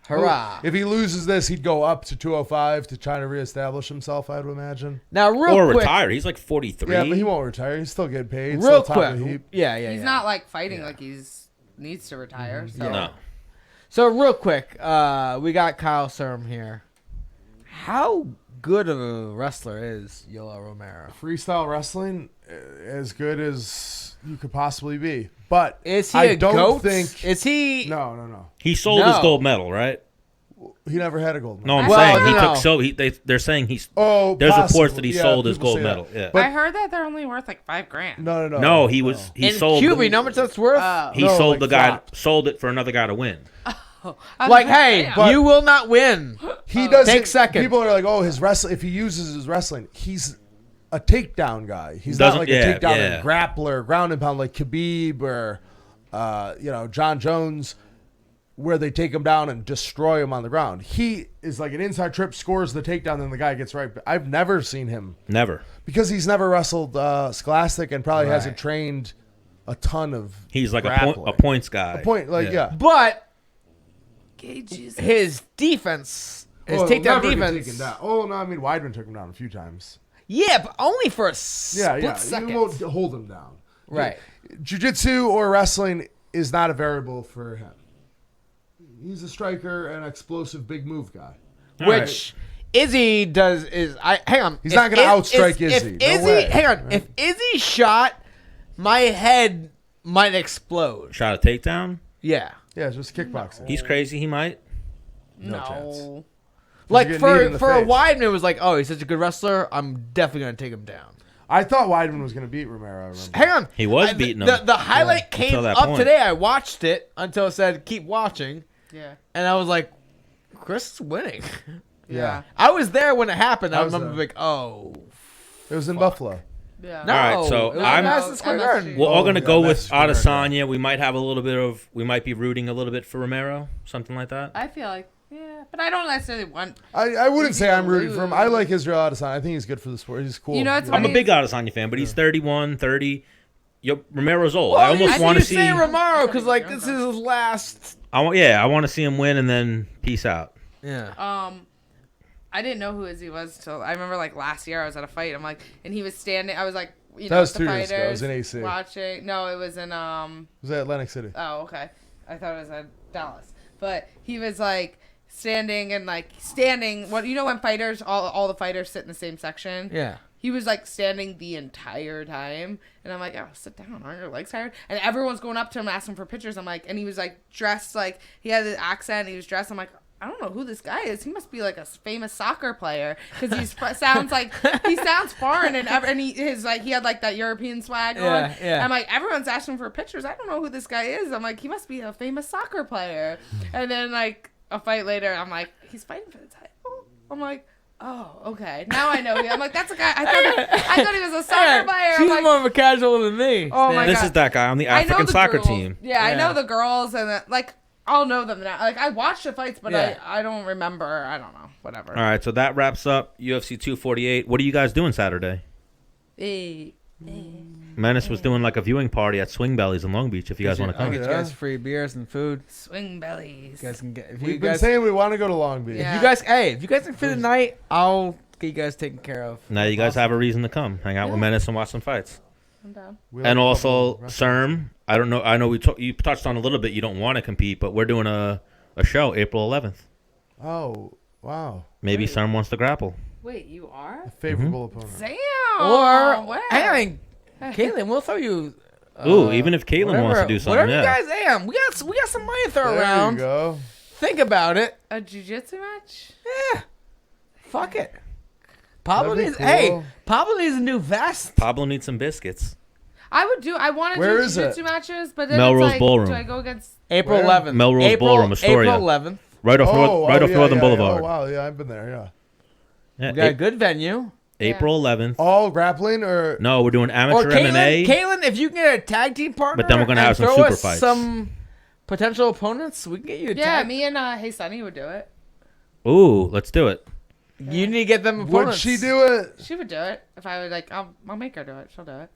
Speaker 4: hurrah.
Speaker 3: If he loses this, he'd go up to 205 to try to reestablish himself. I'd imagine.
Speaker 4: Now, real
Speaker 2: Or
Speaker 4: quick,
Speaker 2: retire. He's like 43.
Speaker 3: Yeah, but he won't retire. He's still getting paid.
Speaker 4: real
Speaker 3: Still top of the
Speaker 4: quick,
Speaker 3: heap.
Speaker 4: yeah.
Speaker 1: He's not like fighting like needs to retire. So.
Speaker 2: No.
Speaker 4: So real quick, we got Kyle Cerm here. How good of a wrestler is Yoel Romero?
Speaker 3: Freestyle wrestling, as good as you could possibly be. But
Speaker 4: Is he
Speaker 3: I
Speaker 4: a
Speaker 3: don't
Speaker 4: goat?
Speaker 3: think.
Speaker 4: Is he?
Speaker 3: No.
Speaker 2: He sold
Speaker 4: No.
Speaker 2: his gold medal, right?
Speaker 3: He never had a gold
Speaker 2: No,
Speaker 3: medal.
Speaker 2: I'm
Speaker 4: Well,
Speaker 2: saying he
Speaker 4: no.
Speaker 2: took so. They're saying he's.
Speaker 3: Oh,
Speaker 2: There's reports
Speaker 3: possibly.
Speaker 2: that he
Speaker 3: Yeah,
Speaker 2: sold his
Speaker 3: people
Speaker 2: gold
Speaker 3: say
Speaker 2: medal.
Speaker 3: that.
Speaker 2: Yeah.
Speaker 3: But-
Speaker 1: I heard that they're only worth like $5,000.
Speaker 3: No.
Speaker 2: No, he was. He
Speaker 4: In
Speaker 2: sold.
Speaker 4: Cuba, you know how much that's worth?
Speaker 2: He
Speaker 3: No,
Speaker 2: sold
Speaker 3: like
Speaker 2: the guy.
Speaker 3: flop.
Speaker 2: Sold it for another guy to win.
Speaker 4: Like, hey,
Speaker 1: Damn.
Speaker 4: you will not win.
Speaker 3: He doesn't.
Speaker 4: Take second.
Speaker 3: People are like, oh, his wrestling. If he uses his wrestling, he's a takedown guy. He's not
Speaker 2: Doesn't-
Speaker 3: like
Speaker 2: yeah,
Speaker 3: a takedown
Speaker 2: yeah.
Speaker 3: and grappler, ground and pound like Khabib or, John Jones, where they take him down and destroy him on the ground. He is like an inside trip, scores the takedown, then the guy gets right. I've never seen him
Speaker 2: Never.
Speaker 3: because he's never wrestled Scholastic and probably
Speaker 4: Right.
Speaker 3: hasn't trained a ton of.
Speaker 2: He's like a
Speaker 3: grappling.
Speaker 2: points guy.
Speaker 3: A point, like yeah.
Speaker 4: But
Speaker 1: Gauges.
Speaker 4: his defense, his
Speaker 3: Oh,
Speaker 4: takedown
Speaker 3: never get
Speaker 4: defense.
Speaker 3: taken down. Oh no, I mean Weidman took him down a few times.
Speaker 4: Yeah, but only for a split
Speaker 3: Yeah.
Speaker 4: second.
Speaker 3: You won't hold him down.
Speaker 4: Right.
Speaker 3: Jiu-jitsu or wrestling is not a variable for him. He's a striker and explosive big move guy.
Speaker 4: Which Izzy does is hang on.
Speaker 3: He's
Speaker 4: If
Speaker 3: not gonna outstrike
Speaker 4: if
Speaker 3: Izzy. No
Speaker 4: Izzy,
Speaker 3: way.
Speaker 4: hang on. If Izzy shot, my head might explode.
Speaker 2: Shot a takedown.
Speaker 4: Yeah.
Speaker 3: Yeah, it's just kickboxing.
Speaker 2: He's crazy. He might.
Speaker 3: No chance.
Speaker 4: Like
Speaker 3: get kneed
Speaker 4: for
Speaker 3: in the
Speaker 4: a
Speaker 3: face.
Speaker 4: Weidman, it was like, oh, he's such a good wrestler. I'm definitely gonna take him down.
Speaker 3: I thought Weidman was going to beat Romero. I remember.
Speaker 4: Hang on.
Speaker 2: He was beating him.
Speaker 4: The highlight came
Speaker 2: Until that
Speaker 4: up
Speaker 2: point.
Speaker 4: today. I watched it until it said keep watching,
Speaker 1: Yeah.
Speaker 4: and I was like, Chris is winning.
Speaker 3: Yeah.
Speaker 4: I was there when it happened. I
Speaker 3: I was
Speaker 4: remember
Speaker 3: there.
Speaker 4: like, oh.
Speaker 3: It was in Buffalo.
Speaker 1: Yeah.
Speaker 4: No,
Speaker 2: All right, so
Speaker 4: it was
Speaker 2: I'm-
Speaker 4: Madison Square
Speaker 1: MSG.
Speaker 4: Garden.
Speaker 2: We're all gonna
Speaker 3: yeah,
Speaker 2: go with
Speaker 3: that's fair,
Speaker 2: Adesanya. We might have a little bit of. We might be rooting a little bit for Romero, something like that.
Speaker 1: I feel like, yeah, but I don't necessarily want.
Speaker 3: I wouldn't
Speaker 1: Easy
Speaker 3: say
Speaker 1: to
Speaker 3: I'm rooting for him.
Speaker 1: lose.
Speaker 3: I like Israel Adesanya. I think he's good for the sport. He's cool.
Speaker 1: You know, it's
Speaker 2: I'm a
Speaker 1: funny.
Speaker 2: big Adesanya fan, but he's 31, 30. Romero's old. I
Speaker 4: Well,
Speaker 2: almost
Speaker 4: you
Speaker 2: want to
Speaker 4: say
Speaker 2: see.
Speaker 4: Romero because like this is his last.
Speaker 2: I want to see him win and then peace out.
Speaker 4: Yeah.
Speaker 1: I didn't know who Izzy was till I remember like last year I was at a fight. I'm like, and he was standing. I was like you
Speaker 3: That
Speaker 1: know,
Speaker 3: was
Speaker 1: the
Speaker 3: 2 years ago. It was
Speaker 1: fighters
Speaker 3: in AC.
Speaker 1: watching. No, it was in
Speaker 3: It was at Atlantic City.
Speaker 1: Oh, okay. I thought it was in Dallas. But he was like standing. What you know when fighters all the fighters sit in the same section?
Speaker 4: Yeah.
Speaker 1: He was like standing the entire time, and I'm like, "Oh, sit down. Aren't your legs tired?" And everyone's going up to him asking for pictures. I'm like, and he was like dressed like he had an accent. He was dressed. I'm like, I don't know who this guy is. He must be like a famous soccer player because he sounds foreign and he had like that European swag on.
Speaker 4: Yeah.
Speaker 1: I'm like, everyone's asking for pictures. I don't know who this guy is. I'm like, he must be a famous soccer player. And then like a fight later, I'm like, he's fighting for the title. I'm like, oh, okay. Now I know. I'm like, that's a guy. I thought he was a soccer player.
Speaker 4: She's
Speaker 1: like,
Speaker 4: more of a casual than me.
Speaker 1: Oh my
Speaker 2: This
Speaker 1: God.
Speaker 2: is that guy on the
Speaker 1: I know
Speaker 2: African
Speaker 1: the
Speaker 2: soccer
Speaker 1: girls.
Speaker 2: team.
Speaker 1: Yeah, I
Speaker 4: Yeah.
Speaker 1: know the girls and like I'll know them now. Like I watched the fights, but
Speaker 4: Yeah.
Speaker 1: I don't remember. I don't know. Whatever.
Speaker 2: All right, so that wraps up UFC 248. What are you guys doing Saturday? Menace was doing like a viewing party at Swing Bellies in Long Beach. If you guys want to
Speaker 4: I'll
Speaker 2: come,
Speaker 4: get you
Speaker 3: Yeah.
Speaker 4: guys free beers and food.
Speaker 1: Swing bellies.
Speaker 4: You guys can get. If
Speaker 3: We've
Speaker 4: you
Speaker 3: been
Speaker 4: guys,
Speaker 3: saying we want to go to Long Beach.
Speaker 1: Yeah.
Speaker 4: if you guys are for the night, I'll get you guys taken care of.
Speaker 2: now you guys have a reason to come, hang out with
Speaker 1: Yeah.
Speaker 2: Menace and watch some fights.
Speaker 1: I'm down.
Speaker 3: We have
Speaker 2: And
Speaker 3: a
Speaker 2: also,
Speaker 3: couple
Speaker 2: CERM. I don't know. I know you touched on a little bit. You don't want to compete, but we're doing a show April 11th.
Speaker 3: Oh, wow.
Speaker 2: Maybe CERM wants to grapple.
Speaker 1: Wait, you are?
Speaker 3: A favorable opponent.
Speaker 1: Damn.
Speaker 4: Or
Speaker 1: Wow.
Speaker 4: hey, Katlyn, we'll throw you.
Speaker 2: Ooh, even if Katlyn wants to do something,
Speaker 4: whatever
Speaker 2: yeah.
Speaker 4: you guys am, we got some money to throw
Speaker 3: There
Speaker 4: around.
Speaker 3: you go.
Speaker 4: Think about it.
Speaker 1: A jiu-jitsu match?
Speaker 4: Yeah, fuck it. Pablo
Speaker 3: That'd be
Speaker 4: needs.
Speaker 3: cool.
Speaker 4: Hey, Pablo needs a new vest.
Speaker 2: Pablo needs some biscuits.
Speaker 1: I want to
Speaker 3: Where
Speaker 1: do
Speaker 3: is
Speaker 1: jiu-jitsu
Speaker 3: it?
Speaker 1: matches, but then
Speaker 2: Melrose
Speaker 1: it's like,
Speaker 2: Ballroom.
Speaker 1: do I go against?
Speaker 4: April
Speaker 3: Where?
Speaker 4: 11th.
Speaker 2: Melrose Ballroom, Astoria.
Speaker 4: April 11th.
Speaker 2: Right off
Speaker 3: Yeah,
Speaker 2: Northern
Speaker 3: yeah.
Speaker 2: Boulevard.
Speaker 3: Oh, wow. Yeah, I've been there. Yeah.
Speaker 2: Yeah,
Speaker 4: We got a good venue.
Speaker 2: April 11th.
Speaker 3: All grappling or
Speaker 2: No, we're doing
Speaker 4: Or
Speaker 2: amateur MMA.
Speaker 4: Katlyn, if you can get a tag team partner,
Speaker 2: But then we're gonna have
Speaker 4: and
Speaker 2: some
Speaker 4: throw
Speaker 2: super
Speaker 4: us
Speaker 2: fights.
Speaker 4: some potential opponents, we can get you a
Speaker 1: Yeah,
Speaker 4: tag.
Speaker 1: me and Hey Sunny would do it.
Speaker 2: Ooh, let's do it.
Speaker 4: You need to get them
Speaker 3: would
Speaker 4: opponents.
Speaker 3: she do it?
Speaker 1: She would do it if I would like. I'll make her do it. She'll do it.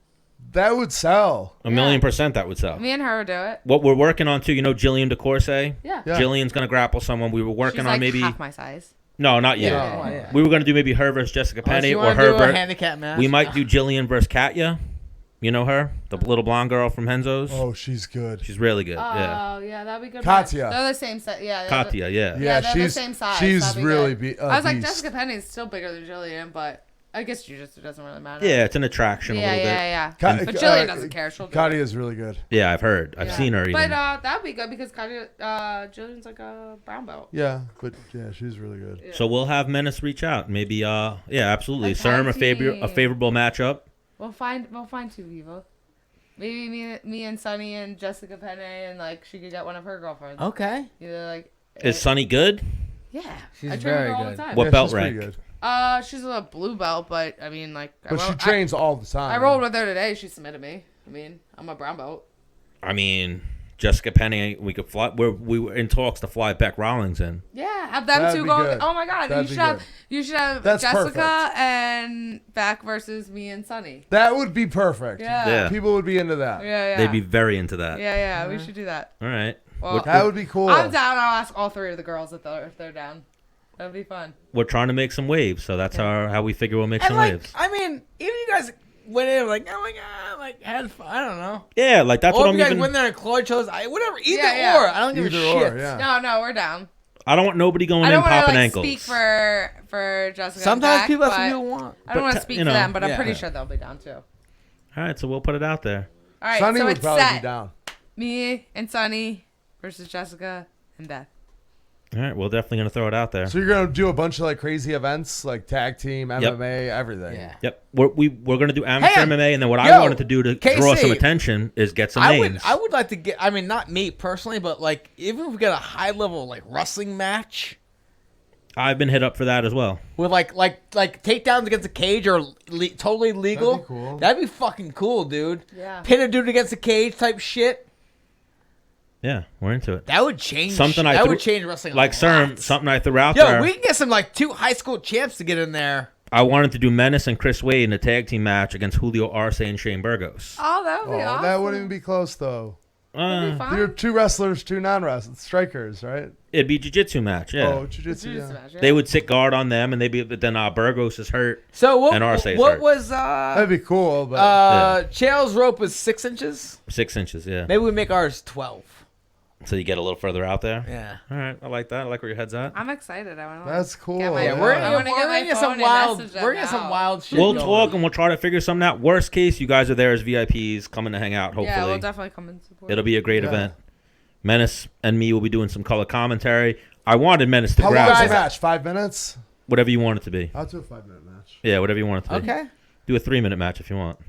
Speaker 3: That would sell.
Speaker 2: A million % that would sell.
Speaker 1: Me and her would do it.
Speaker 2: What we're working on too, you know, Jillian DeCourse.
Speaker 1: Yeah.
Speaker 3: Yeah.
Speaker 2: Jillian's gonna grapple someone. We were working
Speaker 1: She's
Speaker 2: on
Speaker 1: like
Speaker 2: maybe
Speaker 1: half my size.
Speaker 2: no, not yet.
Speaker 3: Yeah.
Speaker 4: Oh, yeah.
Speaker 2: We were gonna do maybe her versus Jessica
Speaker 4: Unless
Speaker 2: Penne
Speaker 4: you
Speaker 2: or
Speaker 4: wanna
Speaker 2: her
Speaker 4: do a
Speaker 2: versus.
Speaker 4: handicap match.
Speaker 2: We might do Jillian versus Katya. You know her, the little blonde girl from Henzo's.
Speaker 3: Oh, she's good.
Speaker 2: She's really good. yeah,
Speaker 1: Oh yeah, that'd be good.
Speaker 3: Katya.
Speaker 1: match. They're the same size. Yeah.
Speaker 2: Katya. Yeah.
Speaker 3: Yeah,
Speaker 1: they're the same size.
Speaker 3: She's
Speaker 1: That'd be
Speaker 3: really
Speaker 1: good.
Speaker 3: a
Speaker 1: I was like,
Speaker 3: beast.
Speaker 1: Jessica Penney's still bigger than Jillian, but I guess jiu-jitsu doesn't really matter.
Speaker 2: Yeah, it's an attraction a
Speaker 1: Yeah,
Speaker 2: little bit.
Speaker 1: yeah.
Speaker 3: Ka-
Speaker 1: But Jillian doesn't care. She'll do
Speaker 3: Katia
Speaker 1: it.
Speaker 3: is really good.
Speaker 2: Yeah, I've heard. I've
Speaker 1: Yeah.
Speaker 2: seen her even.
Speaker 1: But that'd be good because Jillian's like a brown belt.
Speaker 3: Yeah, but yeah, she's really good.
Speaker 1: Yeah.
Speaker 2: So we'll have Menace reach out. Maybe yeah, absolutely.
Speaker 1: A
Speaker 2: CERM
Speaker 1: tag
Speaker 2: a
Speaker 1: team.
Speaker 2: favorable matchup.
Speaker 1: We'll find two people. Maybe me and Sunny and Jessica Penne and like she could get one of her girlfriends.
Speaker 4: Okay.
Speaker 1: Either like.
Speaker 2: Is Sunny good?
Speaker 1: Yeah.
Speaker 4: She's
Speaker 1: I train
Speaker 4: very
Speaker 1: her all
Speaker 4: good.
Speaker 1: the time.
Speaker 2: What
Speaker 3: Yeah,
Speaker 2: belt
Speaker 3: she's pretty
Speaker 2: rank?
Speaker 3: good.
Speaker 1: She's a blue belt, but I mean like.
Speaker 3: But she trains all the time.
Speaker 1: I rolled with her today. She submitted me. I mean, I'm a brown belt.
Speaker 2: I mean, Jessica Penne, we could fly. We were in talks to fly Beck Rawlings in.
Speaker 1: Yeah, have them
Speaker 3: That'd
Speaker 1: two
Speaker 3: be
Speaker 1: go.
Speaker 3: good.
Speaker 1: Oh my god,
Speaker 3: That'd be good.
Speaker 1: you should have
Speaker 3: That's
Speaker 1: Jessica
Speaker 3: perfect.
Speaker 1: and Beck versus me and Sunny.
Speaker 3: That would be perfect.
Speaker 1: Yeah.
Speaker 2: Yeah.
Speaker 3: People would be into that.
Speaker 1: Yeah.
Speaker 2: They'd be very into that.
Speaker 1: Yeah, we should do that.
Speaker 2: All right.
Speaker 1: Well,
Speaker 3: That would be cool.
Speaker 1: I'm down. I'll ask all three of the girls if they're down. That'd be fun.
Speaker 2: We're trying to make some waves, so that's how we figure we'll make
Speaker 4: And
Speaker 2: some
Speaker 4: like,
Speaker 2: waves.
Speaker 4: I mean, even you guys went in like, oh my god, like had fun. I don't know.
Speaker 2: Yeah, like that's
Speaker 4: Or
Speaker 2: what
Speaker 4: if
Speaker 2: I'm
Speaker 4: you guys
Speaker 2: even.
Speaker 4: went there and claw each other's eye, whatever. Either
Speaker 1: Yeah.
Speaker 4: or. I don't give a
Speaker 3: Either
Speaker 4: shit.
Speaker 3: or, yeah.
Speaker 1: No, we're down.
Speaker 2: I don't want nobody going
Speaker 1: I
Speaker 2: in
Speaker 1: don't want to
Speaker 2: popping
Speaker 1: like
Speaker 2: ankles.
Speaker 1: speak for Jessica.
Speaker 4: Sometimes
Speaker 1: and
Speaker 4: people
Speaker 1: Beck,
Speaker 4: that's what
Speaker 1: but
Speaker 4: people want.
Speaker 1: I don't want to
Speaker 2: But,
Speaker 1: speak
Speaker 2: you
Speaker 1: for
Speaker 2: know,
Speaker 1: them, but I'm
Speaker 4: yeah.
Speaker 1: pretty sure they'll be down too.
Speaker 2: All right, so we'll put it out there.
Speaker 1: All right,
Speaker 3: Sunny
Speaker 1: so
Speaker 3: would
Speaker 1: it's
Speaker 3: probably
Speaker 1: set.
Speaker 3: be down.
Speaker 1: Me and Sunny versus Jessica and Beth.
Speaker 2: All right, we're definitely gonna throw it out there.
Speaker 3: So you're gonna do a bunch of like crazy events, like tag team, MMA, everything.
Speaker 4: Yeah.
Speaker 2: Yep, we're gonna do amateur
Speaker 4: Hey,
Speaker 2: MMA, and then what I
Speaker 4: yo,
Speaker 2: wanted to do to
Speaker 4: KC,
Speaker 2: draw some attention is get some names.
Speaker 4: I would like to get. I mean, not me personally, but like even if we get a high level like wrestling match
Speaker 2: I've been hit up for that as well.
Speaker 4: with like takedowns against a cage or totally legal.
Speaker 3: That'd be cool.
Speaker 4: That'd be fucking cool, dude.
Speaker 1: Yeah.
Speaker 4: Pin a dude against a cage type shit.
Speaker 2: Yeah, we're into it.
Speaker 4: That would change.
Speaker 2: Something I
Speaker 4: that
Speaker 2: threw-
Speaker 4: would change wrestling.
Speaker 2: Like
Speaker 4: a
Speaker 2: CERM,
Speaker 4: lot.
Speaker 2: something I threw out
Speaker 4: Yo,
Speaker 2: there.
Speaker 4: we can get some like 2 high school champs to get in there.
Speaker 2: I wanted to do Menace and Chris Wade in a tag team match against Julio Arce and Shane Burgos.
Speaker 1: Oh, that would be awesome.
Speaker 3: That wouldn't even be close though.
Speaker 1: That'd be fun.
Speaker 3: You're 2 wrestlers, 2 non-wrestlers, strikers, right?
Speaker 2: It'd be jiu-jitsu match, yeah.
Speaker 3: Oh, jiu-jitsu,
Speaker 1: Jiu-jitsu
Speaker 3: yeah.
Speaker 1: match, yeah.
Speaker 2: They would sit guard on them, and but then Burgos is hurt.
Speaker 4: So what?
Speaker 2: And Arce is
Speaker 4: What
Speaker 2: hurt.
Speaker 4: was
Speaker 3: That'd be cool, but
Speaker 4: Chael's rope was 6 inches.
Speaker 2: 6 inches, yeah.
Speaker 4: Maybe we make ours 12.
Speaker 2: So you get a little further out there.
Speaker 4: Yeah.
Speaker 2: All right, I like that. I like where your head's at.
Speaker 1: I'm excited. I want to.
Speaker 3: that's cool.
Speaker 1: Get my
Speaker 4: Yeah,
Speaker 1: phone.
Speaker 4: we're
Speaker 1: I wanna get my
Speaker 4: gonna get
Speaker 1: phone
Speaker 4: some
Speaker 1: and
Speaker 4: wild.
Speaker 1: message them
Speaker 4: We're gonna get some
Speaker 1: now.
Speaker 4: wild shit.
Speaker 2: We'll
Speaker 4: going.
Speaker 2: talk and we'll try to figure something out. Worst case, you guys are there as VIPs coming to hang out, hopefully.
Speaker 1: Yeah, we'll definitely come and support.
Speaker 2: It'll be a great
Speaker 3: Yeah.
Speaker 2: event. Menace and me will be doing some color commentary. I wanted Menace to
Speaker 3: How long
Speaker 2: grab
Speaker 3: is the match? 5 minutes?
Speaker 2: whatever you want it to be.
Speaker 3: I'll do a 5-minute match.
Speaker 2: Yeah, whatever you want it to be.
Speaker 4: Okay.
Speaker 2: Do a 3-minute match if you want.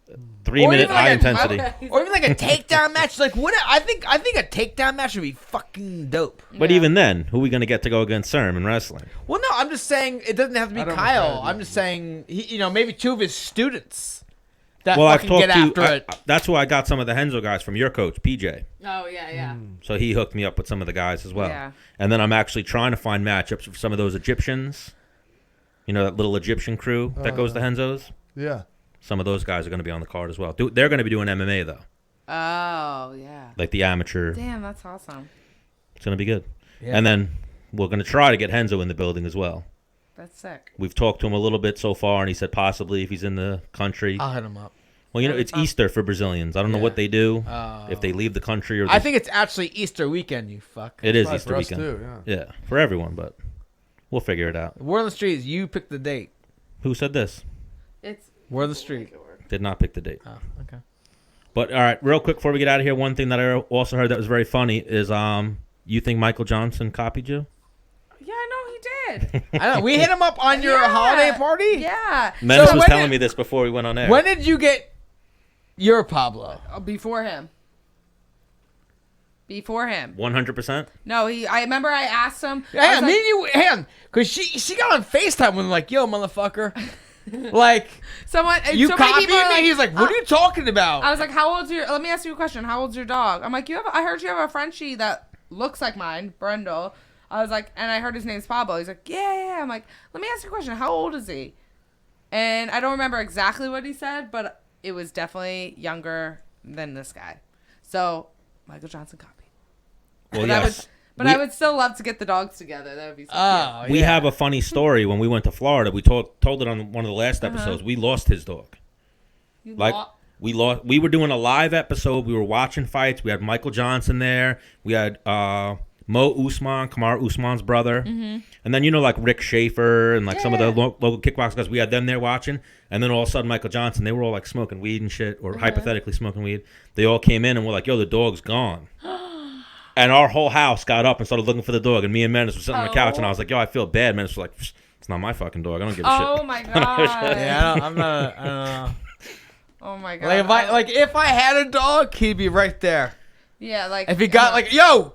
Speaker 4: Or
Speaker 2: 3-minute
Speaker 4: even like
Speaker 2: high
Speaker 4: a-
Speaker 2: intensity.
Speaker 4: Or even like a takedown match. Like what? I think a takedown match would be fucking dope.
Speaker 2: But
Speaker 1: Yeah.
Speaker 2: even then, who are we going to get to go against Cerm in wrestling?
Speaker 4: Well, no, I'm just saying it doesn't have to be
Speaker 3: I don't
Speaker 4: Kyle.
Speaker 3: know.
Speaker 4: I'm just saying maybe 2 of his students that
Speaker 2: Well, I've
Speaker 4: fucking
Speaker 2: talked
Speaker 4: get
Speaker 2: to
Speaker 4: after it.
Speaker 2: that's who I got some of the Henzo guys from your coach, PJ.
Speaker 1: Oh yeah, yeah.
Speaker 2: So he hooked me up with some of the guys as well.
Speaker 1: Yeah.
Speaker 2: And then I'm actually trying to find matchups for some of those Egyptians. You know, that little Egyptian crew that goes to Henzo's?
Speaker 3: Yeah.
Speaker 2: Some of those guys are going to be on the card as well. They're going to be doing MMA, though.
Speaker 1: Oh yeah.
Speaker 2: Like the amateur.
Speaker 1: Damn, that's awesome.
Speaker 2: It's going to be good.
Speaker 4: Yeah.
Speaker 2: And then we're going to try to get Henzo in the building as well.
Speaker 1: That's sick.
Speaker 2: We've talked to him a little bit so far, and he said possibly if he's in the country.
Speaker 4: I'll hit him up.
Speaker 2: Well, you know,
Speaker 1: That'd
Speaker 2: it's
Speaker 1: be fun.
Speaker 2: Easter for Brazilians. I don't know
Speaker 4: Yeah.
Speaker 2: what they do,
Speaker 4: Oh.
Speaker 2: if they leave the country or
Speaker 4: I think it's actually Easter weekend. You fuck.
Speaker 2: it is
Speaker 3: Probably
Speaker 2: Easter
Speaker 3: for us
Speaker 2: weekend.
Speaker 3: too, yeah.
Speaker 2: Yeah, for everyone, but we'll figure it out.
Speaker 4: Word on the street is you pick the date.
Speaker 2: Who said this?
Speaker 1: It's
Speaker 4: Word on the street.
Speaker 2: Did not pick the date.
Speaker 4: Oh, okay.
Speaker 2: But all right, real quick before we get out of here, one thing that I also heard that was very funny is you think Michael Johnson copied you?
Speaker 1: Yeah, I know he did.
Speaker 4: I know. We hit him up on your
Speaker 1: Yeah.
Speaker 4: holiday party.
Speaker 1: Yeah.
Speaker 2: Menace was
Speaker 4: when
Speaker 2: telling
Speaker 4: did-
Speaker 2: me this before we went on air.
Speaker 4: When did you get your Pablo?
Speaker 1: Before him. Before him.
Speaker 2: 100%?
Speaker 1: No, I remember I asked him. I
Speaker 4: Yeah,
Speaker 1: was
Speaker 4: me
Speaker 1: like-
Speaker 4: and you, hang on, because she got on FaceTime when like, yo, motherfucker, like
Speaker 1: Someone.
Speaker 4: you
Speaker 1: so many
Speaker 4: copied
Speaker 1: people are
Speaker 4: me. He's like, what are you talking about?
Speaker 1: I was like, how old's your? Let me ask you a question. How old's your dog? I'm like, I heard you have a Frenchie that looks like mine, Brendel. I was like, and I heard his name's Pablo. He's like, yeah. I'm like, let me ask you a question. How old is he? And I don't remember exactly what he said, but it was definitely younger than this guy. So Michael Johnson copied.
Speaker 2: Well,
Speaker 1: But
Speaker 2: yes.
Speaker 1: I would still love to get the dogs together. That would be so cute.
Speaker 2: We have a funny story when we went to Florida. We told it on one of the last episodes. We lost his dog.
Speaker 1: You
Speaker 2: Like
Speaker 1: lo-
Speaker 2: we lost. We were doing a live episode. We were watching fights. We had Michael Johnson there. We had Mo Usman, Kamar Usman's brother, and then like Rick Schaefer and like some of the local kickbox guys. We had them there watching, and then all of a sudden Michael Johnson. They were all like smoking weed and shit, or hypothetically smoking weed. They all came in and were like, "Yo, the dog's gone." And our whole house got up and started looking for the dog. And me and Menace were sitting on the couch, and I was like, "Yo, I feel bad." Menace was like, "It's not my fucking dog. I don't give a shit."
Speaker 1: Oh my god.
Speaker 4: Yeah, I'm not. I don't know.
Speaker 1: Oh my god.
Speaker 4: If I had a dog, he'd be right there.
Speaker 1: Yeah, like
Speaker 4: If he got like, yo,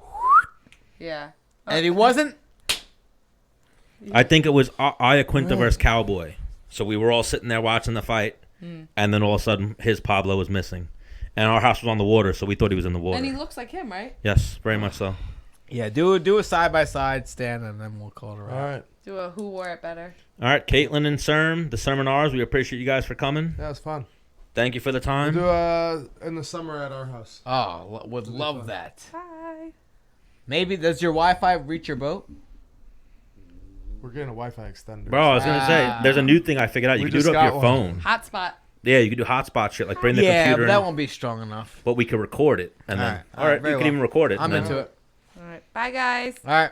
Speaker 1: yeah.
Speaker 4: and he wasn't.
Speaker 2: I think it was Iaquinta versus Cowboy. So we were all sitting there watching the fight, and then all of a sudden his Pablo was missing, and our house was on the water, so we thought he was in the water.
Speaker 1: And he looks like him, right?
Speaker 2: Yes, very much so.
Speaker 4: Yeah, do a side by side stand, and then we'll call it a wrap.
Speaker 3: All right.
Speaker 1: Do a who wore it better.
Speaker 2: All right, Katlyn and Cerm, the Cerminaras, we appreciate you guys for coming.
Speaker 3: Yeah, it's fun.
Speaker 2: Thank you for the
Speaker 3: We'll
Speaker 2: time.
Speaker 3: do in the summer at our house.
Speaker 4: Oh, would love that.
Speaker 1: Bye.
Speaker 4: Maybe does your Wi-Fi reach your boat?
Speaker 3: We're getting a Wi-Fi extender.
Speaker 2: Bro, I was going to say, there's a new thing I figured out. You
Speaker 3: We
Speaker 2: can do
Speaker 3: just
Speaker 2: it off your
Speaker 3: got one.
Speaker 2: phone.
Speaker 1: Hotspot.
Speaker 2: Yeah, you can do hotspot shit, like bring the
Speaker 4: Yeah,
Speaker 2: computer
Speaker 4: but that
Speaker 2: in,
Speaker 4: won't be strong enough.
Speaker 2: but we can record it. And then,
Speaker 4: Alright,
Speaker 2: all right,
Speaker 4: very
Speaker 2: you can
Speaker 4: well.
Speaker 2: even record it.
Speaker 4: I'm
Speaker 2: and then
Speaker 4: into it.
Speaker 1: All right. Bye, guys.
Speaker 4: All right.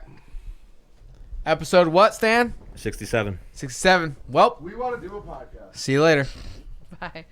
Speaker 4: Episode what, Stan?
Speaker 2: 67.
Speaker 4: 67. Well,
Speaker 3: We want to do a podcast.
Speaker 4: see you later.
Speaker 1: Bye.